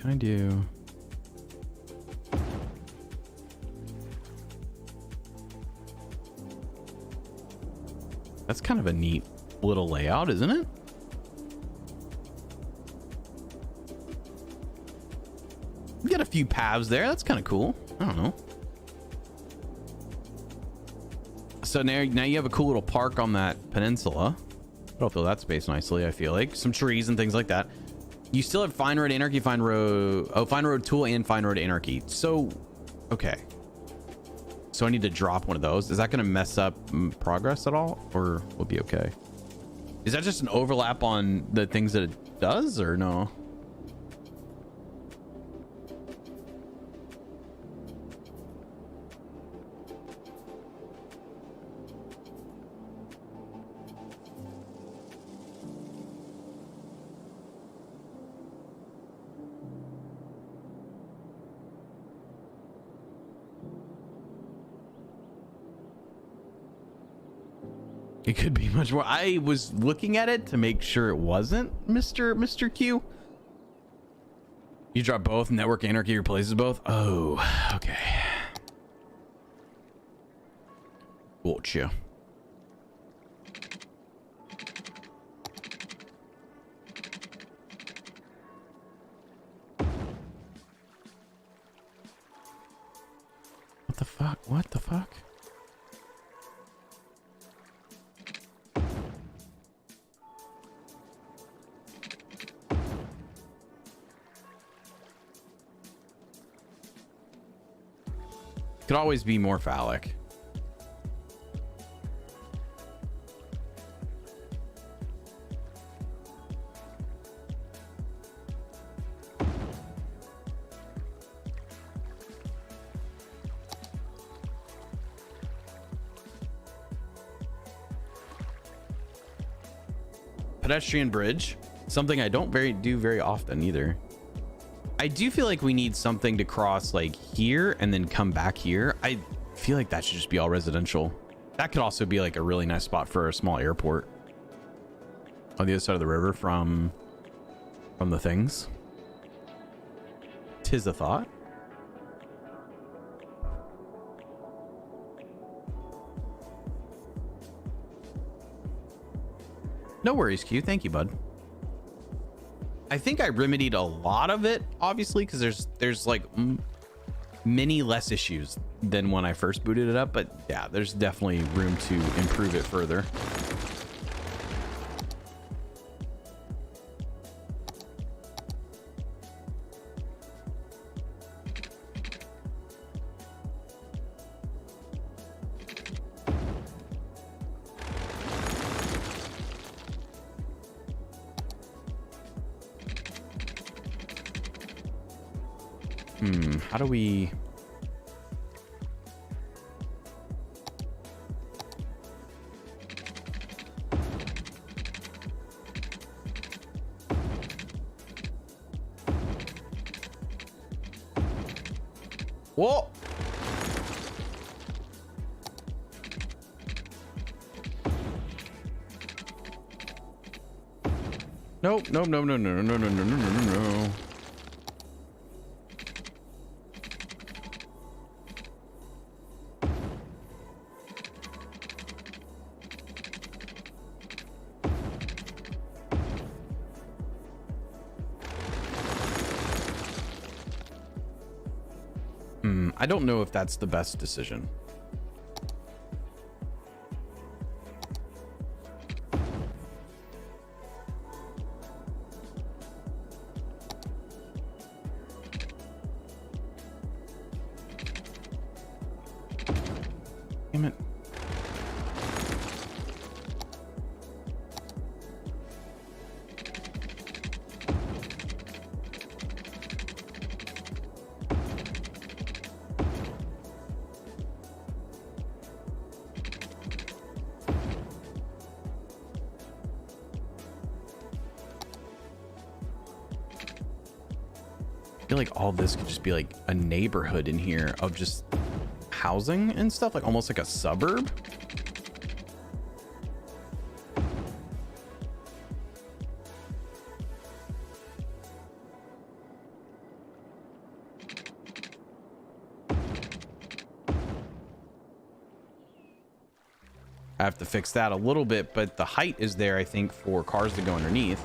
I do? That's kind of a neat little layout, isn't it? We got a few paths there. That's kind of cool. I don't know. So now you have a cool little park on that peninsula. It'll fill that space nicely, I feel like. Some trees and things like that. You still have Fine Road Anarchy, Fine Road Tool, and Fine Road Anarchy. So, okay. So I need to drop one of those. Is that going to mess up progress at all? Or will be okay? Is that just an overlap on the things that it does, or no? It could be much more. I was looking at it to make sure it wasn't Mr. Q. You drop both. Network Anarchy replaces both. Oh, okay. Gotcha. What the fuck? What the fuck? Could always be more phallic. Pedestrian bridge, something I don't do very often either. I do feel like we need something to cross like here and then come back here. I feel like that should just be all residential. That could also be like a really nice spot for a small airport on the other side of the river from the things. 'Tis a thought. No worries, Q. Thank you, bud. I think I remedied a lot of it, obviously, because there's like many less issues than when I first booted it up. But yeah, there's definitely room to improve it further. How do we... Whoa! Nope, nope, no, no, no, no, no, no, no, no, no, no. I don't know if that's the best decision. Damn it. feel like all this could just be like a neighborhood in here of just housing and stuff, like almost like a suburb. I have to fix that a little bit, but the height is there, I think, for cars to go underneath.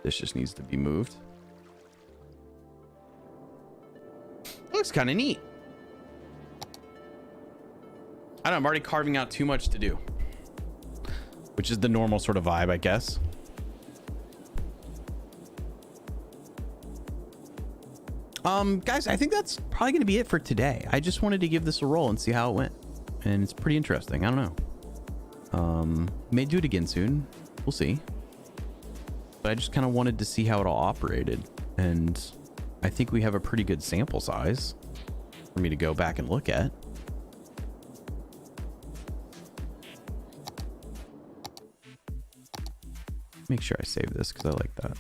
This just needs to be moved. Looks kind of neat. I don't know, I'm already carving out too much to do, which is the normal sort of vibe, I guess. Guys, I think that's probably going to be it for today. I just wanted to give this a roll and see how it went. And it's pretty interesting. I don't know. May do it again soon. We'll see. But I just kind of wanted to see how it all operated. And I think we have a pretty good sample size for me to go back and look at. Make sure I save this because I like that.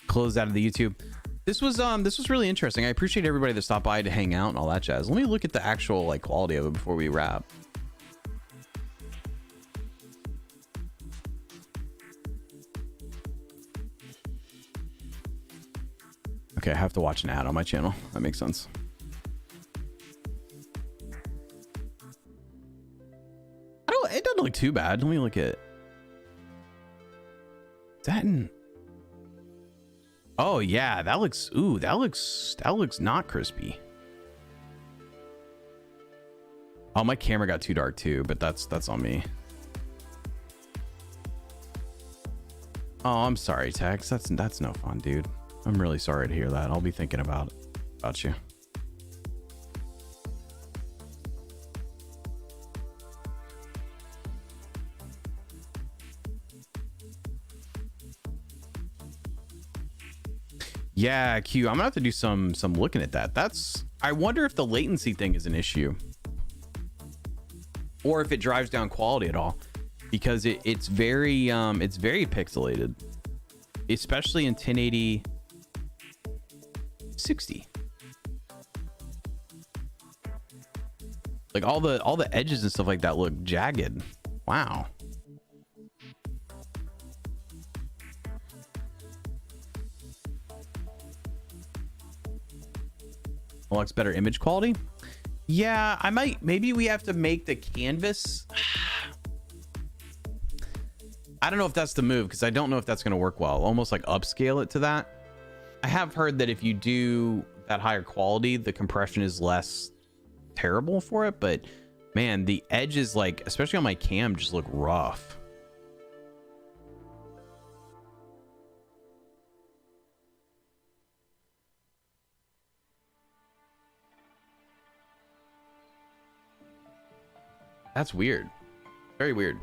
Close out of the YouTube. This was really interesting. I appreciate everybody that stopped by to hang out and all that jazz. Let me look at the actual like quality of it before we wrap. Okay, I have to watch an ad on my channel. That makes sense. It doesn't look too bad. Let me look at that. Oh yeah, that looks, ooh, that looks not crispy. Oh, my camera got too dark too, but that's on me. Oh, I'm sorry, Tex. That's no fun, dude. I'm really sorry to hear that. I'll be thinking about you. Yeah, Q, I'm gonna have to do some looking at that. I wonder if the latency thing is an issue or if it drives down quality at all, because it's very pixelated, especially in 1080 60. Like all the edges and stuff like that look jagged. Wow. Looks better image quality. Yeah, maybe we have to make the canvas. I don't know if that's the move, because I don't know if that's going to work well. Almost like upscale it to that. I have heard that if you do that higher quality, the compression is less terrible for it, but man, the edges, like especially on my cam, just look rough. That's weird. Very weird.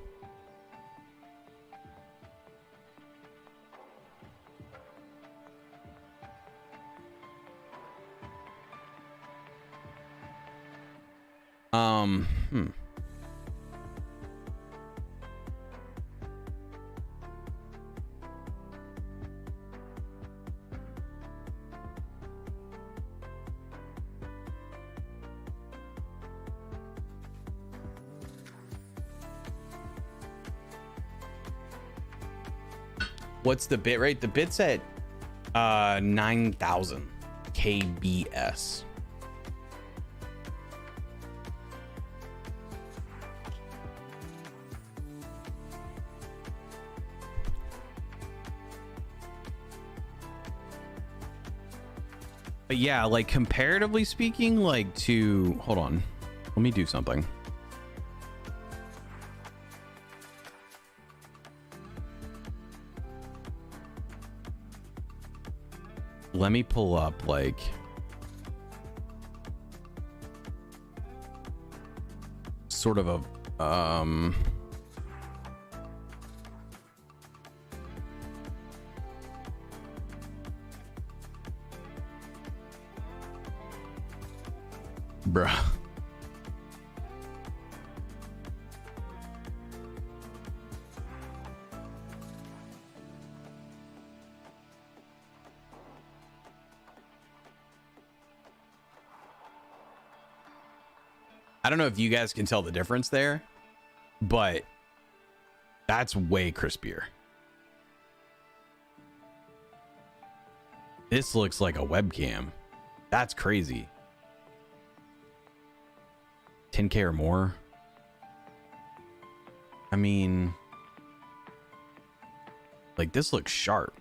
What's the bit rate? The bit's at 9,000 kbs. But yeah, like comparatively speaking, like to, hold on, let me do something. Let me pull up like sort of a bruh. I don't know if you guys can tell the difference there, but that's way crispier. This looks like a webcam. That's crazy. 10K or more. I mean, like, this looks sharp.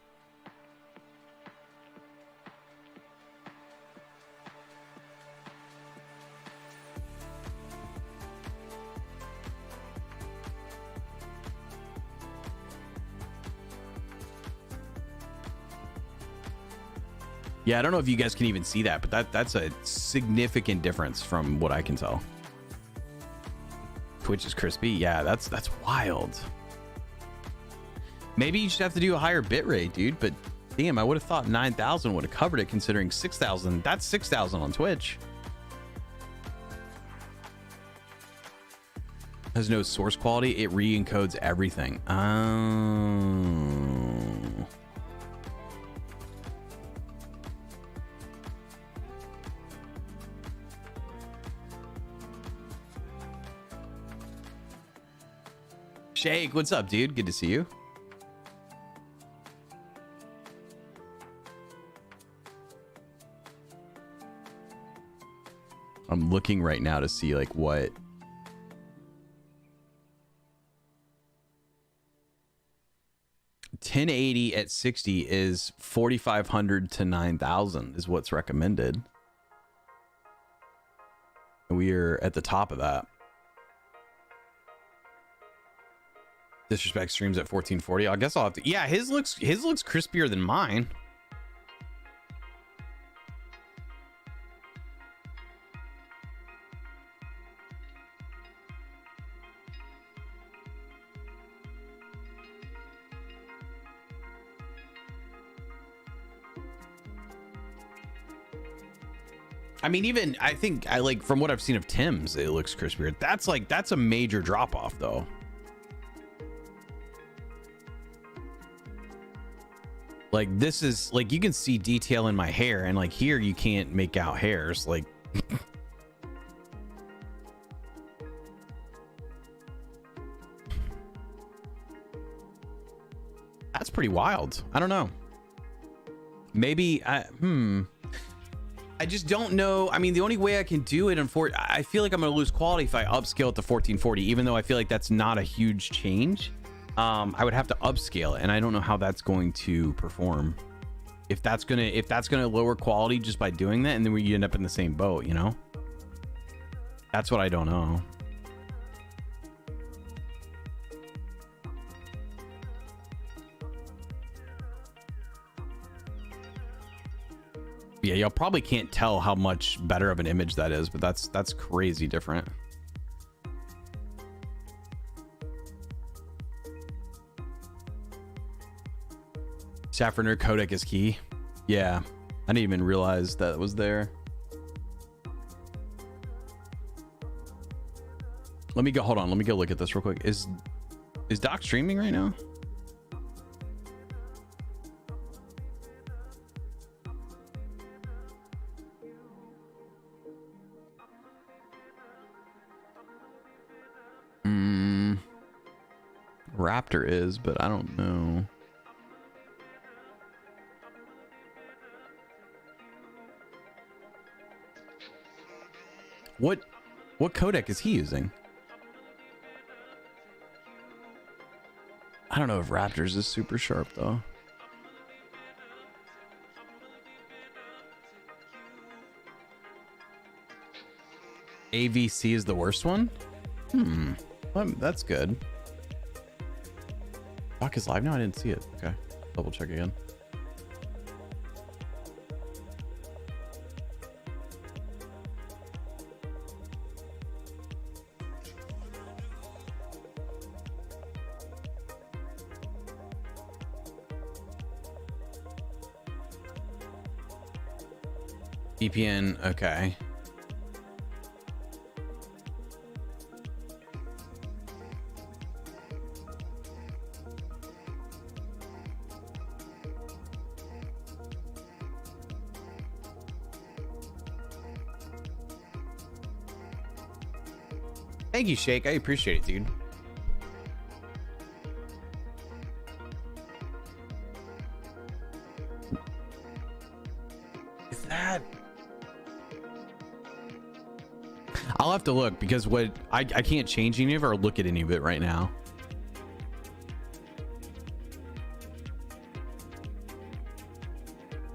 Yeah, I don't know if you guys can even see that, but that's a significant difference from what I can tell. Twitch is crispy. Yeah, that's wild. Maybe you just have to do a higher bit rate, dude. But damn, I would have thought 9,000 would have covered it, considering 6,000. That's 6,000 on Twitch. Has no source quality. It re-encodes everything. Oh. Shake, what's up, dude? Good to see you. I'm looking right now to see like what 1080 at 60 is 4,500 to 9,000 is what's recommended. We're at the top of that. Disrespect streams at 1440. I guess I'll have to. Yeah, his looks crispier than mine. I mean, even I think I like from what I've seen of Tim's, it looks crispier. That's a major drop off though. Like this is like you can see detail in my hair, and like here you can't make out hairs. Like that's pretty wild. I don't know. Maybe I just don't know. I mean, the only way I can do it, I feel like I'm gonna lose quality if I upscale it to 1440, even though I feel like that's not a huge change. I would have to upscale it, and I don't know how that's going to perform. If that's gonna lower quality just by doing that, and then we end up in the same boat, you know? That's what I don't know. Yeah, y'all probably can't tell how much better of an image that is, but that's crazy different. Saffroner codec is key. Yeah, I didn't even realize that was there. Let me go. Hold on. Let me go look at this real quick. Is Doc streaming right now? Raptor is, but I don't know. What codec is he using? I don't know if Raptors is super sharp though. AVC is the worst one? Well, that's good. Doc is live now? I didn't see it. Okay. Double check again. VPN, okay. Thank you, Shake. I appreciate it, dude. Is that? I'll have to look because what I can't change any of it or look at any of it right now.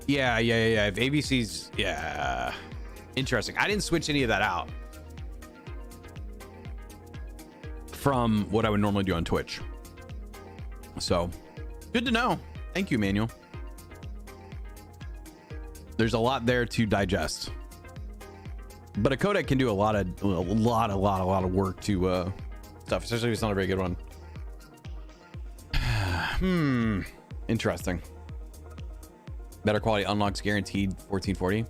Yeah. If ABC's, yeah. Interesting. I didn't switch any of that out from what I would normally do on Twitch. So good to know. Thank you, Manuel. There's a lot there to digest, but a codec can do a lot of work to stuff, especially if it's not a very good one. Interesting. Better quality unlocks guaranteed 1440.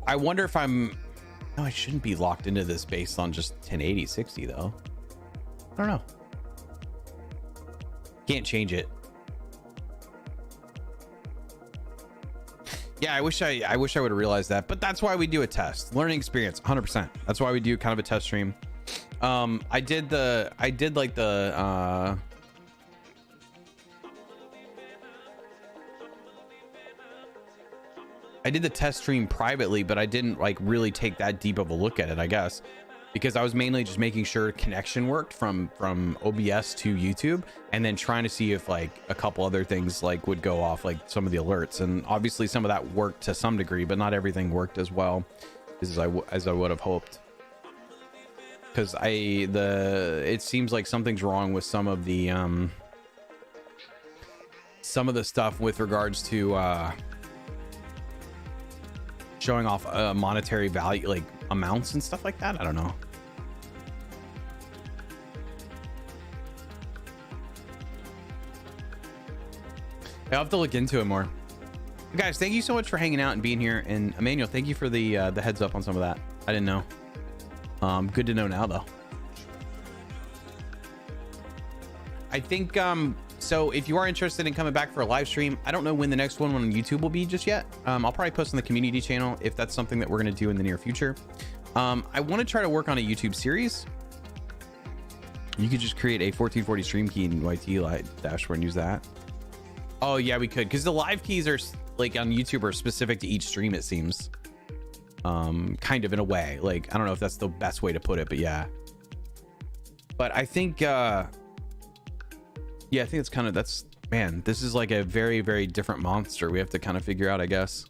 I wonder if no, I shouldn't be locked into this based on just 1080 60 though. I don't know. Can't change it. Yeah, I wish I would have realized that, but that's why we do a test. Learning experience, 100%. That's why we do kind of a test stream. I did the test stream privately, but I didn't like really take that deep of a look at it, I guess, because I was mainly just making sure connection worked from OBS to YouTube, and then trying to see if like a couple other things like would go off, like some of the alerts, and obviously some of that worked to some degree, but not everything worked as well as I would have hoped, because it seems like something's wrong with some of the stuff with regards to showing off monetary value, like amounts and stuff like that. I don't know. I'll have to look into it more. Guys, thank you so much for hanging out and being here. And Emmanuel, thank you for the heads up on some of that. I didn't know. Good to know now though. I think so if you are interested in coming back for a live stream, I don't know when the next one on YouTube will be just yet. I'll probably post on the community channel if that's something that we're going to do in the near future. I want to try to work on a YouTube series. You could just create a 1440 stream key in YT dashboard and use that. Oh yeah, we could, because the live keys are like on YouTube are specific to each stream, it seems. Kind of in a way. Like, I don't know if that's the best way to put it, but yeah. But I think yeah, I think it's kind of, man, this is like a very, very different monster we have to kind of figure out, I guess.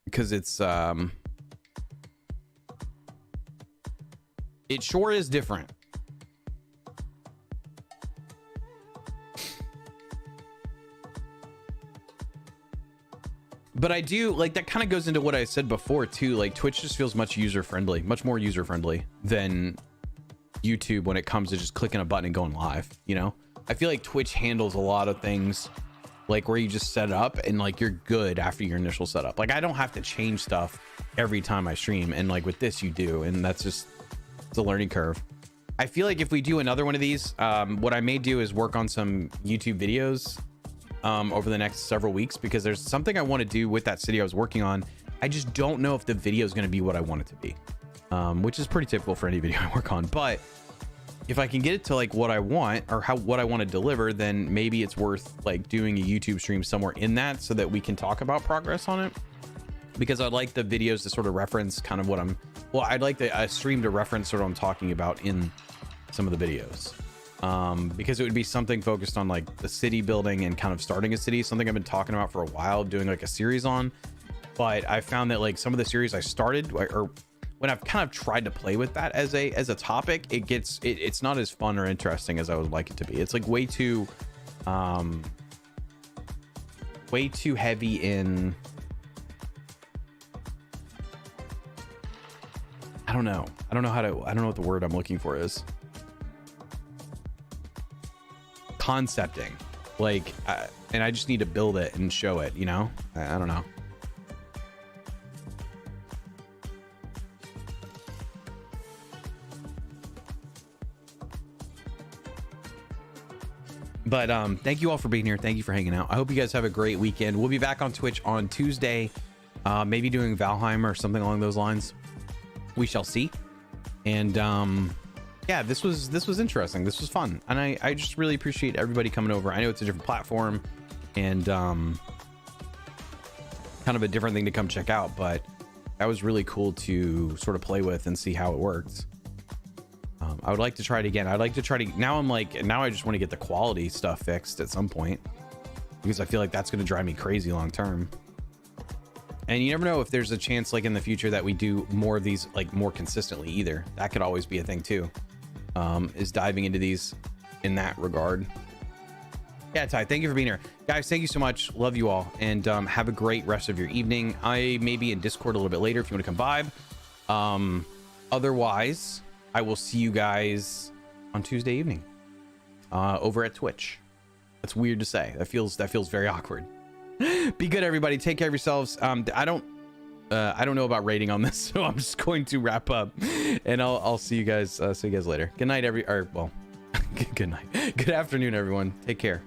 Because it's, it sure is different. But I do, like, that kind of goes into what I said before too. Like, Twitch just feels much user-friendly, much more user-friendly than YouTube when it comes to just clicking a button and going live, you know? I feel like Twitch handles a lot of things like where you just set it up and like you're good after your initial setup. Like, I don't have to change stuff every time I stream, and like with this you do, and that's just, it's a learning curve. I feel like if we do another one of these, what I may do is work on some YouTube videos over the next several weeks, because there's something I want to do with that city I was working on. I just don't know if the video is going to be what I want it to be, which is pretty typical for any video I work on. But if I can get it to like what I want, or what I want to deliver, then maybe it's worth like doing a YouTube stream somewhere in that, so that we can talk about progress on it. Because I'd like the videos to sort of reference kind of what I'd like a stream to reference sort of what I'm talking about in some of the videos. Because it would be something focused on like the city building and kind of starting a city, something I've been talking about for a while, doing like a series on. But I found that like some of the series I started, or when I've kind of tried to play with that as a topic, it's not as fun or interesting as I would like it to be. It's like way too heavy in, I don't know what the word I'm looking for is. Concepting, like, and I just need to build it and show it, you know? I don't know. But thank you all for being here. Thank you for hanging out. I hope you guys have a great weekend. We'll be back on Twitch on Tuesday. Maybe doing Valheim or something along those lines. We shall see. And yeah, this was interesting. This was fun, and I just really appreciate everybody coming over. I know it's a different platform and kind of a different thing to come check out, but that was really cool to sort of play with and see how it works. I would like to try it again. I'd like to try to, now I just want to get the quality stuff fixed at some point, because I feel like that's going to drive me crazy long term. And you never know if there's a chance like in the future that we do more of these like more consistently either. That could always be a thing too, is diving into these in that regard. Yeah, Ty, thank you for being here. Guys, thank you so much. Love you all. And have a great rest of your evening. I may be in Discord a little bit later if you want to come vibe. Otherwise, I will see you guys on Tuesday evening over at Twitch. That's weird to say. That feels very awkward. Be good, everybody. Take care of yourselves. I don't know about rating on this, so I'm just going to wrap up, and I'll see you guys later. Good night, good night. Good afternoon, everyone. Take care.